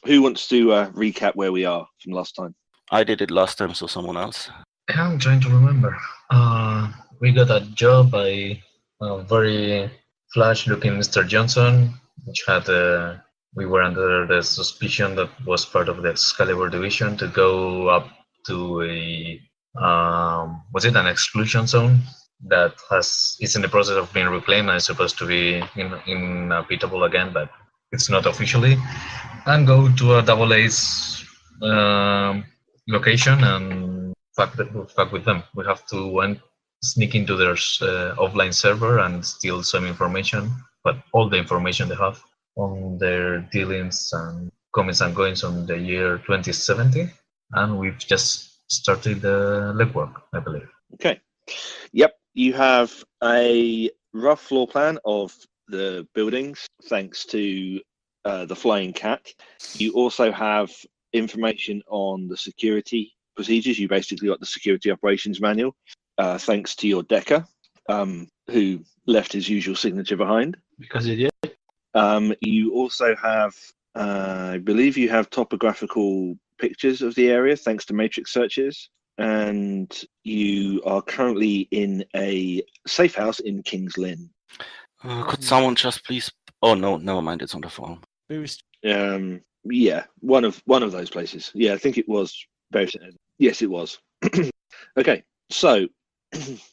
Who wants to recap where we are from last time? I did it last time, so someone else. I'm trying to remember. We got a job by a very flash-looking Mr. Johnson, which had we were under the suspicion that was part of the Excalibur division to go up to a was it an exclusion zone that has is in the process of being reclaimed and is supposed to be inhabitable again, but it's not officially. And go to a double A's location and fuck with them. We have to sneak into their offline server and steal some information, but all the information they have on their dealings and comings and goings on the year 2070. And we've just started the legwork, I believe. Okay. Yep. You have a rough floor plan of the buildings, thanks to the flying cat. You also have information on the security procedures. You basically got the security operations manual, thanks to your decker, who left his usual signature behind. Because he did. You also have, I believe you have topographical pictures of the area, thanks to matrix searches. And you are currently in a safe house in King's Lynn. Could someone just please? Oh no, never mind. It's on the phone. Yeah, one of those places. Yeah, I think it was very. Yes, it was. Okay, so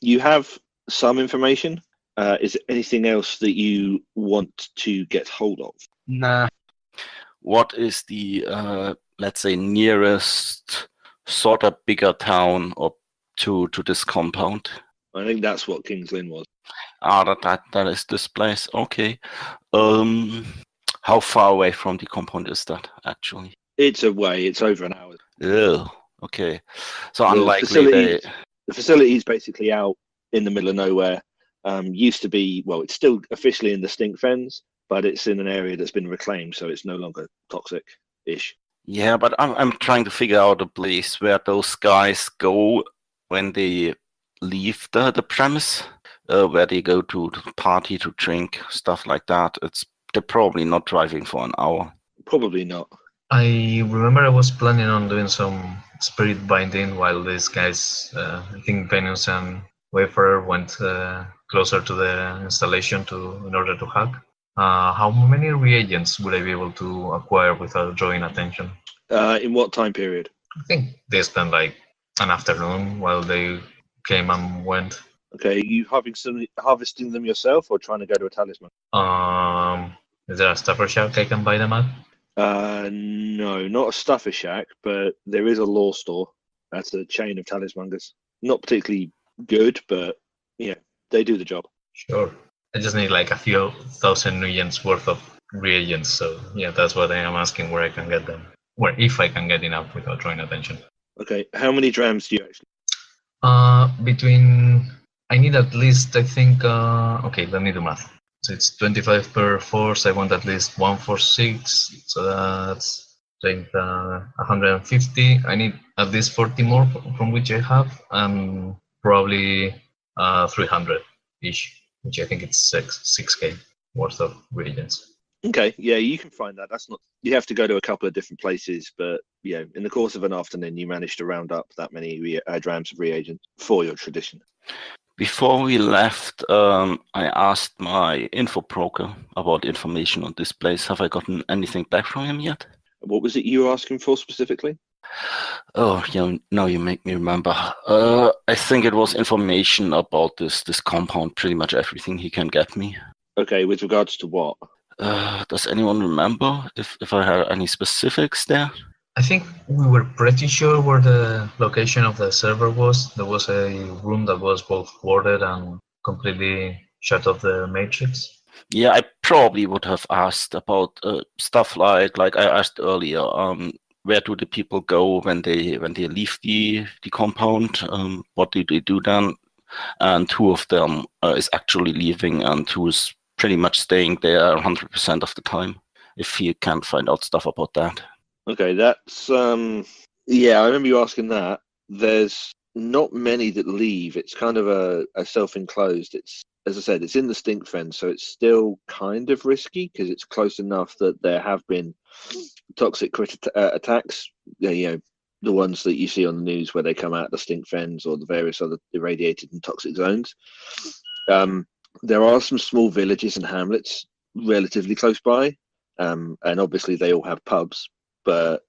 you have some information. Is there anything else that you want to get hold of? Nah. What is the let's say nearest sort of bigger town or to this compound? I think that's what King's Lynn was. That is this place. Okay. How far away from the compound is that actually? It's away. It's over an hour. Oh, okay. So The unlikely they. The facility is basically out in the middle of nowhere. Used to be, well, it's still officially in the stink fens, but it's in an area that's been reclaimed, so it's no longer toxic-ish. Yeah, but I'm trying to figure out a place where those guys go when they leave the premise, where they go to party, to drink, stuff like that. They're probably not driving for an hour. Probably not. I remember I was planning on doing some spirit binding while these guys, I think Venus and Wayfarer went closer to the installation in order to hack. How many reagents would I be able to acquire without drawing attention? In what time period? I think they spent like an afternoon while they came and went. Okay, are you harvesting them yourself or trying to go to a talisman? Is there a stuffer shack I can buy them at? No, not a stuffer shack, but there is a law store. That's a chain of talismongers. Not particularly good, but yeah, they do the job. Sure. I just need like a few thousand nutrients worth of reagents, so yeah, that's what I am asking, where I can get them. Or if I can get enough without drawing attention. Okay, how many drams do you actually? I need at least, I think, okay, let me do math. So it's 25 per force. I want at least 1 for 6. So that's 150. I need at least 40 more from which I have, and probably 300-ish, which I think it's 6K worth of reagents. Okay, yeah, you can find that. That's not. You have to go to a couple of different places, but yeah, in the course of an afternoon, you managed to round up that many drams of reagents for your tradition. Before we left, I asked my info broker about information on this place. Have I gotten anything back from him yet? What was it you were asking for specifically? Oh, yeah, now you make me remember. I think it was information about this compound, pretty much everything he can get me. Okay, with regards to what? Does anyone remember if I had any specifics there? I think we were pretty sure where the location of the server was. There was a room that was both warded and completely shut off the matrix. Yeah, I probably would have asked about stuff like I asked earlier. Where do the people go when they leave the compound? What do they do then? And who of them is actually leaving, and who is pretty much staying there 100% of the time? If you can't find out stuff about that. Okay, that's yeah, I remember you asking that. There's not many that leave. It's kind of a self-enclosed. It's, as I said, it's in the stink fence, so it's still kind of risky because it's close enough that there have been toxic attacks, the ones that you see on the news where they come out the stink fens or the various other irradiated and toxic zones. There are some small villages and hamlets relatively close by, and obviously they all have pubs. But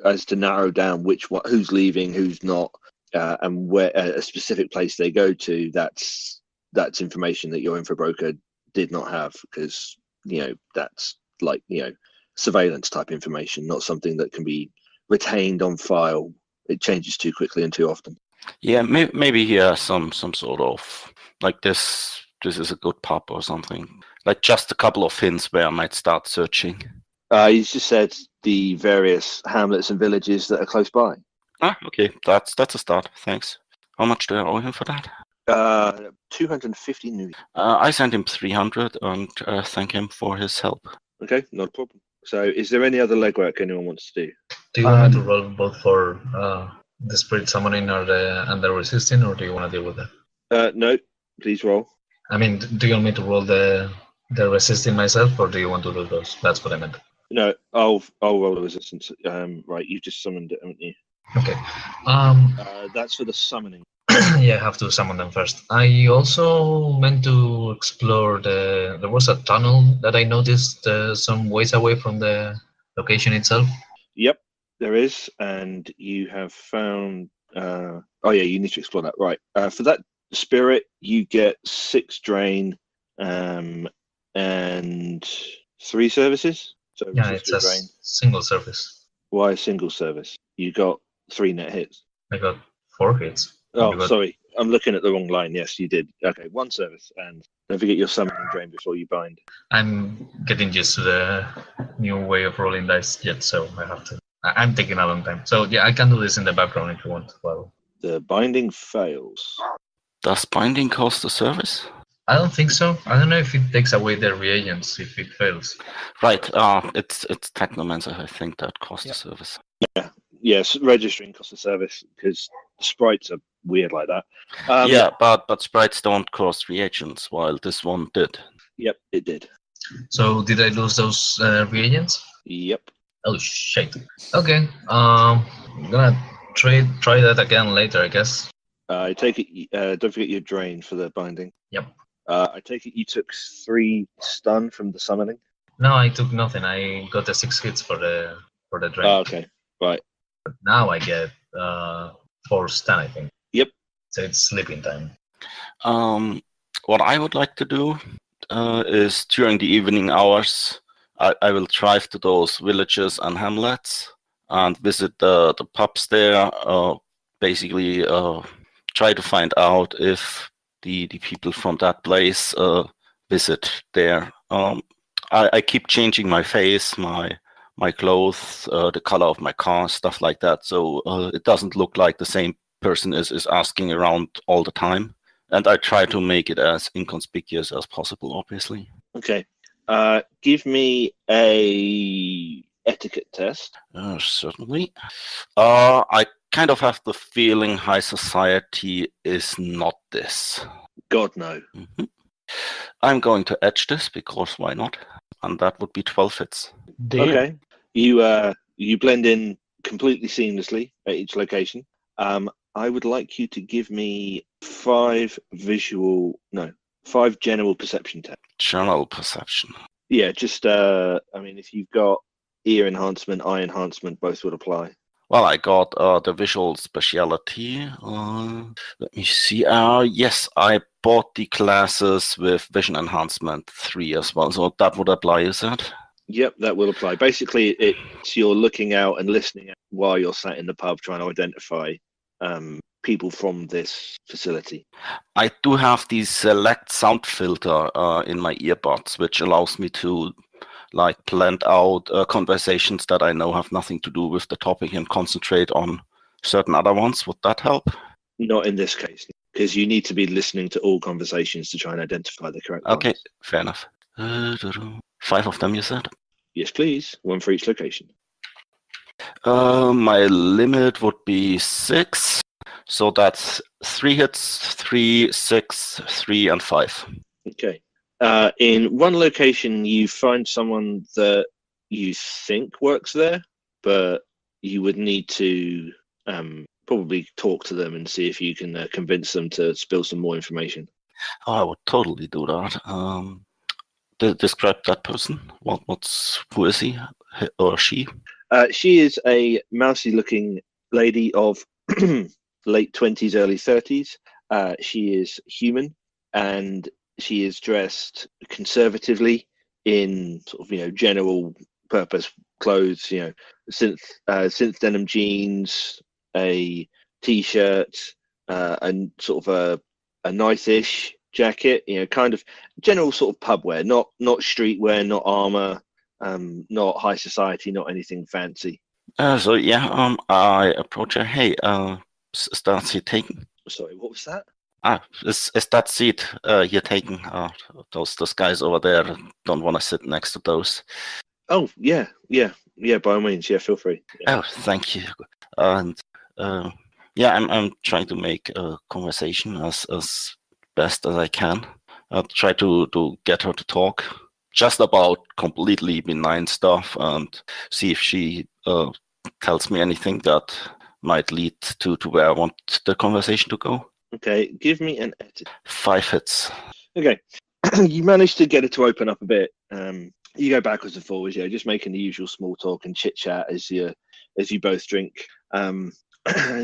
as to narrow down who's leaving, who's not, and where a specific place they go to, that's information that your info broker did not have, because that's like surveillance type information, not something that can be retained on file. It changes too quickly and too often. Yeah, maybe he has some sort of like this is a good pub or something, like just a couple of hints where I might start searching. He's just said the various hamlets and villages that are close by. Okay, that's a start. Thanks. How much do I owe him for that? 250 new. I sent him 300 and thank him for his help. Okay, not a problem. So, is there any other legwork anyone wants to do? Do you want me to roll both for the spirit summoning or the resisting, or do you want to deal with that? No, please roll. I mean, do you want me to roll the resisting myself, or do you want to do those? That's what I meant. No, I'll roll the resistance. Right, you just summoned it, haven't you? Okay. That's for the summoning. Yeah, I have to summon them first. I also meant to explore there was a tunnel that I noticed some ways away from the location itself. Yep, there is, and you have found. You need to explore that. Right. For that spirit, you get 6 drain, and 3 services. So Yeah, it's a drain. single service. Why a single service? You got 3 net hits. I got 4 hits. Oh, sorry. I'm looking at the wrong line. Yes, you did. Okay, 1 service. And don't forget your summoning drain before you bind. I'm getting used to the new way of rolling dice yet, so I have to. I'm taking a long time. So, yeah, I can do this in the background if you want. Well, the binding fails. Does binding cost a service? I don't think so. I don't know if it takes away the reagents if it fails. Right. It's Technomancer, I think, that costs a service. Yeah. Yes, registering costs a service because sprites are weird like that. But sprites don't cost reagents, while this one did. Yep, it did. So did I lose those reagents? Yep. Oh shit. Okay. I'm gonna try that again later, I guess. I take it. Don't forget your drain for the binding. Yep. I take it you took 3 stun from the summoning. No, I took nothing. I got the 6 hits for the drain. Oh, okay. Right. But now I get 4 stun, I think. Yep. So it's sleeping time. What I would like to do is during the evening hours, I will drive to those villages and hamlets and visit the pubs there. Basically, try to find out if the people from that place visit there. I keep changing my face, my clothes, the color of my car, stuff like that. So it doesn't look like the same person is asking around all the time. And I try to make it as inconspicuous as possible, obviously. Okay. Give me a etiquette test. Certainly. I kind of have the feeling high society is not this. God, no. Mm-hmm. I'm going to edge this because why not? And that would be 12 hits. Damn. Okay. You blend in completely seamlessly at each location. I would like you to give me 5 general perception tests. General perception. Yeah, just if you've got ear enhancement, eye enhancement, both would apply. Well, I got the visual specialty. Let me see. Yes, I bought the classes with vision enhancement 3 as well. So that would apply, is it? Yep, that will apply. Basically, it's you're looking out and listening while you're sat in the pub trying to identify people from this facility. I do have the select sound filter in my earbuds, which allows me to blend out conversations that I know have nothing to do with the topic and concentrate on certain other ones. Would that help? Not in this case, because you need to be listening to all conversations to try and identify the correct Okay, ones. fair enough. 5 of them, you said? Yes, please. 1 for each location. My limit would be 6. So that's 3 hits, 3, 6, 3, and 5. Okay. In one location, you find someone that you think works there, but you would need to probably talk to them and see if you can convince them to spill some more information. Oh, I would totally do that. Describe that person. Who is he or she? She is a mousy-looking lady of late 20s, early 30s. She is human, and she is dressed conservatively in sort of general purpose clothes. Synth denim jeans, a t-shirt, and sort of a nice-ish jacket. Kind of general sort of pub wear, not streetwear, not armor, not high society, not anything fancy. I approach her. Hey, is that seat taken? Sorry, what was that? Is that seat you're taking? Those guys over there don't want to sit next to those. Oh yeah. By all means, yeah. Feel free. Yeah. Oh, thank you. And I'm trying to make a conversation as best as I can. I'll try to get her to talk just about completely benign stuff and see if she tells me anything that might lead to where I want the conversation to go. Okay, give me an edit. 5 hits. Okay, you managed to get it to open up a bit. You go backwards and forwards, just making the usual small talk and chit chat as you both drink.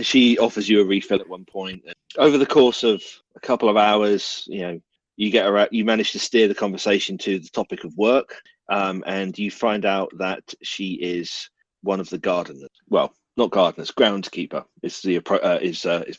She offers you a refill at one point. Over the course of a couple of hours, you get around, you manage to steer the conversation to the topic of work, and you find out that she is one of the gardeners. Well, not gardeners, groundskeeper is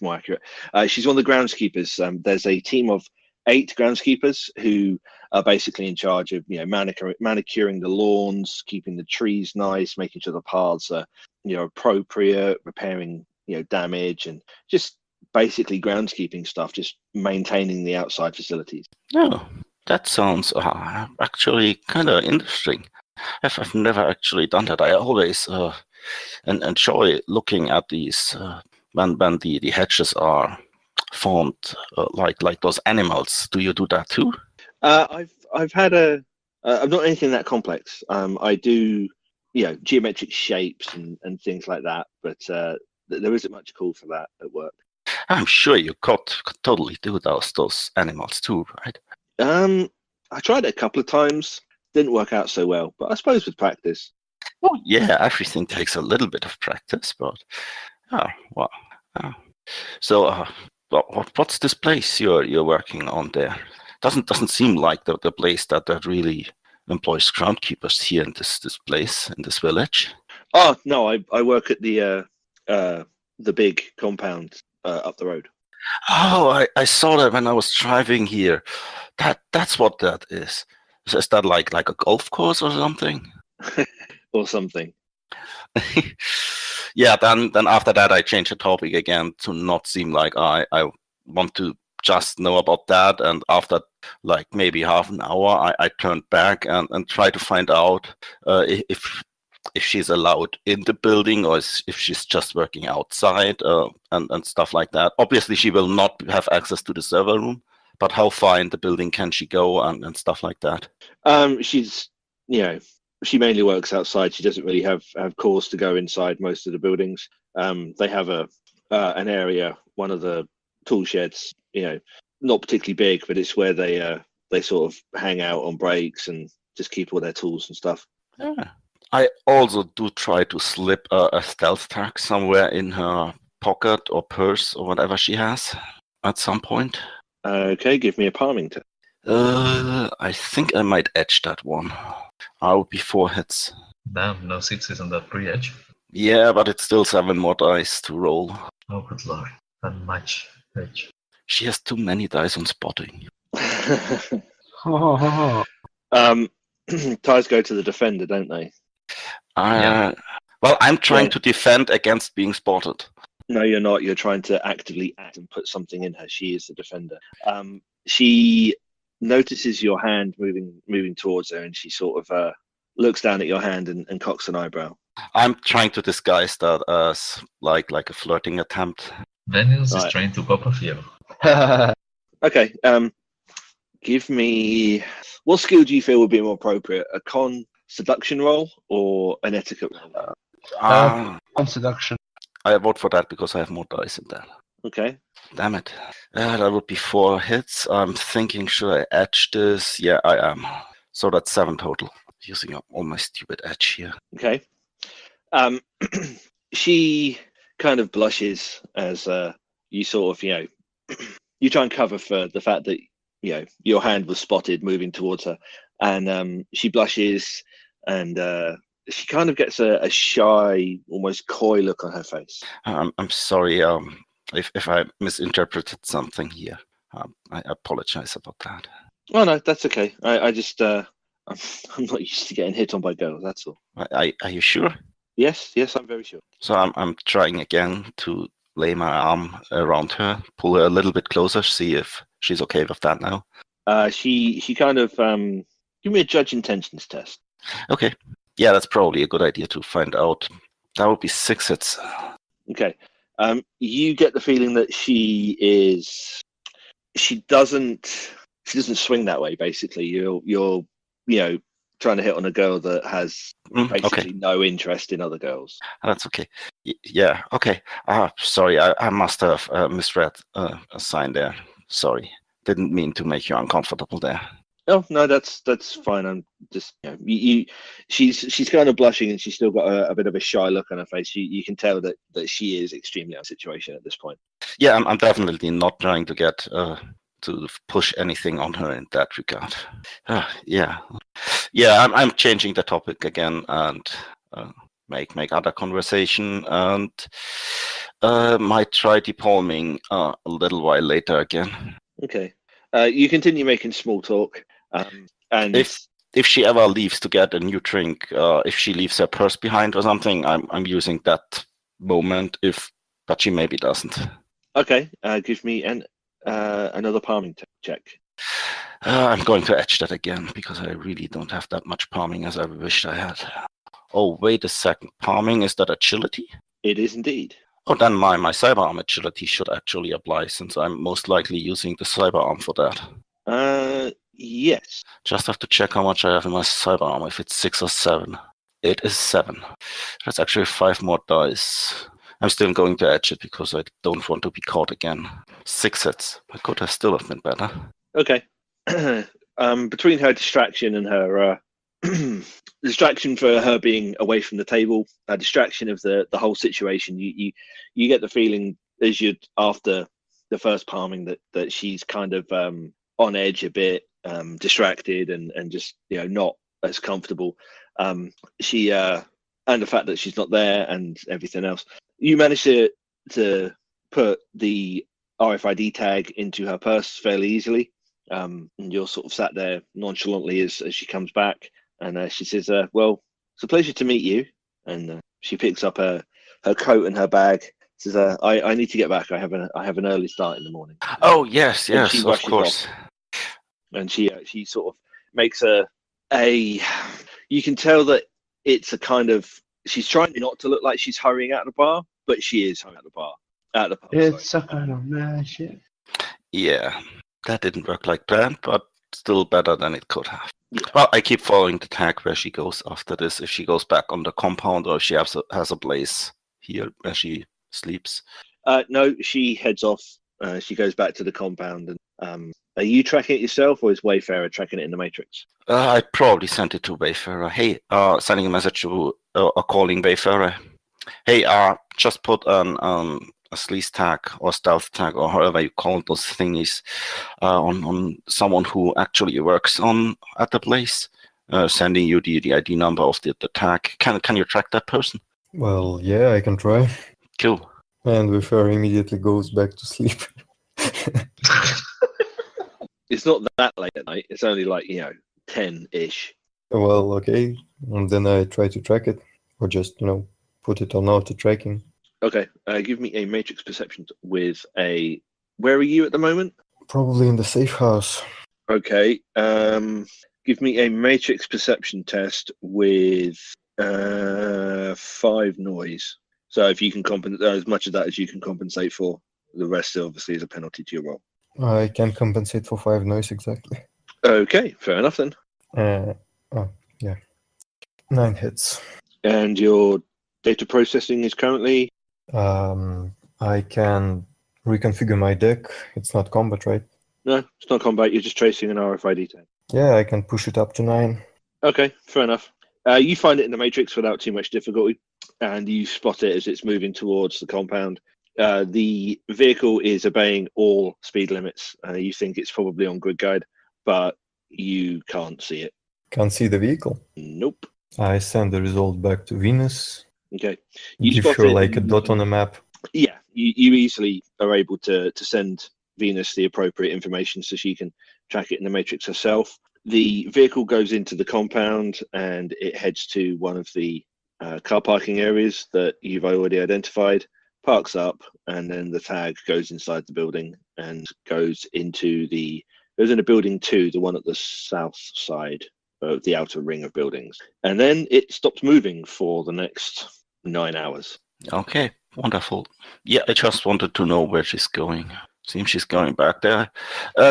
more accurate. She's one of the groundskeepers. There's a team of 8 groundskeepers who are basically in charge of manicuring the lawns, keeping the trees nice, making sure the paths are appropriate, repairing damage, and just basically groundskeeping stuff, just maintaining the outside facilities. Oh, that sounds actually kind of interesting. I've never actually done that. I always enjoy looking at these when the hedges are formed like those animals. Do you do that too? I've had I'm not anything that complex. I do geometric shapes and things like that, but there isn't much call for that at work. I'm sure you could totally do those animals too, right? I tried it a couple of times. Didn't work out so well, but I suppose with practice. Oh yeah, everything takes a little bit of practice, but So what's this place you're working on there? Doesn't seem like the place that really employs groundkeepers here in this place, in this village. Oh no, I work at the big compound up the road. Oh, I saw that when I was driving here. That's what that is. Is that like a golf course or something? Or something. Yeah, then after that I changed the topic again to not seem like I want to just know about that. And after like maybe half an hour, I turned back and tried to find out if she's allowed in the building or if she's just working outside and stuff like that. Obviously, she will not have access to the server room, but how far in the building can she go and stuff like that? She's, she mainly works outside. She doesn't really have cause to go inside most of the buildings. They have an area, one of the tool sheds, not particularly big, but it's where they sort of hang out on breaks and just keep all their tools and stuff. Yeah. I also do try to slip a stealth tag somewhere in her pocket or purse or whatever she has at some point. Okay, give me a palming test. I think I might edge that one. I would be 4 hits. Damn, no 6s on that pre-edge. Yeah, but it's still 7 more dice to roll. Oh, good lord. Unmatched edge. She has too many dice on spotting. Ties go to the defender, don't they? Well, I'm trying to defend against being spotted. No, you're not. You're trying to actively act and put something in her. She is the defender. She notices your hand moving towards her, and she sort of looks down at your hand and cocks an eyebrow. I'm trying to disguise that as like a flirting attempt. Daniels is trying to cop off you. Okay. Give me, what skill do you feel would be more appropriate? A con seduction roll or an etiquette roll? On seduction. I vote for that because I have more dice in that. Okay. Damn it. That would be 4 hits. I'm thinking, should I edge this? Yeah, I am. So that's 7 total. Using up all my stupid edge here. Okay. She kind of blushes as you sort of, you try and cover for the fact that, your hand was spotted moving towards her. And she blushes and she kind of gets a shy, almost coy look on her face. I'm sorry if I misinterpreted something here. I apologize about that. Oh, no, that's okay. I just, I'm not used to getting hit on by girls, that's all. Are you sure? Yes, I'm very sure. So I'm trying again to lay my arm around her, pull her a little bit closer, see if she's okay with that now. She kind of, give me a judge intentions test. Okay. Yeah, that's probably a good idea to find out. That would be 6 hits. Okay. You get the feeling that she doesn't swing that way, basically. You're trying to hit on a girl that has basically no interest in other girls. That's okay. Yeah, okay. Sorry, I must have misread a sign there. Sorry. Didn't mean to make you uncomfortable there. Oh no, that's fine. I'm just she's kind of blushing and she's still got a bit of a shy look on her face. You can tell that she is extremely out of situation at this point. Yeah, I'm definitely not trying to get to push anything on her in that regard. Yeah, I'm changing the topic again and make other conversation and might try depalming a little while later again. Okay. You continue making small talk. And if she ever leaves to get a new drink, if she leaves her purse behind or something, I'm using that moment. But she maybe doesn't. Okay. Give me another palming check. I'm going to etch that again because I really don't have that much palming as I wished I had. Oh, wait a second. Palming, is that agility? It is indeed. Oh, then my cyberarm agility should actually apply since I'm most likely using the cyberarm for that. Yes. Just have to check how much I have in my cyberarm, if it's 6 or 7. It is 7. That's actually 5 more dice. I'm still going to edge it because I don't want to be caught again. 6 hits. I could have still have been better. Okay. Between her distraction and her distraction for her being away from the table, a distraction of the whole situation, you get the feeling as you'd after the first palming that she's kind of on edge a bit, distracted and just not as comfortable. She and the fact that she's not there and everything else, you manage to put the RFID tag into her purse fairly easily. And you're sort of sat there nonchalantly as she comes back, and she says, well, it's a pleasure to meet you. And she picks up her coat and her bag. Says, I need to get back. I have an early start in the morning. Oh yes, of course. Off. And she sort of makes a. You can tell that it's a kind of, she's trying not to look like she's hurrying out of the bar, but she is hurrying out of the pub. It's a kind of magic. Yeah, that didn't work like planned, but still better than it could have. Yeah. Well, I keep following the tag where she goes after this. If she goes back on the compound or if she has a place here where she sleeps. No, she heads off. She goes back to the compound. And are you tracking it yourself, or is Wayfarer tracking it in the Matrix? I probably sent it to Wayfarer. Hey, sending a message to calling Wayfarer. Hey, just put a sleaze tag or stealth tag or however you call those thingies on someone who actually works at the place. Sending you the ID number of the tag. Can you track that person? Well, yeah, I can try. Cool. And Wayfarer immediately goes back to sleep. It's not that late at night. It's only like 10-ish. Well, okay. And then I try to track it, or just put it on auto tracking. Okay. Give me a Matrix perception with a. Where are you at the moment? Probably in the safe house. Okay. Give me a Matrix perception test with 5 noise. So if you can compensate as much of that as you can compensate for, the rest obviously is a penalty to your roll. I can compensate for 5 noise exactly. Okay, fair enough then. Yeah. 9 hits. And your data processing is currently? I can reconfigure my deck. It's not combat, right? No, it's not combat. You're just tracing an RFID tag. Yeah, I can push it up to 9. Okay, fair enough. You find it in the matrix without too much difficulty, and you spot it as it's moving towards the compound. The vehicle is obeying all speed limits. You think it's probably on grid guide, but you can't see it. Can't see the vehicle. Nope. I send the result back to Venus. Okay. Give spot her it like a in- dot on the map. Yeah, you easily are able to send Venus the appropriate information so she can track it in the matrix herself. The vehicle goes into the compound and it heads to one of the car parking areas that you've already identified, parks up, and then the tag goes inside the building and goes into building 2, the one at the south side of the outer ring of buildings. And then it stops moving for the next 9 hours. Okay, wonderful. Yeah, I just wanted to know where she's going. Seems she's going back there.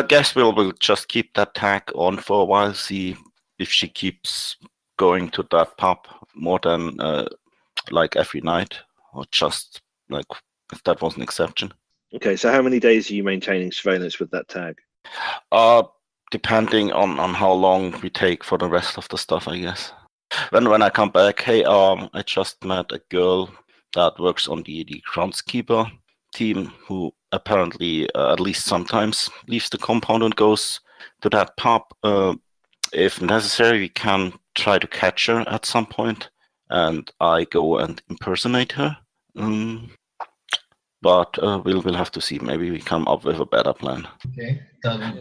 Guess we'll just keep that tag on for a while, see if she keeps going to that pub more than like every night, or just like if that was an exception. Okay, so how many days are you maintaining surveillance with that tag? Depending on how long we take for the rest of the stuff, I guess. When I come back, hey, I just met a girl that works on the groundskeeper team who apparently at least sometimes leaves the compound and goes to that pub. If necessary, we can try to catch her at some point, and I go and impersonate her. But we'll have to see. Maybe we come up with a better plan. Okay.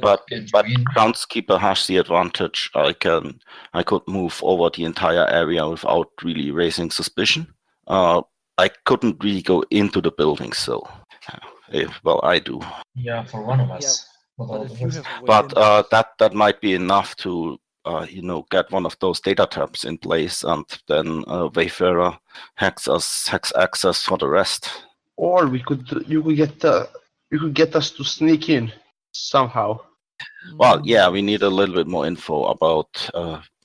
But groundskeeper has the advantage. I could move over the entire area without really raising suspicion. I couldn't really go into the building, so well, I do. Yeah, for one of us. But if you have a way But in- that might be enough to get one of those data tabs in place, and then Wayfarer hacks access for the rest. Or you could get us to sneak in somehow. Well, yeah, we need a little bit more info about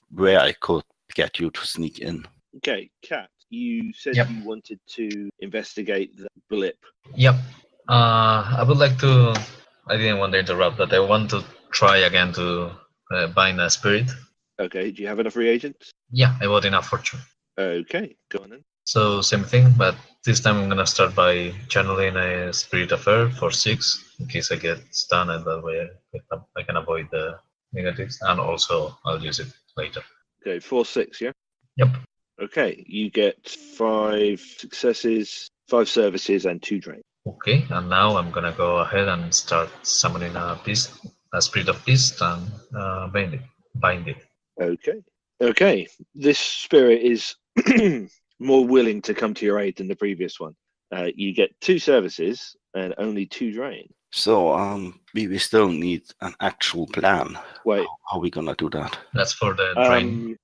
where I could get you to sneak in. Okay, Kat, you said Yep. you wanted to investigate the blip. Yep. I would like to. I didn't want to interrupt, but I want to try again to bind a spirit. Okay, do you have enough reagents? Yeah, I bought enough fortune. Okay, go on then. So same thing, but this time I'm gonna start by channeling a spirit affair for 6 in case I get stunned, and that way I can avoid the negatives, and also I'll use it later. Okay, 4-6, yeah? Yep. Okay, you get 5 successes, 5 services, and 2 drains. Okay, and now I'm gonna go ahead and start summoning a spirit of peace, and bind it. Okay. This spirit is more willing to come to your aid than the previous one. You get 2 services and only 2 drain. So we still need an actual plan. Wait, How are we gonna do that? That's for the drain.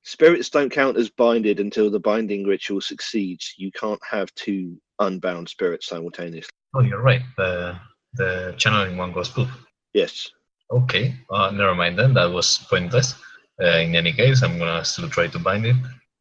Spirits don't count as binded until the binding ritual succeeds. You can't have 2 unbound spirits simultaneously. Oh, you're right. The channeling one goes poof. Yes. Okay, never mind then. That was pointless. In any case, I'm gonna still try to bind it.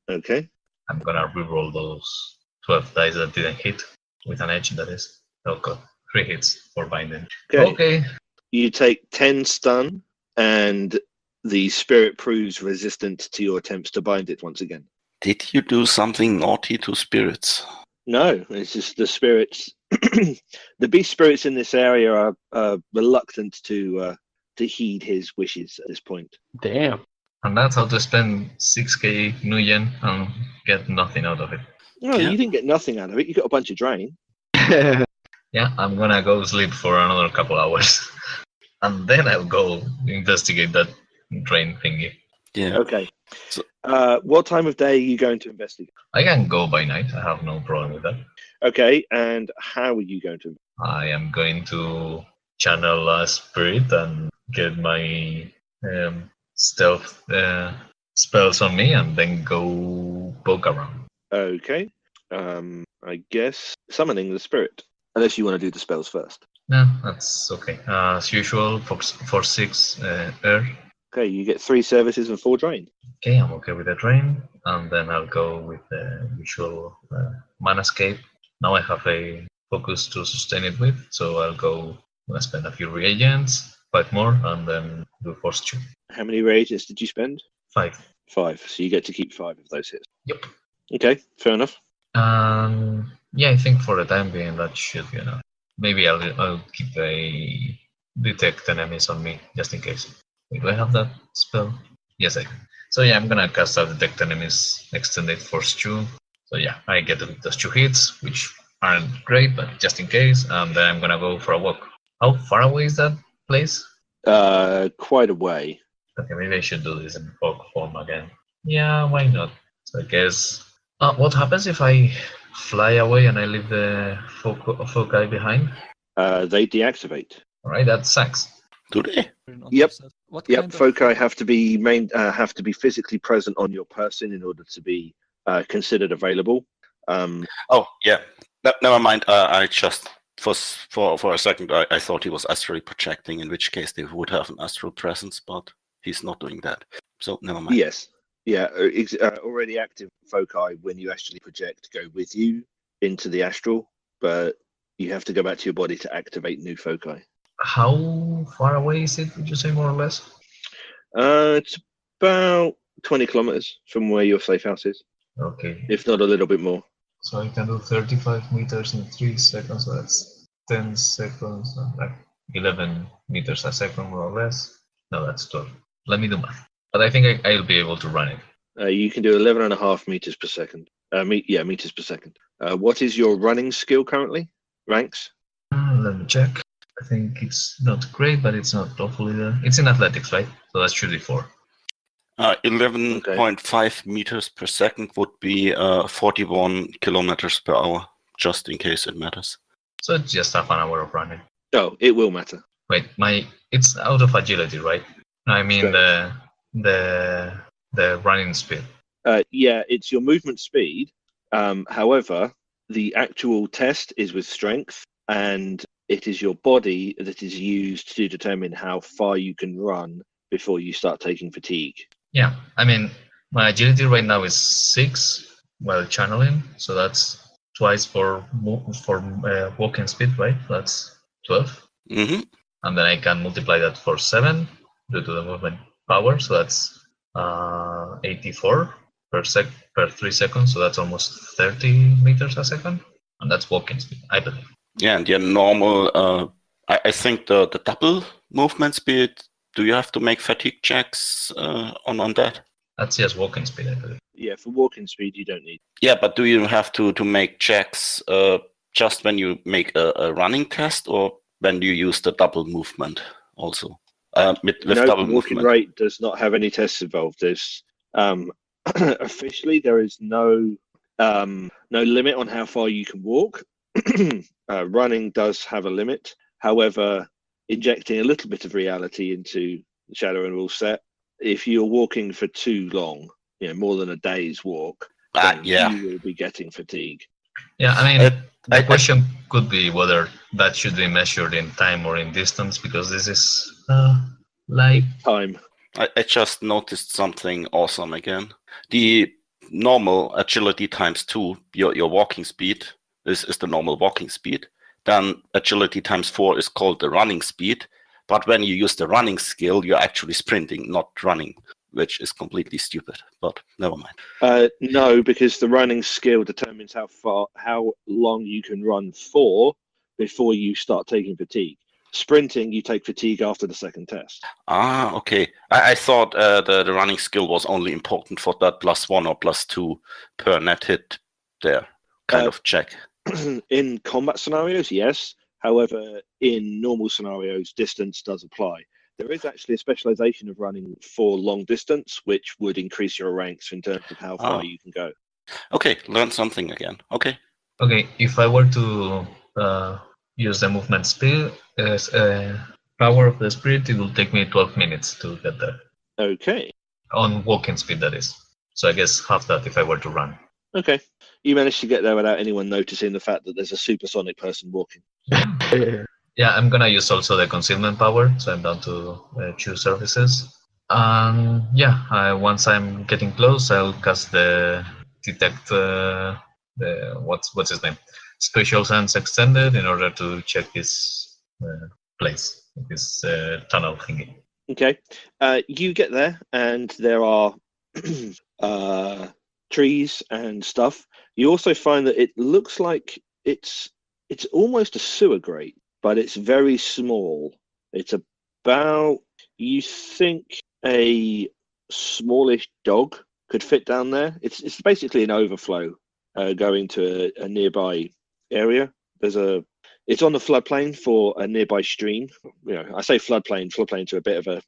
Okay. I'm gonna reroll those 12 dice that didn't hit with an edge. That is, okay, 3 hits for binding. Okay. You take 10 stun, and the spirit proves resistant to your attempts to bind it once again. Did you do something naughty to spirits? No, it's just the spirits. The beast spirits in this area are reluctant to heed his wishes at this point. Damn. And that's how to spend 6k Nuyen and get nothing out of it. No, Yeah. you didn't get nothing out of it. You got a bunch of drain. Yeah, I'm gonna go sleep for another couple hours. And then I'll go investigate that drain thingy. Yeah. Okay. So- What time of day are you going to investigate? I can go by night. I have no problem with that. Okay, and how are you going to? I am going to channel a spirit and get my stealth spells on me, and then go poke around. Okay. I guess summoning the spirit. Unless you want to do the spells first. No, that's okay. As usual, for 6 air, Okay, you get 3 services and 4 drain. Okay, I'm okay with the drain, and then I'll go with the usual manascape. Now I have a focus to sustain it with, so I'll spend a few reagents, 5 more, and then do force 2. How many reagents did you spend? 5. 5. So you get to keep 5 of those hits. Yep. Okay, fair enough. Yeah, I think for the time being that should be enough. Maybe I'll keep a detect enemies on me just in case. Wait, do I have that spell? Yes, I do. So yeah, I'm gonna cast out detect enemies, extended force 2. So yeah, I get those 2 hits, which aren't great, but just in case. And then I'm gonna go for a walk. How far away is that place? Quite a way. Okay, maybe I should do this in fog form again. Yeah, why not? So I guess. What happens if I fly away and I leave the foci behind? They deactivate. All right, that sucks. Do they? Yep. What Yep, kind of foci have to be physically present on your person in order to be considered available. Oh, yeah. Never mind. I just for a second I thought he was astrally projecting, in which case they would have an astral presence, but he's not doing that. So never mind. Yes. Yeah, already active foci when you actually project go with you into the astral, but you have to go back to your body to activate new foci. How far away is it, would you say, more or less? It's about 20 kilometers from where your safe house is, Okay. if not a little bit more. So I can do 35 meters in 3 seconds, so that's 10 seconds, like 11 meters a second, more or less. No, that's 12. Let me do math. But I think I'll be able to run it. You can do 11.5 meters per second. Meters per second. What is your running skill currently? Ranks? Let me check. I think it's not great, but it's not awfully there. It's in athletics, right? So that should be 4. 11.5 meters per second would be 41 kilometers per hour, just in case it matters. So it's just half an hour of running. Oh, it will matter. Wait, it's out of agility, right? No, I mean the running speed. Yeah, it's your movement speed. However, the actual test is with strength, and it is your body that is used to determine how far you can run before you start taking fatigue. Yeah, I mean, my agility right now is 6 while channeling, so that's twice for walking speed, right? That's 12. Mm-hmm. And then I can multiply that for 7 due to the movement power, so that's 84 per 3 seconds, so that's almost 30 meters a second, and that's walking speed, I believe. Yeah, and your normal, I think the double movement speed, do you have to make fatigue checks on that? That's just walking speed, I believe. Yeah, for walking speed, you don't need. Yeah, but do you have to make checks just when you make a running test, or when you use the double movement also? With No, double walking movement. rate does not have any tests involved. There's officially there is no limit on how far you can walk. Running does have a limit. However, injecting a little bit of reality into the Shadow and Rule set, if you're walking for too long, more than a day's walk, then you will be getting fatigue. Yeah, I mean, the question could be whether that should be measured in time or in distance, because this is like time. I just noticed something awesome again. The normal agility times 2, your walking speed, is the normal walking speed. Then agility times 4 is called the running speed. But when you use the running skill, you're actually sprinting, not running, which is completely stupid, but never mind. No, because the running skill determines how long you can run for before you start taking fatigue. Sprinting, you take fatigue after the second test. Ah, okay. I thought the running skill was only important for that +1 or +2 per net hit there kind of check. In combat scenarios, yes. However, in normal scenarios, distance does apply. There is actually a specialization of running for long distance, which would increase your ranks in terms of how far you can go. Okay, learn something again. Okay. Okay, if I were to use the movement speed as power of the spirit, it will take me 12 minutes to get there. Okay. On walking speed, that is. So I guess half that if I were to run. Okay. You managed to get there without anyone noticing the fact that there's a supersonic person walking. Yeah, I'm gonna use also the concealment power, so I'm down to 2 services. Once I'm getting close, I'll cast the detect the what's his name, spatial sense extended in order to check this place, this tunnel thingy. Okay. You get there, and there are trees and stuff. You also find that it looks like it's almost a sewer grate, but it's very small. It's about, you think a smallish dog could fit down there. It's basically an overflow going to a nearby area. It's on the floodplain for a nearby stream. I say floodplain. Floodplain's a bit of a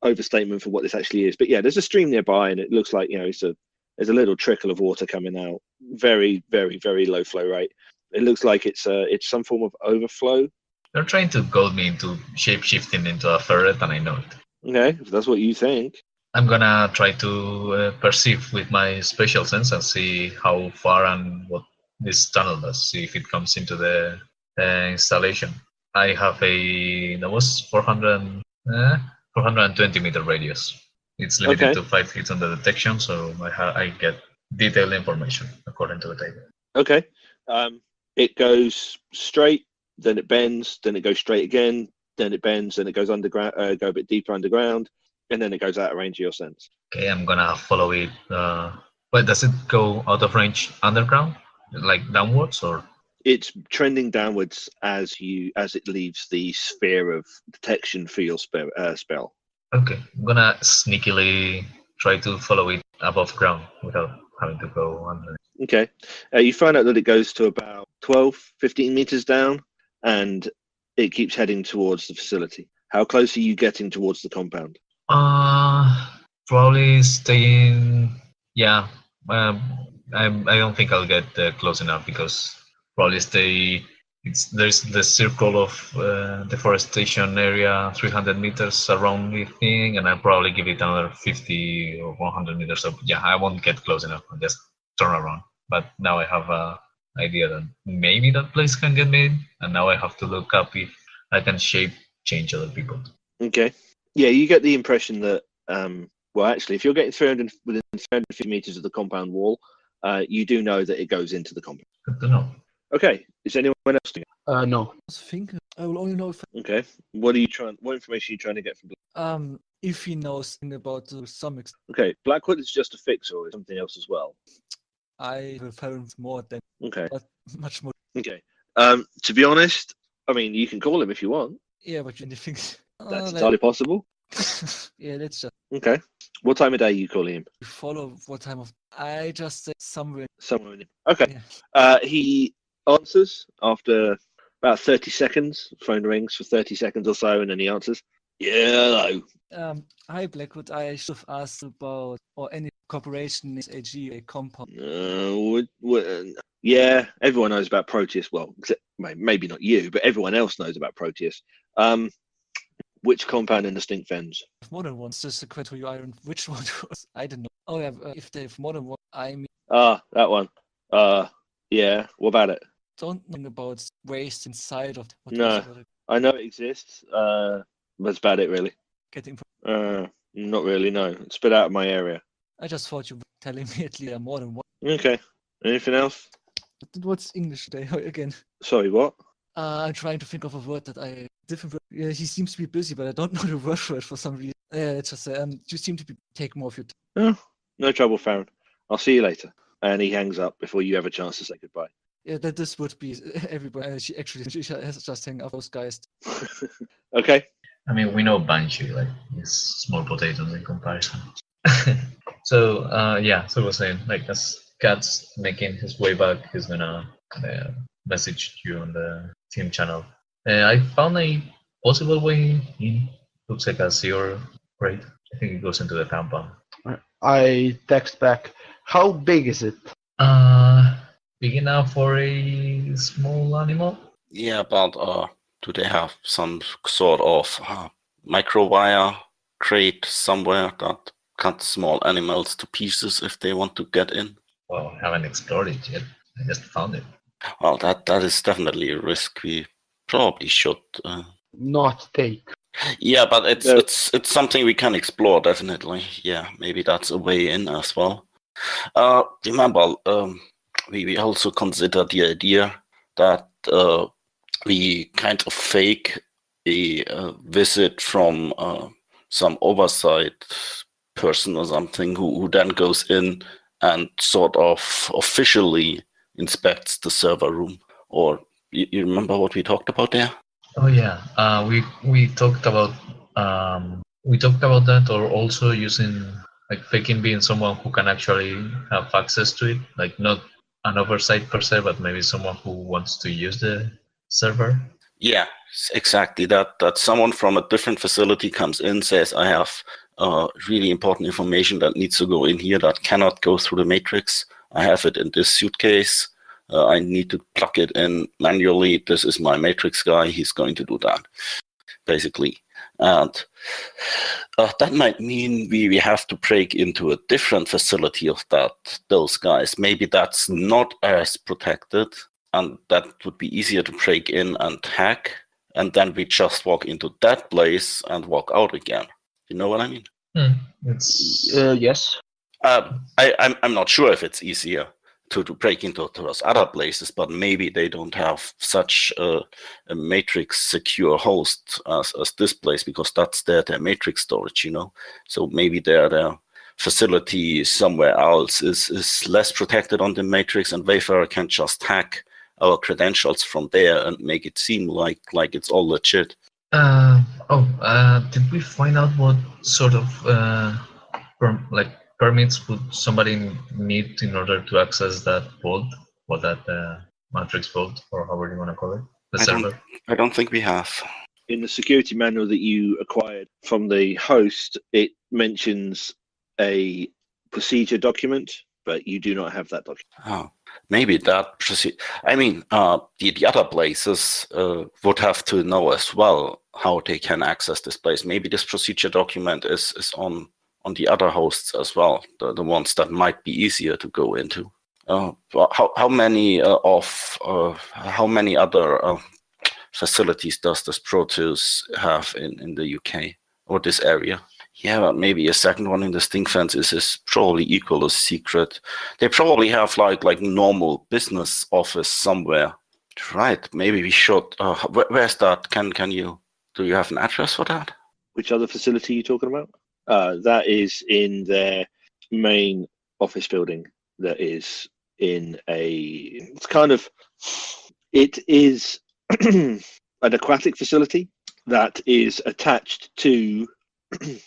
overstatement for what this actually is. But yeah, there's a stream nearby, and it looks like there's a little trickle of water coming out. Very, very, very low flow rate. It looks like it's some form of overflow. They're trying to goad me into shape-shifting into a ferret, and I know it. Okay, if that's what you think. I'm gonna try to perceive with my spatial sense and see how far and what this tunnel does. See if it comes into the installation. I have that was 420 meter radius. It's limited to 5 feet under detection, so I get detailed information according to the table. Okay. It goes straight, then it bends, then it goes straight again, then it bends, then it goes underground, go a bit deeper underground, and then it goes out of range of your sense. Okay, I'm gonna follow it. But does it go out of range underground, like downwards, or? It's trending downwards as it leaves the sphere of detection for your spell. Okay, I'm gonna sneakily try to follow it above ground without having to go under. Okay. You find out that it goes to about 12, 15 meters down, and it keeps heading towards the facility. How close are you getting towards the compound? Probably staying. Yeah. I don't think I'll get close enough because probably stay. There's the circle of deforestation area, 300 meters around the thing, and I'll probably give it another 50 or 100 meters. So yeah, I won't get close enough. I'll just turn around. But now I have an idea that maybe that place can get me, and now I have to look up if I can change other people. Okay. Yeah, you get the impression that, well, actually, if you're getting within 350 meters of the compound wall, you do know that it goes into the compound. Good to know. Okay. Is anyone else doing it? No. I was thinking I will only know if Okay. What information are you trying to get from if he knows about some extent. Okay. Blackwood is just a fixer or something else as well. I will find more than Okay. but much more. Okay. To be honest, I mean, you can call him if you want. Yeah, but you think That's entirely possible. yeah, let's just Okay. What time of day are you calling him? follow what time of I just say somewhere. Somewhere in. Okay. Yeah. He answers after about 30 seconds. Phone rings for 30 seconds or so, and then he answers. Yeah, hello. Hi Blackwood, I should have asked about or any corporation is a compound. Yeah, everyone knows about Proteus. Well, except maybe not you, but everyone else knows about Proteus. Which compound in the stink fens? More than one. Just a question to you, Iron. Which one was? I don't know. Oh yeah, if they have more than one, I mean. That one. Yeah. What about it? Don't know about waste inside of. No. I know it exists. That's about it, really. Getting. Not really. No. It's a bit out of my area. I just thought you were telling me at least more than one. Okay. Anything else? What's English today again? Sorry, what? I'm trying to think of a word that I different. Yeah, he seems to be busy, but I don't know the word for it for some reason. Yeah, it's just you seem to take more of your time. Oh, no trouble, Farron. I'll see you later. And he hangs up before you have a chance to say goodbye. Yeah, that this would be everybody. She has just hang up those guys. Okay. I mean, we know Banshee, like it's small potatoes in comparison. So so we're saying, like, as Cat's making his way back, he's gonna message you on the team channel. I found a possible way in. Looks like a sewer grate. I think it goes into the compound. I text back. How big is it? Big enough for a small animal? Yeah, but do they have some sort of microwire crate somewhere that cuts small animals to pieces if they want to get in? Well, I haven't explored it yet. I just found it. Well, that is definitely a risk we probably should Not take. Yeah, but No. it's something we can explore definitely. Yeah, maybe that's a way in as well. Remember, we also consider the idea that we kind of fake a visit from some oversight person or something who then goes in and sort of officially inspects the server room. Or you remember what we talked about there? Oh yeah, we talked about that, or also using like faking being someone who can actually have access to it, like not an oversight per se, but maybe someone who wants to use the server. Yeah, exactly. That someone from a different facility comes in, says, "I have really important information that needs to go in here that cannot go through the matrix. I have it in this suitcase. I need to plug it in manually. This is my matrix guy. He's going to do that." Basically. And that might mean we have to break into a different facility of those guys. Maybe that's not as protected, and that would be easier to break in and hack, and then we just walk into that place and walk out again. You know what I mean? It's Yes. I'm not sure if it's easier to break into those other places, but maybe they don't have such a matrix secure host as this place, because that's their matrix storage, you know. So maybe their facility somewhere else is less protected on the matrix, and Wayfarer can just hack our credentials from there and make it seem like it's all legit. Did we find out what sort of permits would somebody need in order to access that vault, or that matrix vault, or however you want to call it, the server? I don't think we have. In the security manual that you acquired from the host, it mentions a procedure document, but you do not have that document. Oh, maybe that procedure. I mean, the other places would have to know as well how they can access this place. Maybe this procedure document is on the other hosts as well, the ones that might be easier to go into. How many how many other facilities does this Proteus have in the UK or this area? Yeah, but maybe a second one in the Stink Fence is probably equal as secret. They probably have like normal business office somewhere, right? Maybe we should. Where's that? Do you have an address for that? Which other facility are you talking about? That is in their main office building. That is in it is an aquatic facility that is attached to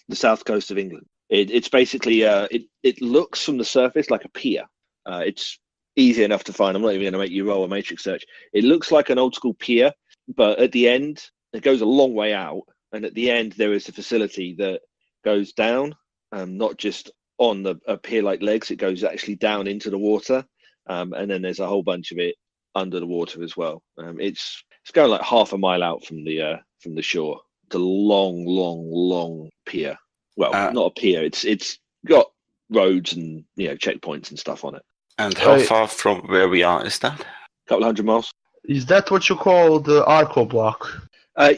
the south coast of England. It's basically it looks from the surface like a pier. It's easy enough to find. I'm not even going to make you roll a matrix search. It looks like an old school pier, but at the end it goes a long way out, and at the end there is a facility that goes down, not just on a pier like legs. It goes actually down into the water, and then there's a whole bunch of it under the water as well. It's going like half a mile out from the shore. It's a long pier. Well, not a pier. It's got roads and checkpoints and stuff on it. And how far from where we are is that? A couple of 100 miles. Is that what you call the Arco block?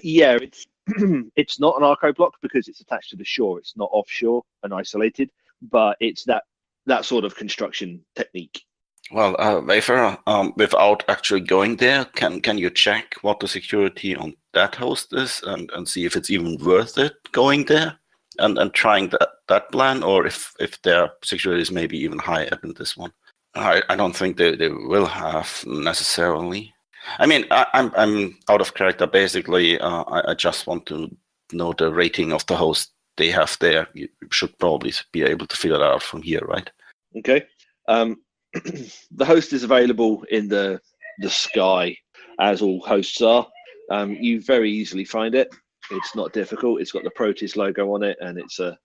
Yeah, it's it's not an Arco block because it's attached to the shore. It's not offshore and isolated, but it's that sort of construction technique. Well, Wayfarer, without actually going there, can you check what the security on that host is and see if it's even worth it going there and trying that plan, or if their security is maybe even higher than this one? I don't think they will have necessarily. I mean, I'm out of character basically. I just want to know the rating of the host they have there. You should probably be able to figure that out from here, right? Okay. The host is available in the sky, as all hosts are. You very easily find it. It's not difficult. It's got the Proteus logo on it, and it's a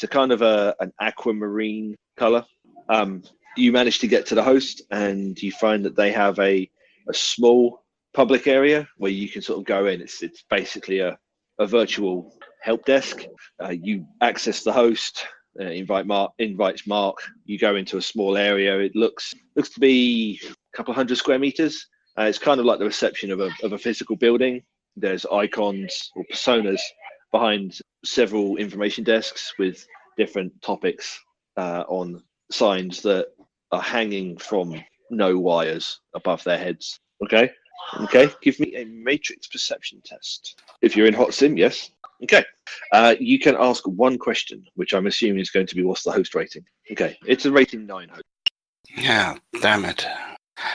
kind of an aquamarine color. You manage to get to the host, and you find that they have a small public area where you can sort of go in. It's basically a virtual help desk. You access the host. Invites Mark. You go into a small area. It looks to be a couple of 100 square meters. It's kind of like the reception of a physical building. There's icons or personas behind several information desks with different topics on signs that are hanging from no wires above their heads. Okay. Give me a matrix perception test. If you're in hot sim, yes. Okay. You can ask one question, which I'm assuming is going to be what's the host rating. Okay. It's a rating 9 host. Yeah, damn it.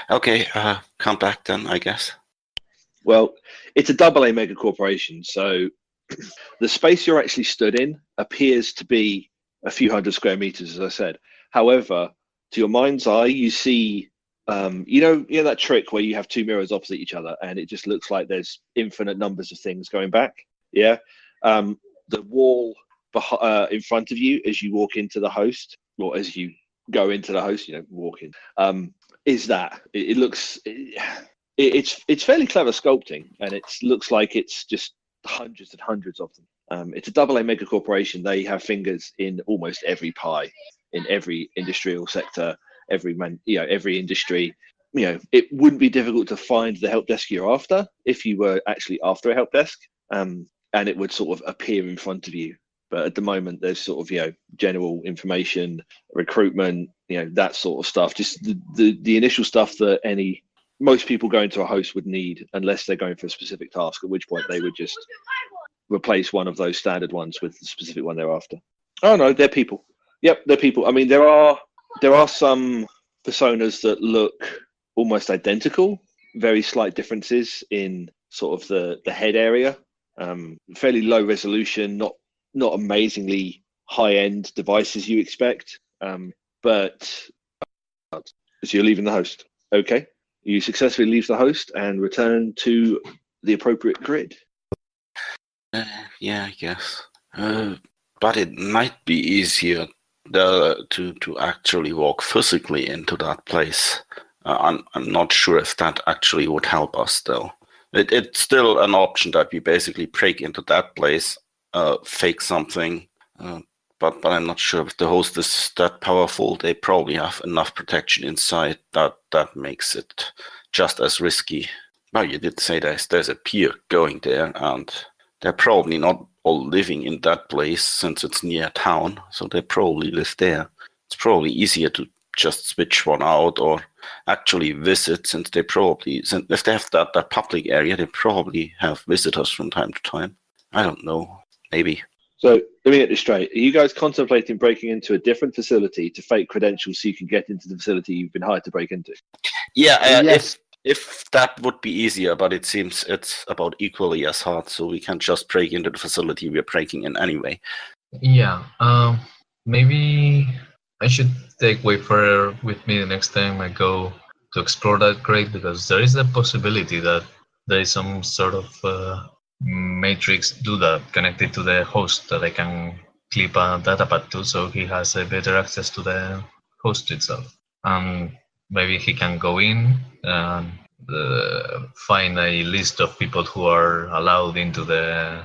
Okay, come back then, I guess. Well, it's a AA mega corporation, so the space you're actually stood in appears to be a few hundred square meters, as I said. However, to your mind's eye, you see, you know that trick where you have two mirrors opposite each other, and it just looks like there's infinite numbers of things going back. Yeah, the wall in front of you as you walk into the host, or as you go into the host, walk in. Is that it looks? It's fairly clever sculpting, and it looks like it's just hundreds and hundreds of them. It's a AA mega corporation. They have fingers in almost every pie, in every industrial sector, every industry. It wouldn't be difficult to find the help desk you're after if you were actually after a help desk, and it would sort of appear in front of you. But at the moment, there's sort of general information, recruitment, that sort of stuff. Just the initial stuff that most people going to a host would need, unless they're going for a specific task, at which point they would just replace one of those standard ones with the specific one they're after. Oh no, they're people. Yep, they're people. I mean, there are some personas that look almost identical, very slight differences in sort of the head area. Fairly low resolution, not amazingly high-end devices you expect. But so you're leaving the host. Okay. You successfully leave the host and return to the appropriate grid. Yeah, I guess. But it might be easier to actually walk physically into that place. I'm not sure if that actually would help us, though. It's still an option that we basically break into that place, fake something. But I'm not sure if the host is that powerful. They probably have enough protection inside that makes it just as risky. Well, you did say there's a pier going there, and they're probably not all living in that place since it's near town, so they probably live there. It's probably easier to just switch one out or actually visit, since if they have that public area, they probably have visitors from time to time. I don't know, maybe. So let me get this straight. Are you guys contemplating breaking into a different facility to fake credentials so you can get into the facility you've been hired to break into? Yeah, Yes. if that would be easier, but it seems it's about equally as hard, so we can't just break into the facility we're breaking in anyway. Yeah, maybe I should take Wayfarer with me the next time I go to explore that crate, because there is a possibility that there is some sort of matrix that connected to the host that I can clip a datapad to, so he has a better access to the host itself. Maybe he can go in and find a list of people who are allowed into the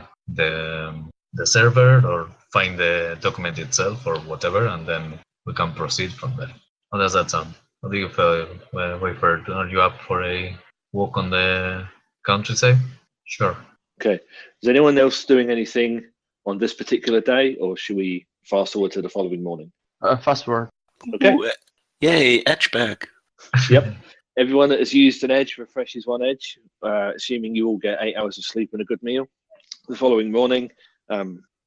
server, or find the document itself or whatever, and then we can proceed from there. How does that sound? What do you feel, Wayfarer? Are you up for a walk on the countryside? Sure. Okay. Is anyone else doing anything on this particular day, or should we fast forward to the following morning? Fast forward. Okay. Ooh, yay, edge bag. Yep. Everyone that has used an edge refreshes one edge, assuming you all get 8 hours of sleep and a good meal. The following morning,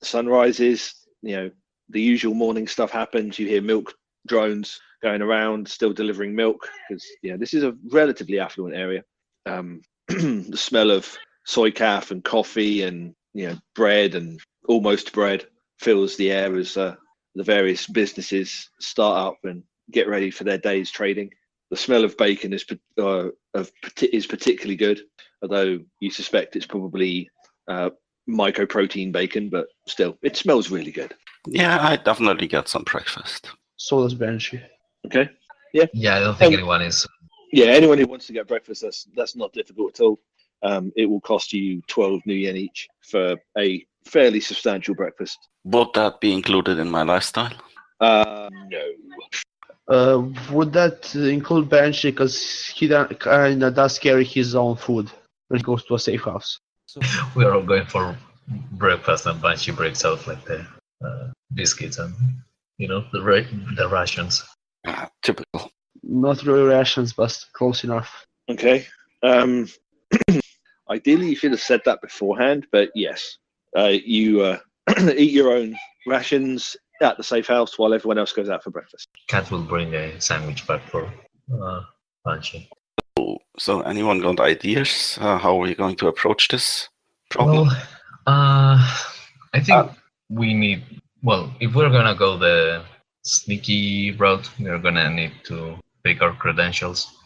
sun rises, the usual morning stuff happens. You hear milk drones going around, still delivering milk, because this is a relatively affluent area. The smell of soy calf and coffee and bread and almost bread fills the air as the various businesses start up and get ready for their day's trading. The smell of bacon is particularly good, although you suspect it's probably mycoprotein bacon, but still, it smells really good. Yeah, I definitely get some breakfast. So does Banshee. Okay. Yeah, I don't think anyone is. Yeah, anyone who wants to get breakfast, that's not difficult at all. It will cost you 12 new yen each for a fairly substantial breakfast. Would that be included in my lifestyle? No. Would that include Banshee, because he kind of does carry his own food when he goes to a safe house? So We are all going for breakfast, and Banshee breaks out like the biscuits and the rations. Typical. Not really rations, but close enough. Okay. Ideally, you should have said that beforehand, but yes, you eat your own rations at the safe house while everyone else goes out for breakfast. Cat will bring a sandwich back for Banshee. So anyone got ideas? How are we going to approach this problem? Well, I think we need. Well, if we're gonna go the sneaky route, we're gonna need to take our credentials.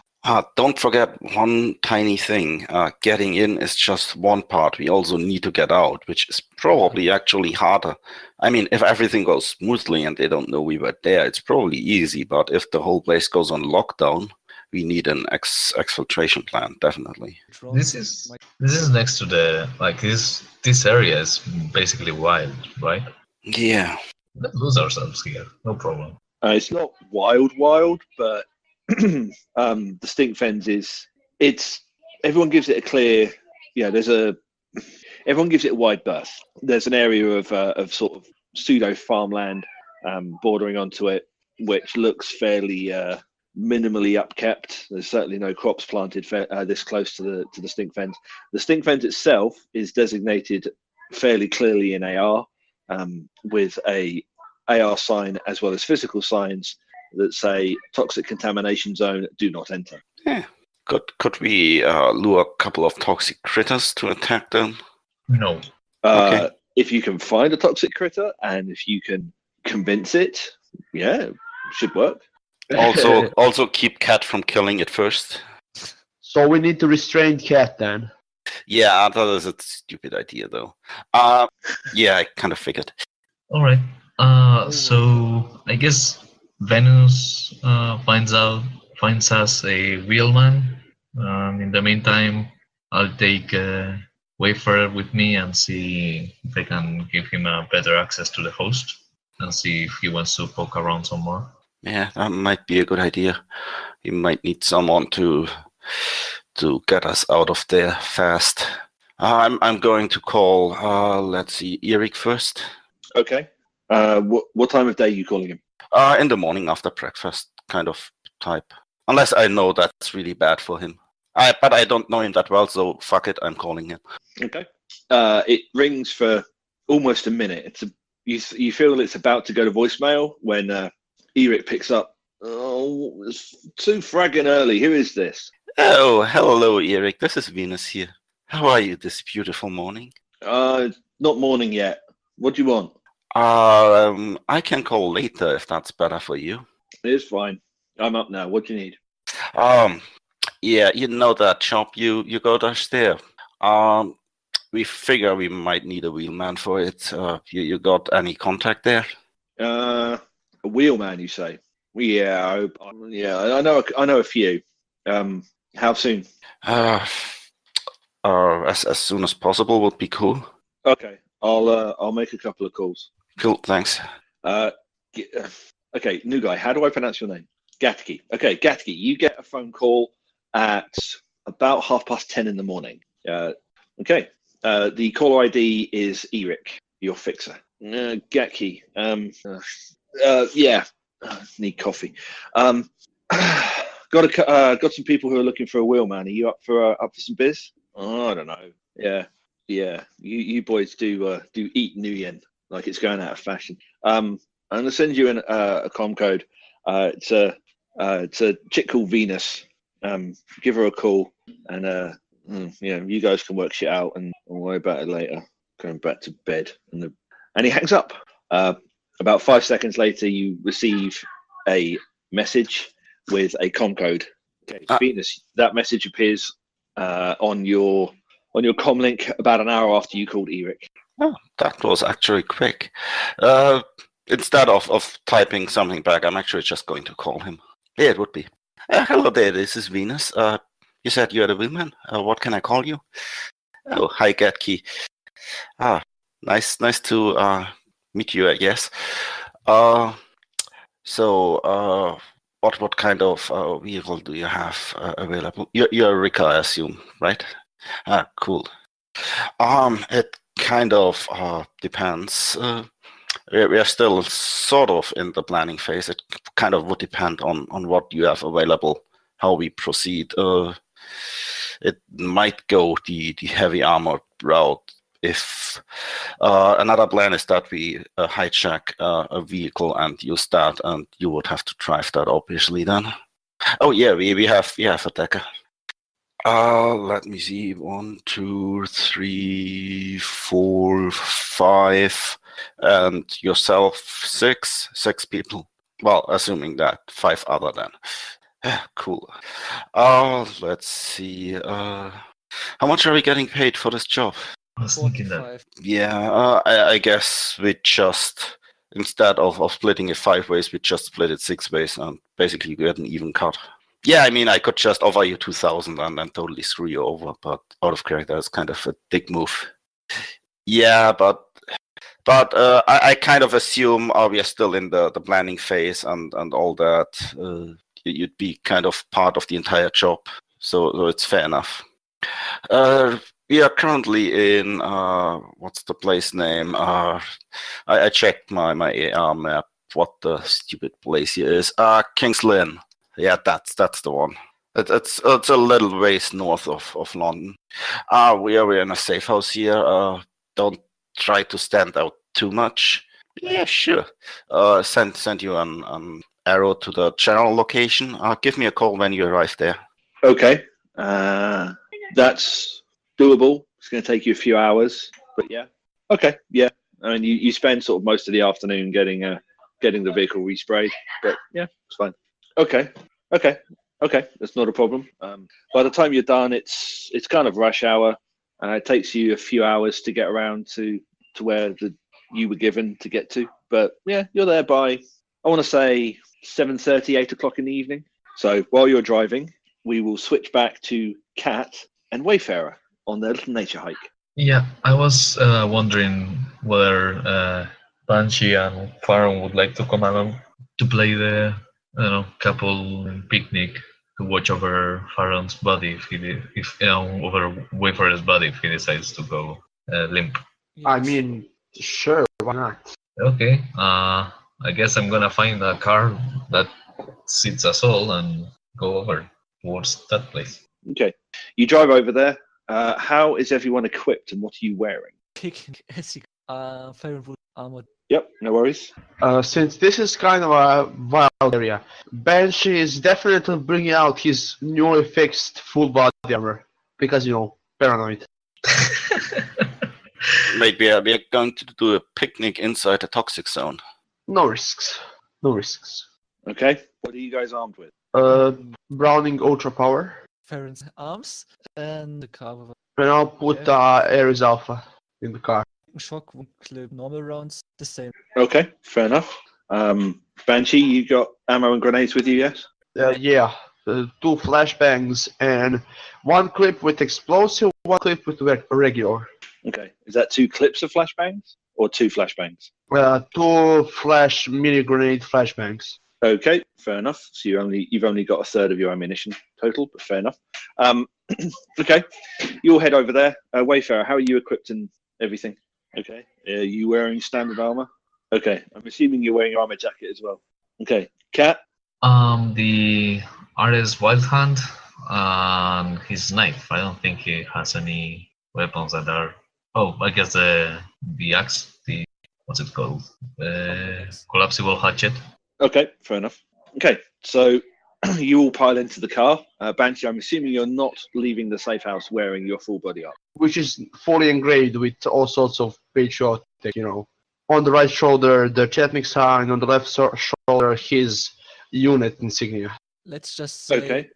Don't forget one tiny thing. Getting in is just one part. We also need to get out, which is probably actually harder. I mean, if everything goes smoothly and they don't know we were there, it's probably easy. But if the whole place goes on lockdown, we need an exfiltration plan, definitely. This is next to the this area is basically wild, right? Yeah. Let's lose ourselves here, no problem. It's not wild, but the stink fens it's everyone gives it a clear. Yeah, everyone gives it a wide berth. There's an area of sort of pseudo farmland bordering onto it, which looks fairly minimally upkept. There's certainly no crops planted this close to the stink fens. The stink fens itself is designated fairly clearly in AR with a AR sign as well as physical signs that say toxic contamination zone, do not enter. Yeah. Could we lure a couple of toxic critters to attack them? No. Okay. If you can find a toxic critter and if you can convince it, yeah, should work. Also keep Cat from killing it first. So we need to restrain Cat then. Yeah, that is a stupid idea though. Yeah, I kind of figured. All right. So I guess Venus finds us a wheelman. In the meantime, I'll take Wayfarer with me and see if I can give him a better access to the host and see if he wants to poke around some more. Yeah, that might be a good idea. We might need someone to get us out of there fast. I'm going to call. Let's see, Eric first. Okay. What time of day are you calling him? In the morning after breakfast, kind of type. Unless I know that's really bad for him. But I don't know him that well, so fuck it, I'm calling him. Okay. It rings for almost a minute. You feel it's about to go to voicemail when Eric picks up. Oh, it's too fragging early. Who is this? Oh, hello, Eric. This is Venus here. How are you this beautiful morning? Not morning yet. What do you want? I can call later if that's better for you. It's fine. I'm up now. What do you need? Yeah, you know that shop you got us there. We figure we might need a wheelman for it. You got any contact there? A wheelman, you say? Yeah, I know a few. How soon? As soon as possible would be cool. Okay, I'll make a couple of calls. Cool, thanks. Okay, new guy. How do I pronounce your name? Gatki. Okay, Gatki. You get a phone call at about 10:30 in the morning. Okay. The caller ID is Eric, your fixer. Gatki. Yeah. Need coffee. Got some people who are looking for a wheelman. Are you up for some biz? Oh, I don't know. Yeah. You boys do eat Nuyen like it's going out of fashion. I'm gonna send you a com code. It's a chick called Venus. Give her a call, and you guys can work shit out, and I'll worry about it later. Going back to bed, and he hangs up. About 5 seconds later, you receive a message with a com code. Okay, Venus. That message appears on your com link about an hour after you called Eric. Oh, that was actually quick. Instead of typing something back, I'm actually just going to call him. Yeah, it would be. Hello there, this is Venus. You said you're the wheelman. What can I call you? Oh, hi, Gatki. Nice to meet you, I guess. So, what kind of vehicle do you have available? You're a Rika, I assume, right? Cool. It kind of depends. We are still sort of in the planning phase. It kind of would depend on what you have available, how we proceed. It might go the heavy armored route if another plan is that we hijack a vehicle and use that, and you would have to drive that obviously then. Oh yeah, we have a decker. Let me see. 1, 2, 3, 4, 5, and yourself 6 people. Well, assuming that 5 other then. Cool. Let's see. How much are we getting paid for this job? I was thinking that. 45. Yeah, I guess we just, instead of splitting it 5 ways, we just split it 6 ways, and basically you get an even cut. Yeah, I mean, I could just offer you 2,000 and then totally screw you over, but out of character, it's kind of a dick move. Yeah, but I kind of assume we are still in the planning phase and all that. You'd be kind of part of the entire job, so it's fair enough. We are currently in what's the place name? I checked my AR map. What the stupid place here is? King's Lynn. Yeah, that's the one. It's a little ways north of London. We are in a safe house here. Don't try to stand out too much. Yeah, sure. Send you an arrow to the general location. Give me a call when you arrive there. Okay. That's doable. It's going to take you a few hours, but yeah. Okay, yeah. I mean, you spend sort of most of the afternoon getting the vehicle resprayed, but yeah, it's fine. Okay. That's not a problem. By the time you're done, it's kind of rush hour, and it takes you a few hours to get around to where you were given to get to. But yeah, you're there by, I want to say 7:30, 8 o'clock in the evening. So while you're driving, we will switch back to Cat and Wayfarer on their little nature hike. Yeah, I was wondering whether Banshee and Farron would like to come along to play the couple picnic to watch over Farron's body over Wayfarer's body if he decides to go limp. I mean, sure, why not? Okay, I guess I'm gonna find a car that suits us all and go over towards that place. Okay, you drive over there. How is everyone equipped and what are you wearing? Picking Firewood armor. Yep, no worries. Since this is kind of a wild area, Banshee is definitely bringing out his newly fixed full body armor because paranoid. Maybe we are going to do a picnic inside a toxic zone. No risks. Okay, what are you guys armed with? Browning Ultra Power. Farron's arms and the car with And I'll put Ares Alpha in the car. shock would clip normal rounds the same. Okay, fair enough. Banshee, you got ammo and grenades with you, yes? Yeah. 2 flashbangs and 1 clip with explosive, 1 clip with regular. Okay, is that 2 clips of flashbangs or 2 flashbangs? 2 flash mini grenade flashbangs. Okay, fair enough. So you've only got a third of your ammunition total, but fair enough. Okay, you'll head over there. Wayfarer, how are you equipped and everything? Okay, are you wearing standard armor? Okay, I'm assuming you're wearing armor jacket as well. Okay, Cat. The Ares Wild Hand and his knife. I don't think he has any weapons that are. Oh, I guess the axe. What's it called? Collapsible hatchet. Okay, fair enough. Okay, so you all pile into the car. Banshee, I'm assuming you're not leaving the safe house wearing your full body armor. Which is fully engraved with all sorts of patriotic, On the right shoulder, the Chetnik sign. On the left shoulder, his unit insignia. Let's just say Okay.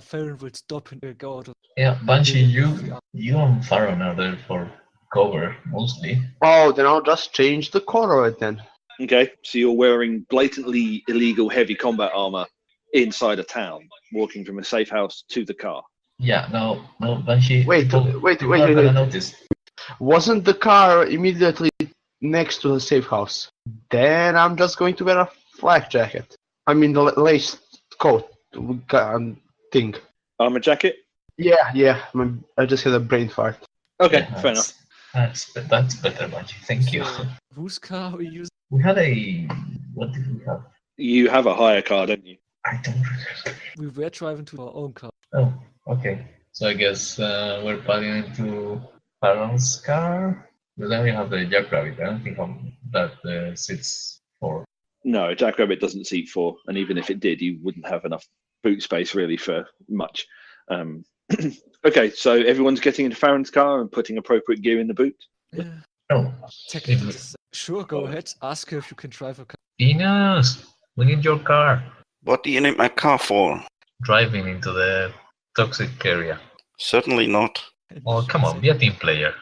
Farron will stop and go out of. Yeah, Banshee, you and Farron are there for cover mostly. Oh, then I'll just change the color of it then. Okay, so you're wearing blatantly illegal heavy combat armor inside a town, walking from a safe house to the car. Yeah, no, Banshee. Wait. Notice. Wasn't the car immediately next to the safe house? Then I'm just going to wear a flak jacket. I mean the lace coat thing. Armor jacket? Yeah. I just had a brain fart. Okay, Yeah, fair enough. That's better, Bungie. Thank you. So, whose car are we using? We had what did we have? You have a hire car, don't you? I don't remember. We were driving to our own car. Oh, okay. So I guess we're plugging into Baron's car. But then we have the Jackrabbit. I don't think that sits for. No, Jackrabbit doesn't seat 4, and even if it did, you wouldn't have enough boot space really for much. Okay, so everyone's getting into Farron's car and putting appropriate gear in the boot. Yeah, Oh, technically. Sure, go ahead. Ask her if you can drive a car. Venus, we need your car. What do you need my car for? Driving into the toxic area. Certainly not. Oh, come on, be a team player.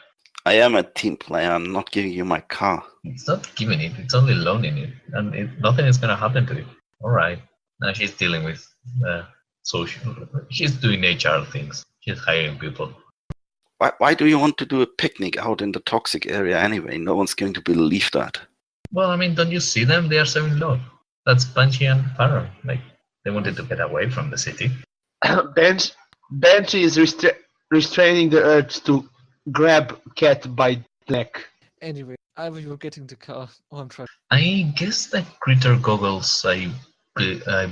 I am a team player. I'm not giving you my car. It's not giving it, it's only loaning it. And nothing is going to happen to it. All right. Now she's dealing with social. She's doing HR things. She's hiring people. Why do you want to do a picnic out in the toxic area anyway? No one's going to believe that. Well, I mean, don't you see them? They are serving love. That's Banshee and Farron. Like, they wanted to get away from the city. Banshee is restraining the urge to grab Cat by the neck. Anyway, either you're getting the car or I'm trying. I guess the critter goggles I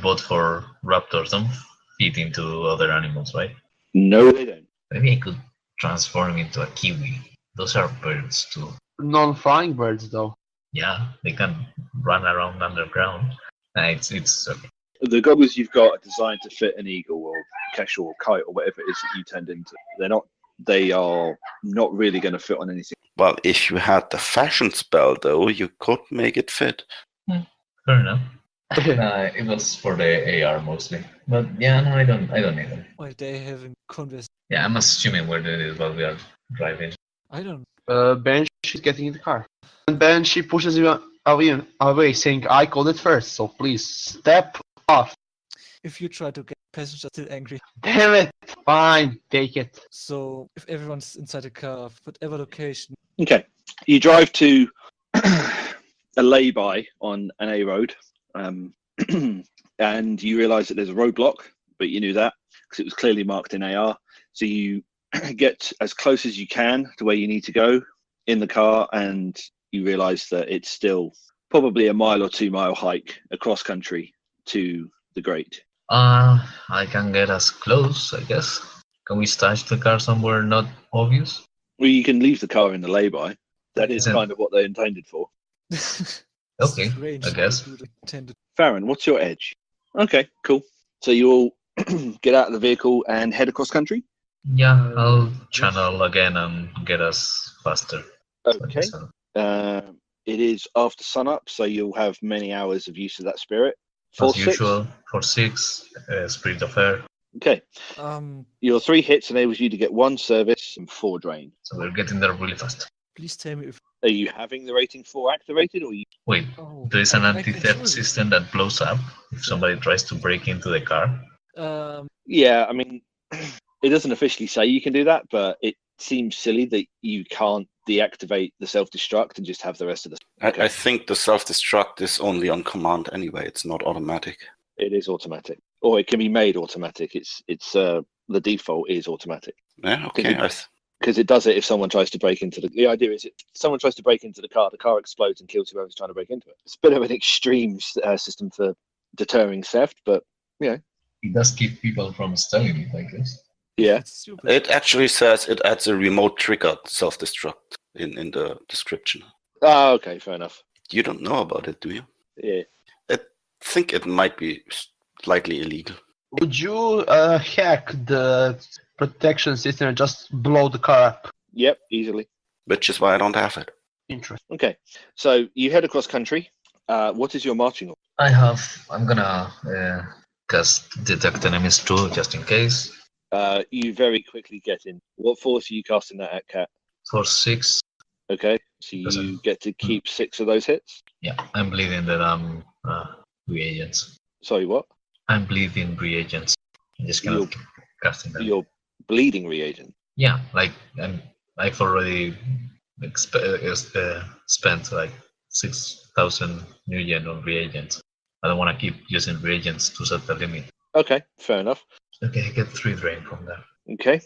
bought for raptors don't fit into other animals, right? No, they don't. Maybe I could transform into a kiwi. Those are birds too. Non-flying birds, though. Yeah, they can run around underground. It's okay. The goggles you've got are designed to fit an eagle or casual or kite or whatever it is that you turned into. They are not really going to fit on anything. Well, if you had the fashion spell, though, you could make it fit. Fair enough. It was for the AR mostly, but yeah, no, I don't need them. While they having converse. Yeah, I'm assuming we're doing this while we are driving. I don't. Banshee's getting in the car. And Banshee pushes him away, saying, I called it first, so please step off. If you try to get passengers still angry. Damn it! Fine, take it. So if everyone's inside the car, whatever location. Okay, you drive to a lay-by on an A road, and you realise that there's a roadblock, but you knew that because it was clearly marked in AR. So you get as close as you can to where you need to go in the car, and you realise that it's still probably a 1 or 2 mile hike across country to the Great. I can get us close, I guess. Can we stash the car somewhere not obvious? Well, you can leave the car in the lay-by. That is Yeah. kind of what they're intended for. Okay, Strange I how guess. they do the intended. Farron, what's your edge? Okay, cool. So you all get out of the vehicle and head across country? Yeah, I'll channel again and get us faster. Okay. It is after sunup, so you'll have many hours of use of that spirit. As 4-6. usual, for 6, Spirit of Air. Okay. Um, Your 3 hits enables you to get 1 service and 4 drain. So we're getting there really fast. please tell me if. Are you having the rating 4 activated, or you? Wait, Oh, there is an I can anti-theft choose. system that blows up if somebody tries to break into the car. Yeah, I mean, it doesn't officially say you can do that, but it seems silly that you can't deactivate the self-destruct and just have the rest of the. I think the self-destruct is only on command anyway. It's not automatic. It is automatic, or it can be made automatic. It's the default is automatic. Yeah, okay. Because it does it if someone tries to break into the idea is if someone tries to break into the car explodes and kills whoever's trying to break into it. It's a bit of an extreme system for deterring theft, but It does keep people from stealing it, I guess. yeah. It's stupid. It actually says it adds a remote triggered self-destruct in the description. Oh, okay, fair enough. You don't know about it, do you? Yeah. I think it might be slightly illegal. Would you hack the protection system and just blow the car up? Yep, easily. Which is why I don't have it. Interesting. Okay, so you head across country. What is your marching order? I'm gonna cast Detect Enemies too, just in case. You very quickly get in. What force are you casting that at, Cat? For 6, Okay, so you Doesn't- get to keep 6 of those hits. yeah, I'm bleeding that I'm reagents. Sorry, what? I'm bleeding reagents. I'm just kind of casting them. Your bleeding reagent. Yeah, like I've already spent like 6,000 new yen on reagents. I don't want to keep using reagents to set the limit. Okay, fair enough. Okay, I get 3 drain from that. Okay.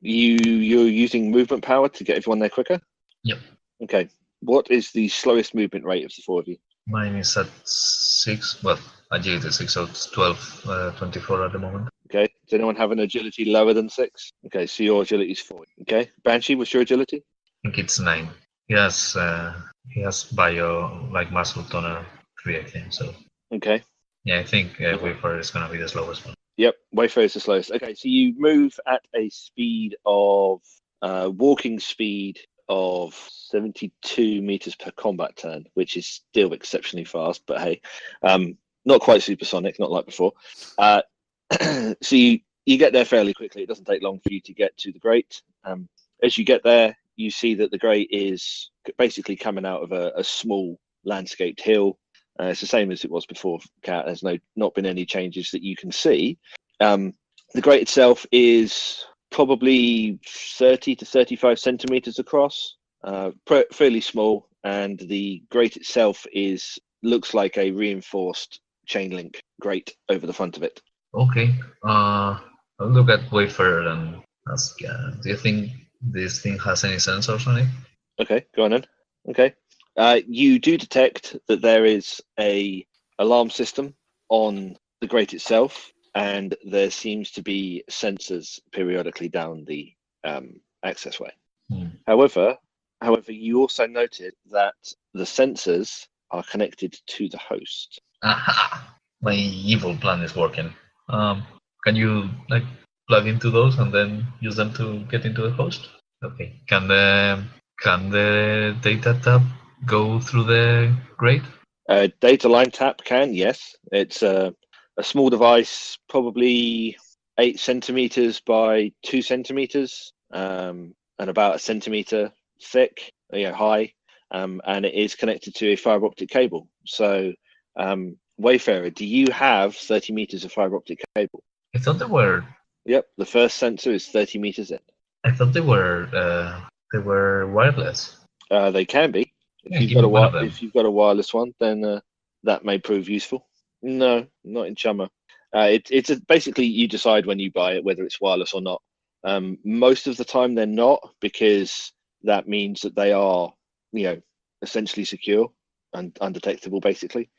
You're using movement power to get everyone there quicker? Yep. Okay. What is the slowest movement rate of the four of you? Mine is at 6. Well, agility 6, so it's 12, 24 at the moment. Okay. Does anyone have an agility lower than 6? Okay, so your agility is 4. Okay. Banshee, what's your agility? I think it's 9. He has bio, like muscle toner 3, I think. So Okay. yeah, I think Wafer is gonna be the slowest one. Yep, Wayfair is the slowest. Okay, so you move at a speed of walking speed of 72 meters per combat turn, which is still exceptionally fast. But hey, not quite supersonic, not like before. So you get there fairly quickly. It doesn't take long for you to get to the grate. As you get there, you see that the grate is basically coming out of a small landscaped hill. It's the same as it was before, Cat. There's not been any changes that you can see. The grate itself is probably 30 to 35 centimeters across, fairly small, and the grate itself looks like a reinforced chain link grate over the front of it. Okay. I'll look at Wafer and ask, do you think this thing has any sensors on it? Okay, go on then. Okay. You do detect that there is a alarm system on the grate itself, and there seems to be sensors periodically down the accessway. However, you also noted that the sensors are connected to the host. Aha! My evil plan is working. Can you plug into those and then use them to get into the host? Okay. Can the data tab go through the grate? Data line tap can, yes. It's a small device, probably 8 centimeters by 2 centimeters, and about a centimeter thick, high, and it is connected to a fiber optic cable. So, Wayfarer, do you have 30 meters of fiber optic cable? I thought they were. Yep, the first sensor is 30 meters in. I thought they were wireless. They can be. If you've got a wireless one, then that may prove useful. No, not in Chummer. It's basically you decide when you buy it whether it's wireless or not. Most of the time they're not, because that means that they are, essentially secure and undetectable, basically.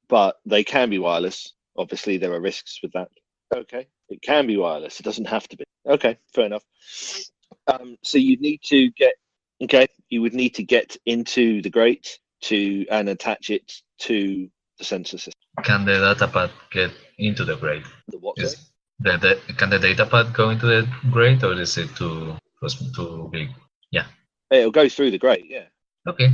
But they can be wireless. Obviously, there are risks with that. Okay, it can be wireless. It doesn't have to be. Okay, fair enough. So you need to get. Okay, you would need to get into the grate and attach it to the sensor system. Can the datapad get into the grate? The what? Can the datapad go into the grate, or is it too big? Yeah. It'll go through the grate, yeah. Okay.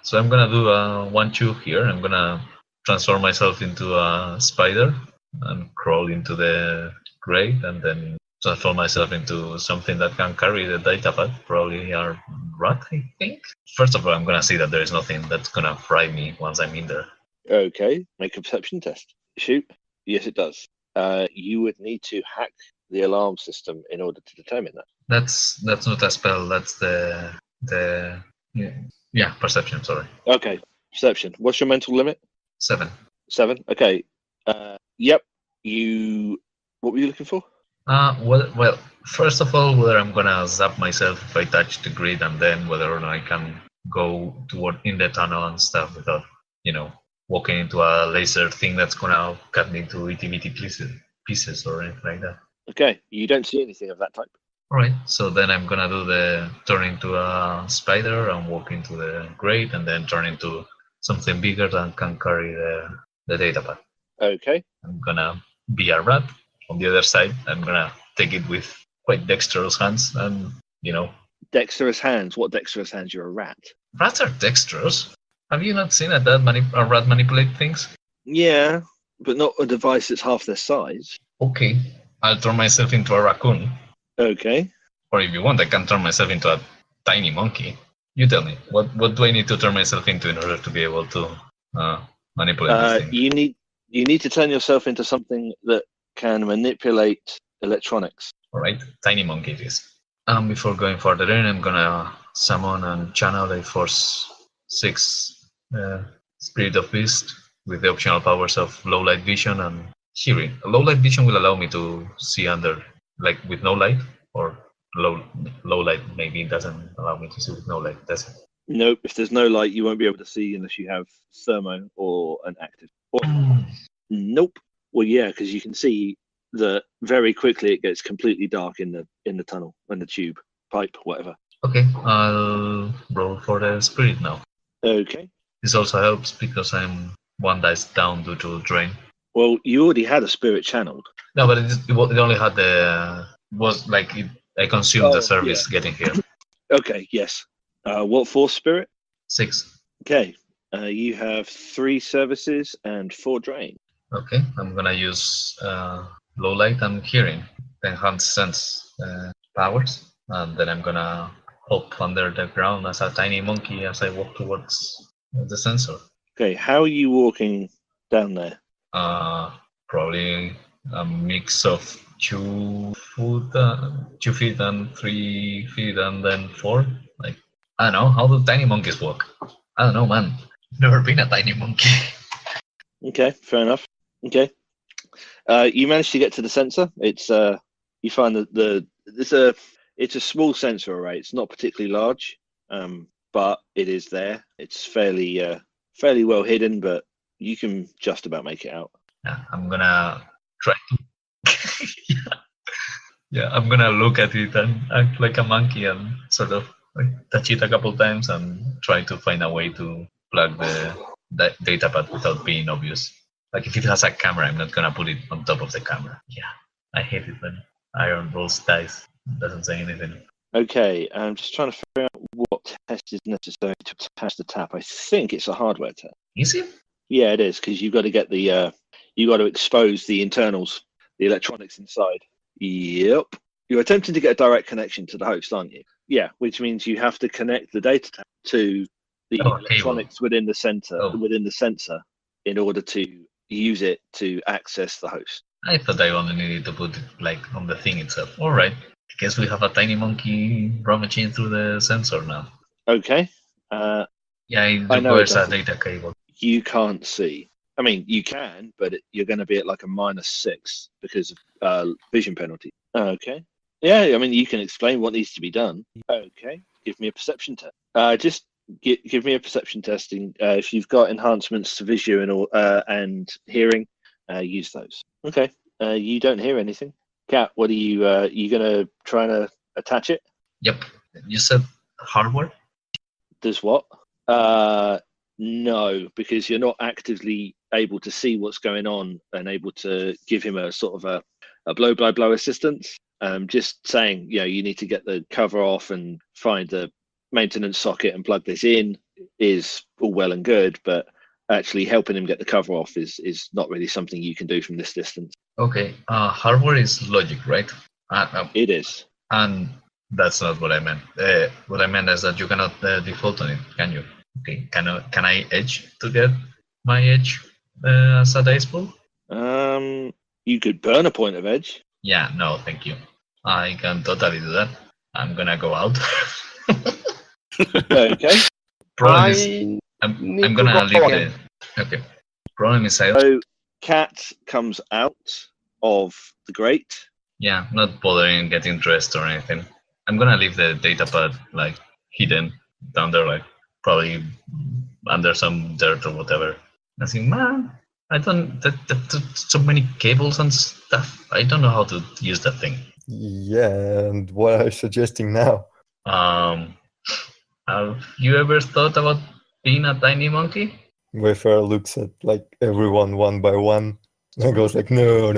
So I'm gonna do 1-2 here. I'm gonna transform myself into a spider and crawl into the grate, and then transform myself into something that can carry the datapad, probably a rat, I think. First of all, I'm gonna see that there is nothing that's gonna fry me once I'm in there. Okay, make a perception test. Shoot. Yes, it does. You would need to hack the alarm system in order to determine that. That's not a spell. That's the perception. Sorry. Okay, perception. What's your mental limit? 7. 7. Okay. Yep. What were you looking for? Well, first of all, whether I'm gonna zap myself if I touch the grid, and then whether or not I can go toward in the tunnel and stuff without, walking into a laser thing that's gonna cut me into itty bitty pieces or anything like that. Okay, you don't see anything of that type. All right, so then I'm gonna do the turn into a spider and walk into the grate, and then turn into something bigger that can carry the datapad. Okay. I'm gonna be a rat. On the other side, I'm gonna take it with quite dexterous hands, and Dexterous hands? What dexterous hands? You're a rat. Rats are dexterous. Have you not seen a rat manipulate things? Yeah, but not a device that's half their size. Okay, I'll turn myself into a raccoon. Okay. Or if you want, I can turn myself into a tiny monkey. You tell me, what do I need to turn myself into in order to be able to manipulate this thing? You need to turn yourself into something that can manipulate electronics. All right, tiny monkey it is. Before going further in, I'm gonna summon and channel a Force 6 Spirit of Beast with the optional powers of low light vision and hearing. Low light vision will allow me to see under, with no light, or low light maybe doesn't allow me to see with no light, does it? Nope. If there's no light, you won't be able to see unless you have thermo or an active. Or, nope. Well, yeah, because you can see that very quickly it gets completely dark in the tunnel, in the tube, pipe, whatever. Okay, I'll roll for the spirit now. Okay. This also helps because I'm one dice down due to drain. Well, you already had a spirit channeled. No, but it only had I consumed the Oh, service getting here. Okay. Yes. What force spirit? 6. Okay. You have 3 services and 4 drain. Okay, I'm gonna use low light and hearing, enhanced sense powers, and then I'm gonna hop under the ground as a tiny monkey as I walk towards the sensor. Okay. How are you walking down there? Probably a mix of 2 feet and 3 feet and then 4. Like, I don't know, how do tiny monkeys walk? I don't know, man. Never been a tiny monkey. Okay. Fair enough. Okay. You managed to get to the sensor. It's you find that it's a small sensor array. It's not particularly large, but it is there. It's fairly well hidden, but you can just about make it out. Yeah, I'm gonna try to. Yeah, I'm gonna look at it and act like a monkey and sort of like touch it a couple times and try to find a way to plug the data pad without being obvious. Like if it has a camera, I'm not gonna put it on top of the camera. Yeah, I hate it when Iron rolls dice. It doesn't say anything. Okay, I'm just trying to figure out what test is necessary to attach the tap. I think it's a hardware test. Is it? Yeah, it is, because you've got to get you got to expose the internals, the electronics inside. Yep. You're attempting to get a direct connection to the host, aren't you? Yeah, which means you have to connect the data tap to the electronics within the sensor in order to use it to access the host. I thought I only needed to put it like on the thing itself. All right. I guess we have a tiny monkey rummaging through the sensor now. Okay. Yeah, it I know it requires a doesn't. data cable. You can't see. I mean, you can, but you're going to be at like a -6 because of vision penalty. Okay. Yeah, I mean, you can explain what needs to be done. Okay. Give me a perception test. Just give me a perception testing. If you've got enhancements to vision and hearing, use those. Okay. You don't hear anything. Kat, what are you going to try to attach it? Yep. You said hardware? Does what? No, because you're not actively able to see what's going on and able to give him a sort of a blow assistance. Just saying, you need to get the cover off and find the maintenance socket and plug this in is all well and good, but actually helping him get the cover off is not really something you can do from this distance. Okay. Hardware is logic, right? It is. And that's not what I meant. What I meant is that you cannot default on it, can you? Okay. Can I edge to get my edge as a dice pool? You could burn a point of edge. Yeah, no, thank you. I can totally do that. I'm gonna go out. Okay. Problem is, I'm gonna leave the. Okay. Problem is, So Kat comes out of the grate. Yeah, not bothering getting dressed or anything. I'm gonna leave the data pad like hidden down there, like probably under some dirt or whatever. I think, man, I don't. That so many cables and stuff. I don't know how to use that thing. Yeah, and what are you suggesting now? Have you ever thought about being a tiny monkey? Wayfarer looks at like everyone one by one and goes like, no.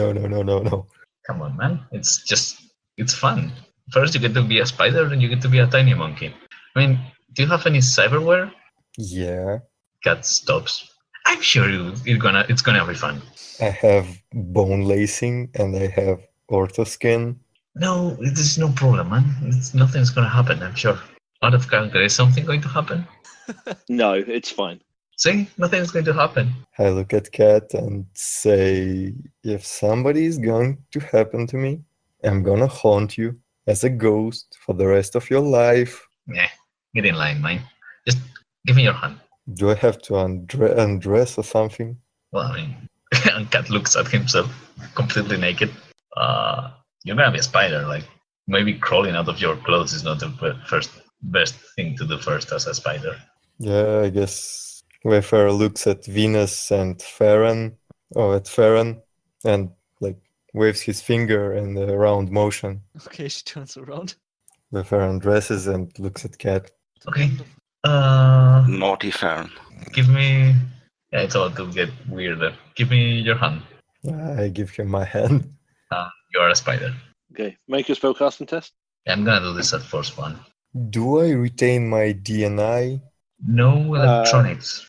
Come on, man. It's fun. First you get to be a spider, then you get to be a tiny monkey. I mean, do you have any cyberware? Yeah, Cat stops. I'm sure it's gonna be fun. I have bone lacing and I have orthoskin. No, it is no problem, man. Nothing's gonna happen, I'm sure. Out of character, is something going to happen? No, it's fine. See, nothing's going to happen. I look at Cat and say, if somebody is going to happen to me, I'm gonna haunt you as a ghost for the rest of your life. Yeah, get in line, man. Just give me your hand. Do I have to undress or something? Well, I mean, and Cat looks at himself completely naked. You're gonna be a spider, like, maybe crawling out of your clothes is not the best thing to do first as a spider. Yeah, I guess Wayfarer looks at Venus and Farron, or at Farron, and like waves his finger in the round motion. Okay, she turns around. Wayfarer undresses and looks at Cat. Okay. Naughty Farron. Give me. Yeah, it's about to get weirder. Give me your hand. I give him my hand. You are a spider. Okay, make a spellcasting test. Yeah, I'm gonna do this at first one. Do I retain my DNI? No electronics.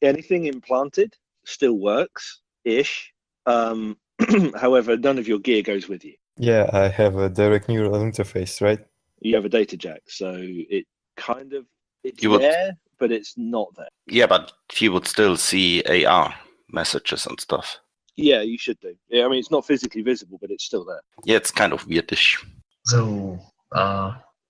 Anything implanted still works ish. However, none of your gear goes with you. Yeah, I have a direct neural interface, right? You have a data jack, so it kind of it's You would- there, but it's not there. Yeah, but you would still see AR messages and stuff. Yeah, you should do. Yeah, I mean, it's not physically visible, but it's still there. Yeah, it's kind of weirdish. So,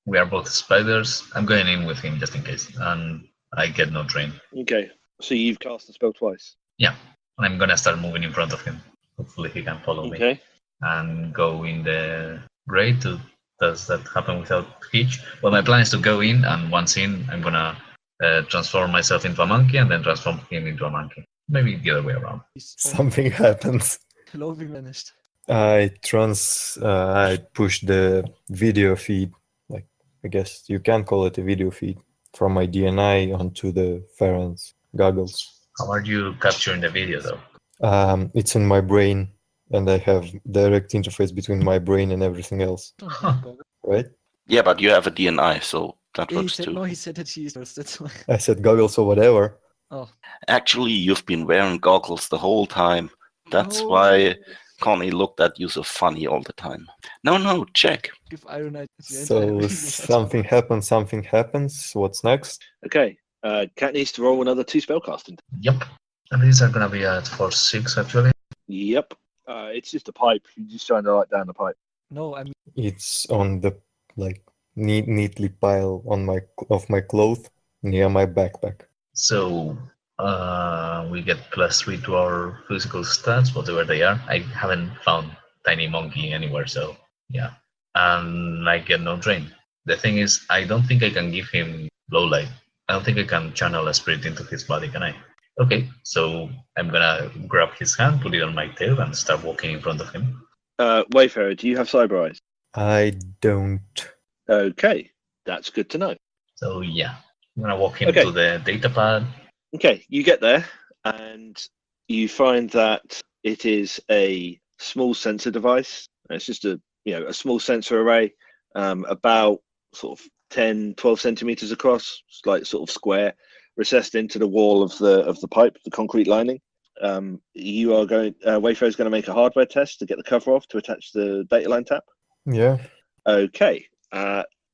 we are both spiders. I'm going in with him just in case, and I get no drain. Okay, so you've cast the spell twice. Yeah, and I'm gonna start moving in front of him. Hopefully, he can follow me Okay. and go in the gray. Does that happen without hitch? Well, my plan is to go in, and once in, I'm gonna transform myself into a monkey and then transform him into a monkey. Maybe the other way around. Something happens. Clothing vanished. I push the video feed, like I guess you can call it a video feed, from my DNI onto the Farron's goggles. How are you capturing the video though? It's in my brain, and I have direct interface between my brain and everything else, right? Yeah, but you have a DNI, so that Yeah, he works said too. no. He said that he is. That's why. I said goggles or whatever. Oh, Actually, you've been wearing goggles the whole time. That's why Connie looked at you so funny all the time. No, check. give Iron Knight. So something happens. What's next? Okay. Cat needs to roll another 2 spellcasting. Yep. And these are gonna be at 4-6 actually. Yep. It's just a pipe. You're just trying to light down the pipe. No, I mean It's on the like neatly pile on my clothes near my backpack. So we get +3 to our physical stats, whatever they are. I haven't found Tiny Monkey anywhere, so yeah. And I get no drain. The thing is, I don't think I can give him low light. I don't think I can channel a spirit into his body, can I? Okay, so I'm gonna grab his hand, put it on my tail, and start walking in front of him. Wayfarer, do you have cyber eyes? I don't. Okay, that's good to know. So yeah, I'm gonna walk him Okay. to the data pad. Okay, you get there and you find that it is a small sensor device. It's just a small sensor array, about sort of 10-12 centimeters across, like sort of square, recessed into the wall of the pipe, the concrete lining. You are going. Wayfarer is going to make a hardware test to get the cover off to attach the data line tap. Yeah. Okay.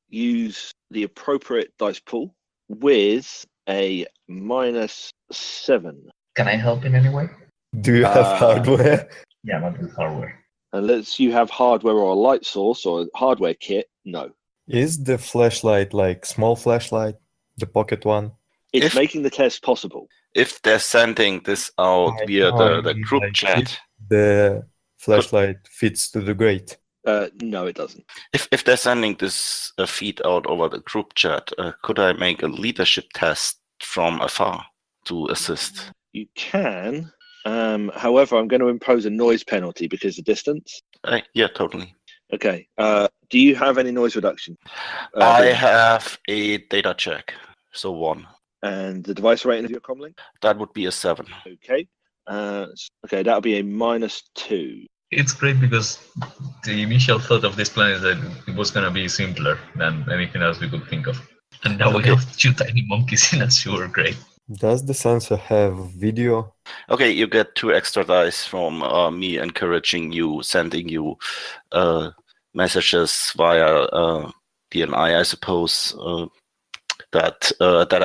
Use the appropriate dice pool with a -7. Can I help in any way? Do you have hardware? Yeah, not with hardware. Unless you have hardware or a light source or a hardware kit, no. Is the flashlight like small flashlight, the pocket one? It's If- making the test possible. If they're sending this out I via know, the I mean, group like, chat, The flashlight fits to the grate. No, it doesn't. if they're sending this feed out over the group chat, could I make a leadership test from afar to assist? You can. However, I'm going to impose a noise penalty because of distance. Yeah, totally. Okay. Do you have any noise reduction? I Bill? have a data check, so 1. And the device rating of your comlink? That would be a 7. Okay. Okay, that'll be a -2. It's great because the initial thought of this plan is that it was gonna be simpler than anything else we could think of. And now we Okay. have 2 tiny monkeys in a sewer grate. Does the sensor have video? Okay, you get 2 extra dice from me encouraging you, sending you messages via DNI, I suppose. That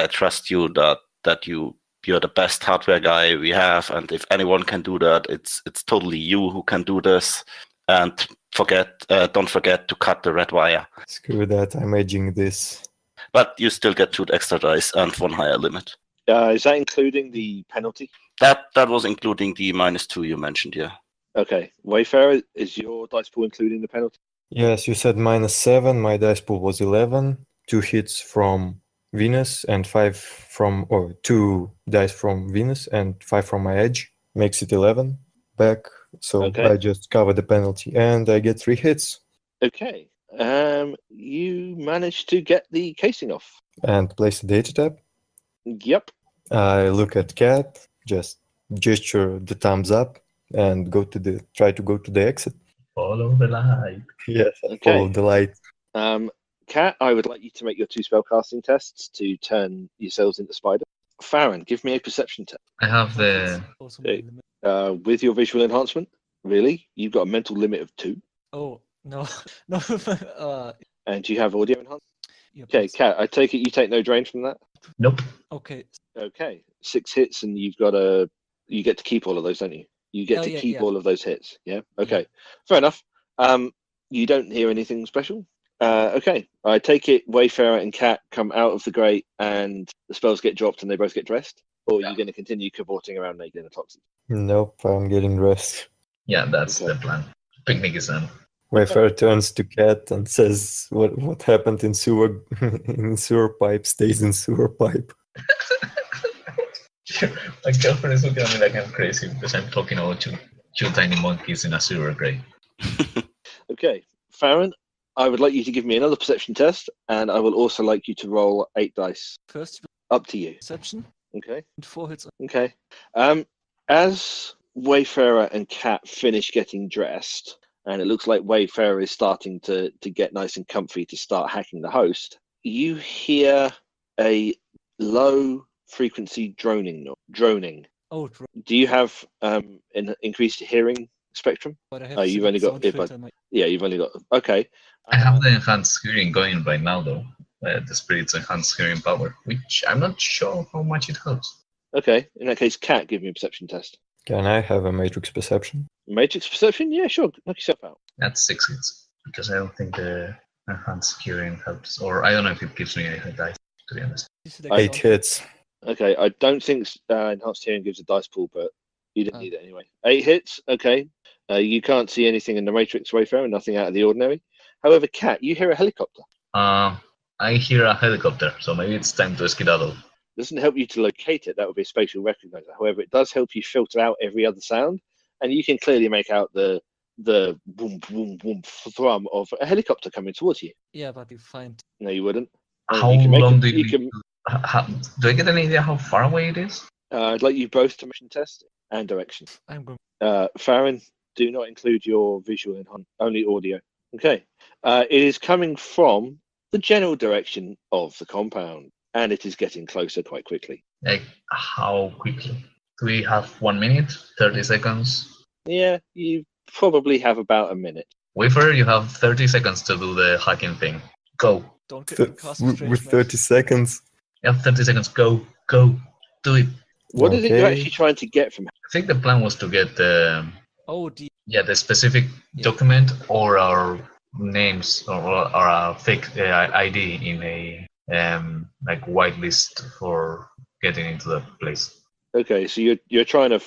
I trust you, that you're the best hardware guy we have, and if anyone can do that, it's totally you who can do this. And don't forget to cut the red wire. Screw that, I'm edging this. But you still get 2 extra dice and 1 higher limit. Is that including the penalty? That was including the -2 you mentioned, yeah. Okay. Wayfarer, is your dice pool including the penalty? Yes, you said -7. My dice pool was 11. 2 hits from Venus and 5 from, or 2 dice from Venus and 5 from my edge. Makes it 11 back. So Okay. I just cover the penalty and I get 3 hits Okay. You managed to get the casing off. and place the data tab. Yep. I look at Cat, just gesture the thumbs up and try to go to the exit. Follow the light. Yes, I Okay. follow the light. Kat, I would like you to make your 2 spellcasting tests to turn yourselves into spider. Farron, give me a perception test. I have the. Also my limit. With your visual enhancement. Really? You've got a mental limit of 2. Oh no, no. And do you have audio enhancement? Yeah, Okay, please. Kat, I take it you take no drain from that? Nope. Okay. Okay. 6 hits and you get to keep all of those, don't you? You get Oh, to yeah, keep yeah. all of those hits. Yeah. Okay. Fair enough. You don't hear anything special. Okay. I take it Wayfarer and Cat come out of the grate and the spells get dropped and they both get dressed? Or are you going to continue cavorting around naked in a toxic? Nope, I'm getting dressed. Yeah, that's Okay. the plan. Picnic is done. Wayfarer turns to Cat and says, "What happened in sewer in sewer pipe stays in sewer pipe." My girlfriend is looking at me like I'm crazy because I'm talking about two tiny monkeys in a sewer grate. Okay. Farron, I would like you to give me another perception test and I will also like you to roll 8 dice. First Up to you. perception Okay. and 4 hits. Okay. As Wayfarer and Cat finish getting dressed, and it looks like Wayfarer is starting to get nice and comfy to start hacking the host, you hear a low frequency droning. Oh, Do you have an increased hearing spectrum? but I have. Oh, you've only got sound filter. yeah, you've only got okay. I have the enhanced hearing going right now, though. The spirit's enhanced hearing power, which I'm not sure how much it helps. Okay, in that case, Cat, give me a perception test. Can I have a matrix perception? Matrix perception? Yeah, sure. Knock yourself out. That's 6 hits because I don't think the enhanced hearing helps, or I don't know if it gives me a dice. To be honest, This is like 8 sound- hits. Okay, I don't think enhanced hearing gives a dice pool, but you didn't Oh. need it anyway. 8 hits. Okay, you can't see anything in the Matrix Wayfarer, nothing out of the ordinary. However, Cat, you hear a helicopter. I hear a helicopter, so maybe it's time to skedaddle. Doesn't help you to locate it. That would be a spatial recognizer. However, it does help you filter out every other sound, and you can clearly make out the boom boom boom thrum of a helicopter coming towards you. Yeah, but we find. No, you wouldn't. How You can make long it- do you you can? do I get any idea how far away it is? I'd like you both to mission test and direction. I'm going. Farron, do not include your visual and only audio. Okay. It is coming from the general direction of the compound, and it is getting closer quite quickly. Like, how quickly? Do we have 1 minute, 30 seconds? Yeah, you probably have about a minute. Wafer, you have 30 seconds to do the hacking thing. Go. Don't get me cast With strange 30 seconds. You have 30 seconds. Go. Do it. What is it you're Okay. actually trying to get from? I think the plan was to get the Oh, the the specific Yeah. document or our names or a fake ID in a like whitelist for getting into the place. Okay, so you're trying to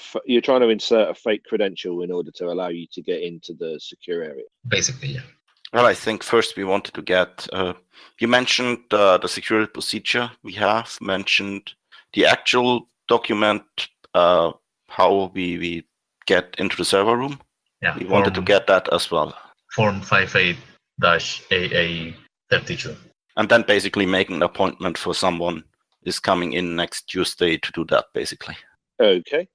insert a fake credential in order to allow you to get into the secure area. Basically, yeah. Well, I think first we wanted to get. You mentioned the security procedure. We have mentioned the actual document, how we get into the server room. Yeah. We wanted to get that as well. Form 58-AA32. And then basically making an appointment for someone is coming in next Tuesday to do that, basically. Okay.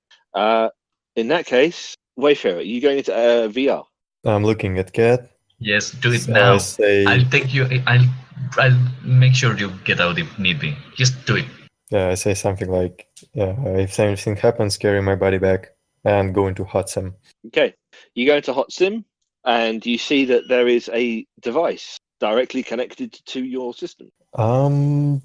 In that case, Wayfarer, are you going into VR? I'm looking at Cat. Yes, do it So now. I say, I'll take you. I'll make sure you get out if need be. Just do it. I say something like, if anything happens, carry my body back and go into hot sim. Okay. You go into Hot Sim, and you see that there is a device directly connected to your system. I'm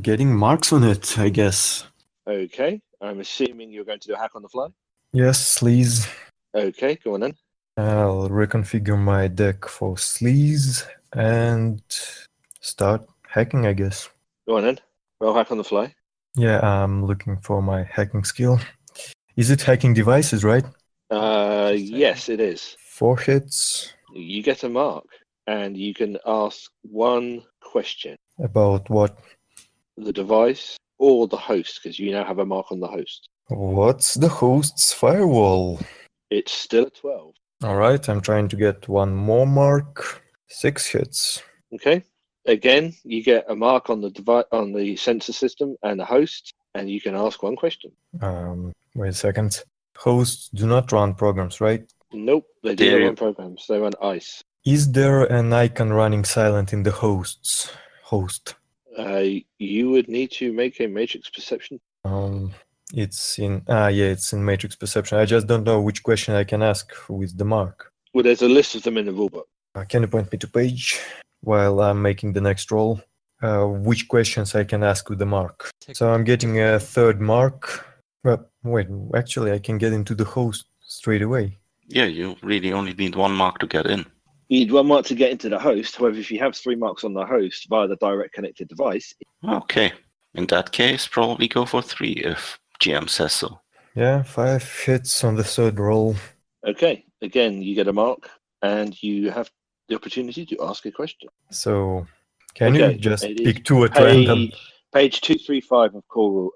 getting marks on it, I guess. Okay. I'm assuming you're going to do a hack on the fly. Yes, sleaze. Okay, go on then. I'll reconfigure my deck for sleaze and start hacking, I guess. Go on then. Roll hack on the fly. Yeah, I'm looking for my hacking skill. Is it hacking devices, right? Yes, it is. 4 hits. You get a mark, and you can ask one question: About what? the device or the host, because you now have a mark on the host. What's the host's firewall? It's still a 12. All right, I'm trying to get one more mark. 6 hits. Okay. Again, you get a mark on the on the sensor system and the host, and you can ask one question. Wait a second. Hosts do not run programs, right? Nope, they do not run programs. They run ICE. Is there an icon running silent in the host? You would need to make a matrix perception. It's in matrix perception. I just don't know which question I can ask with the mark. Well, there's a list of them in the rulebook. Can you point me to page while I'm making the next roll? Which questions I can ask with the mark? So I'm getting a third mark. Well, wait, actually I can get into the host straight away. Yeah, you really only need one mark to get in. You need one mark to get into the host. However, if you have 3 marks on the host via the direct connected device. Okay. In that case, probably go for 3 if GM says so. Yeah, 5 hits on the third roll. Okay. Again, you get a mark, and you have the opportunity to ask a question. So, can you just it is pick 2 at random? Page 235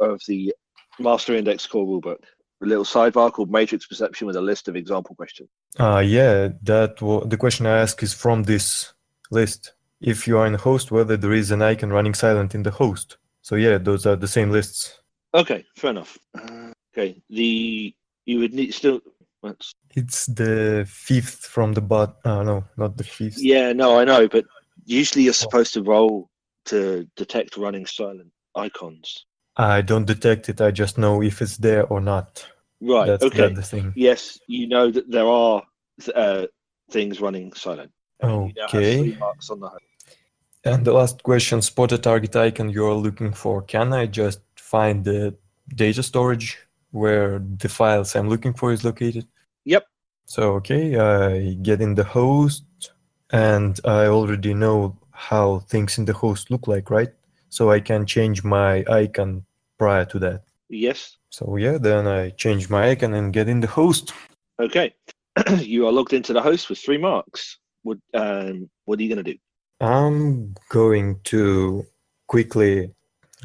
of the Master Index core rulebook. A little sidebar called Matrix Perception with a list of example questions. Yeah, the question I ask is from this list. If you are in a host, whether there is an icon running silent in the host. So yeah, those are the same lists. Okay, fair enough. Okay, you would need still. It's the 5th from the bot. No, not the 5th. Yeah, no, I know, but usually you're supposed to roll to detect running silent icons. I don't detect it. I just know if it's there or not. Right. That's the thing. Yes, you know that there are things running silent. Okay. You now have 3 marks on the host. And the last question: spot a target icon you're looking for. Can I just find the data storage where the files I'm looking for is located? Yep. So okay, I get in the host, and I already know how things in the host look like, right? So I can change my icon prior to that. Yes. So yeah, then I change my icon and get in the host. Okay. You are logged into the host with 3 marks. What are you going to do? I'm going to quickly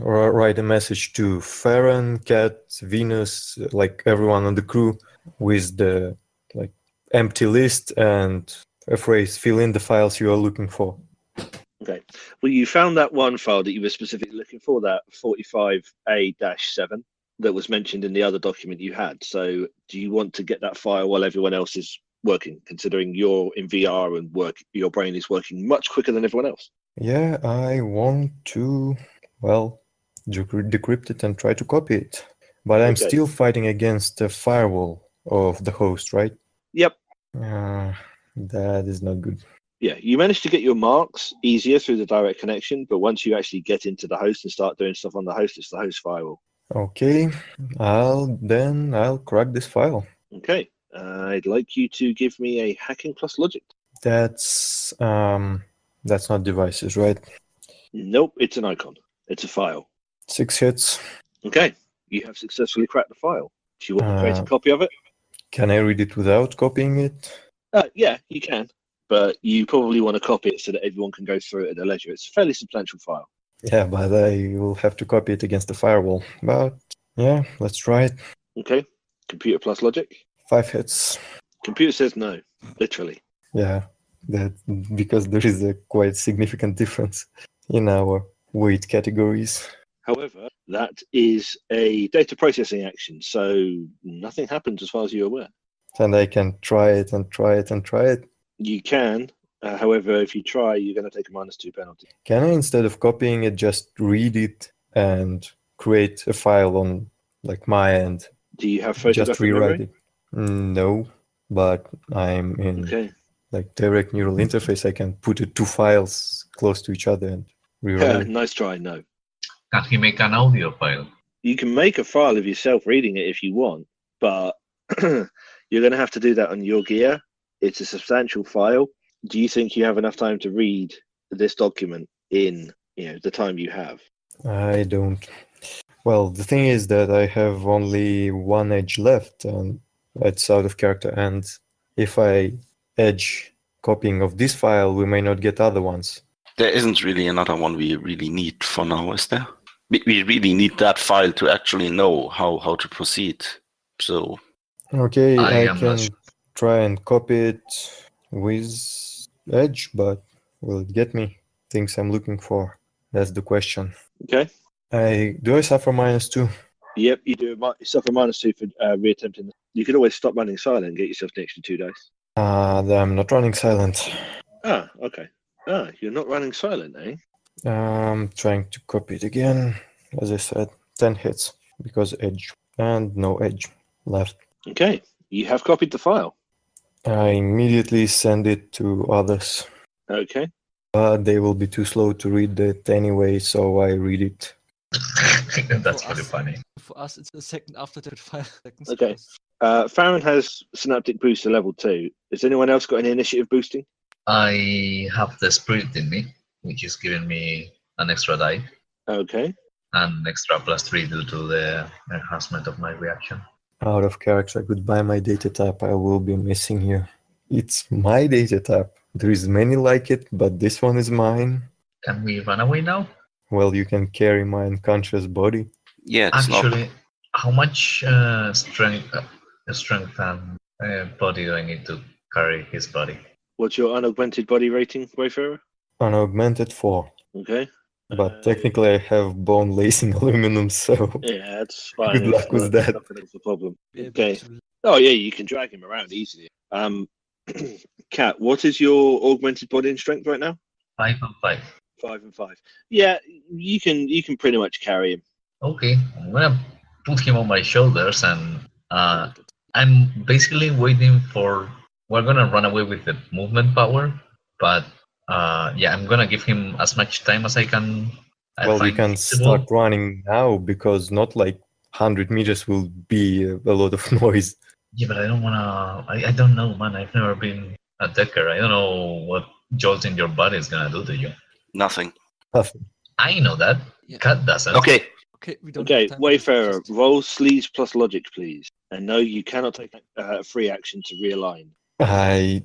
write a message to Farron, Cat, Venus, like everyone on the crew, with the empty list and a phrase: fill in the files you are looking for. Okay. Well, you found that one file that you were specifically looking for, that 45A-7 that was mentioned in the other document you had. So do you want to get that file while everyone else is working, considering you're in VR and your brain is working much quicker than everyone else? Yeah, I want to, decrypt it and try to copy it. But I'm still fighting against the firewall of the host, right? Yep. That is not good. Yeah, you managed to get your marks easier through the direct connection, but once you actually get into the host and start doing stuff on the host, it's the host firewall. Okay, I'll crack this file. Okay, I'd like you to give me a hacking plus logic. That's not devices, right? Nope, it's an icon. It's a file. 6 hits. Okay, you have successfully cracked the file. Do you want to create a copy of it? Can I read it without copying it? Yeah, you can, but you probably want to copy it so that everyone can go through it at their leisure. It's a fairly substantial file. Yeah, but I will have to copy it against the firewall. But yeah, let's try it. Okay, computer plus logic. 5 hits. Computer says no, literally. Yeah, that because there is a quite significant difference in our weight categories. However, that is a data processing action, so nothing happens as far as you're aware. And I can try it and try it and try it. You can. However, if you try, you're going to take a -2 penalty. Can I, instead of copying it, just read it and create a file on my end? Do you have photographic just rewrite memory? it? No, but I'm in direct neural interface. I can put the 2 files close to each other and rewrite it. Nice try. No. Can he make an audio file? You can make a file of yourself reading it if you want, but you're going to have to do that on your gear. It's a substantial file. Do you think you have enough time to read this document in the time you have? I don't. Well, the thing is that I have only 1 edge left, and it's out of character. And if I edge copying of this file, we may not get other ones. There isn't really another one we really need for now, is there? We really need that file to actually know how to proceed. So Okay, I I am not can sure. try and copy it with Edge, but will it get me things I'm looking for? That's the question. Okay. Do I suffer -2? Yep, you do. You suffer -2 for reattempting. You can always stop running silent and get yourself an extra 2 dice. I'm not running silent. Ah, okay. Ah, you're not running silent, eh? I'm trying to copy it again. As I said, 10 hits because Edge and no Edge left. Okay, you have copied the file. I immediately send it to others, Okay. but they will be too slow to read it anyway, so I read it. That's For pretty us. funny. For us, it's a second after the 5 seconds. Okay. because- Farron has Synaptic Booster level 2. Has anyone else got any initiative boosting? I have the spirit in me, which is giving me an extra die Okay. and extra +3 due to the enhancement of my reaction. Out of character, goodbye my data type, I will be missing you. It's my data type. There is many like it, but this one is mine. Can we run away now? Well, you can carry my unconscious body. yeah, it's not. Actually, how much strength and body do I need to carry his body? What's your unaugmented body rating, Wayfarer? Unaugmented 4. Okay. But technically I have bone lacing aluminum, so Yeah, that's fine. good luck with that. Not gonna be a problem. Yeah, Okay. but Oh yeah, you can drag him around easily. Kat, what is your augmented body and strength right now? 5 and 5. 5 and 5. Yeah, you can pretty much carry him. Okay, I'm gonna put him on my shoulders and I'm basically waiting for. We're gonna run away with the movement power, but yeah, I'm gonna give him as much time as I can. I well, you find can feasible. start running now because not like 100 meters will be a lot of noise. Yeah, but I don't wanna. I don't know, man. I've never been a decker. I don't know what jolting your body is gonna do to you. Nothing. I know that. Yeah. Cat doesn't. Okay. Okay, we don't Okay, have time. Wayfarer, Just- roll sleeves plus logic, please. And no, you cannot take a free action to realign. I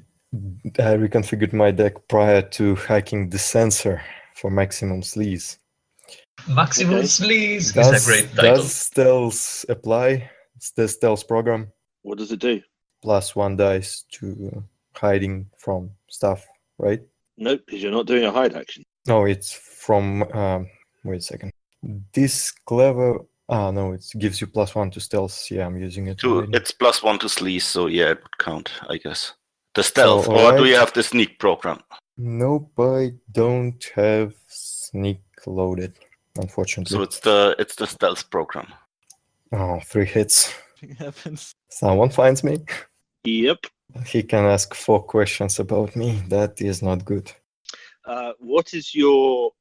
reconfigured my deck prior to hacking the sensor for maximum sleaze. Maximum Okay. Sleaze is a great title. Does stealth apply? It's the stealth program. What does it do? +1 dice to hiding from stuff, right? Nope, because you're not doing a hide action. No, it's from. Wait a second. This clever. No, it gives you +1 to stealth. Yeah, I'm using it. already. It's +1 to sleaze, so yeah, it would count, I guess. The stealth, So, or do alright. you have the sneak program? Nope, I don't have sneak loaded, unfortunately. So it's the stealth program. Oh, 3 hits. Nothing happens. Someone finds me. Yep. He can ask 4 questions about me. That is not good. What is your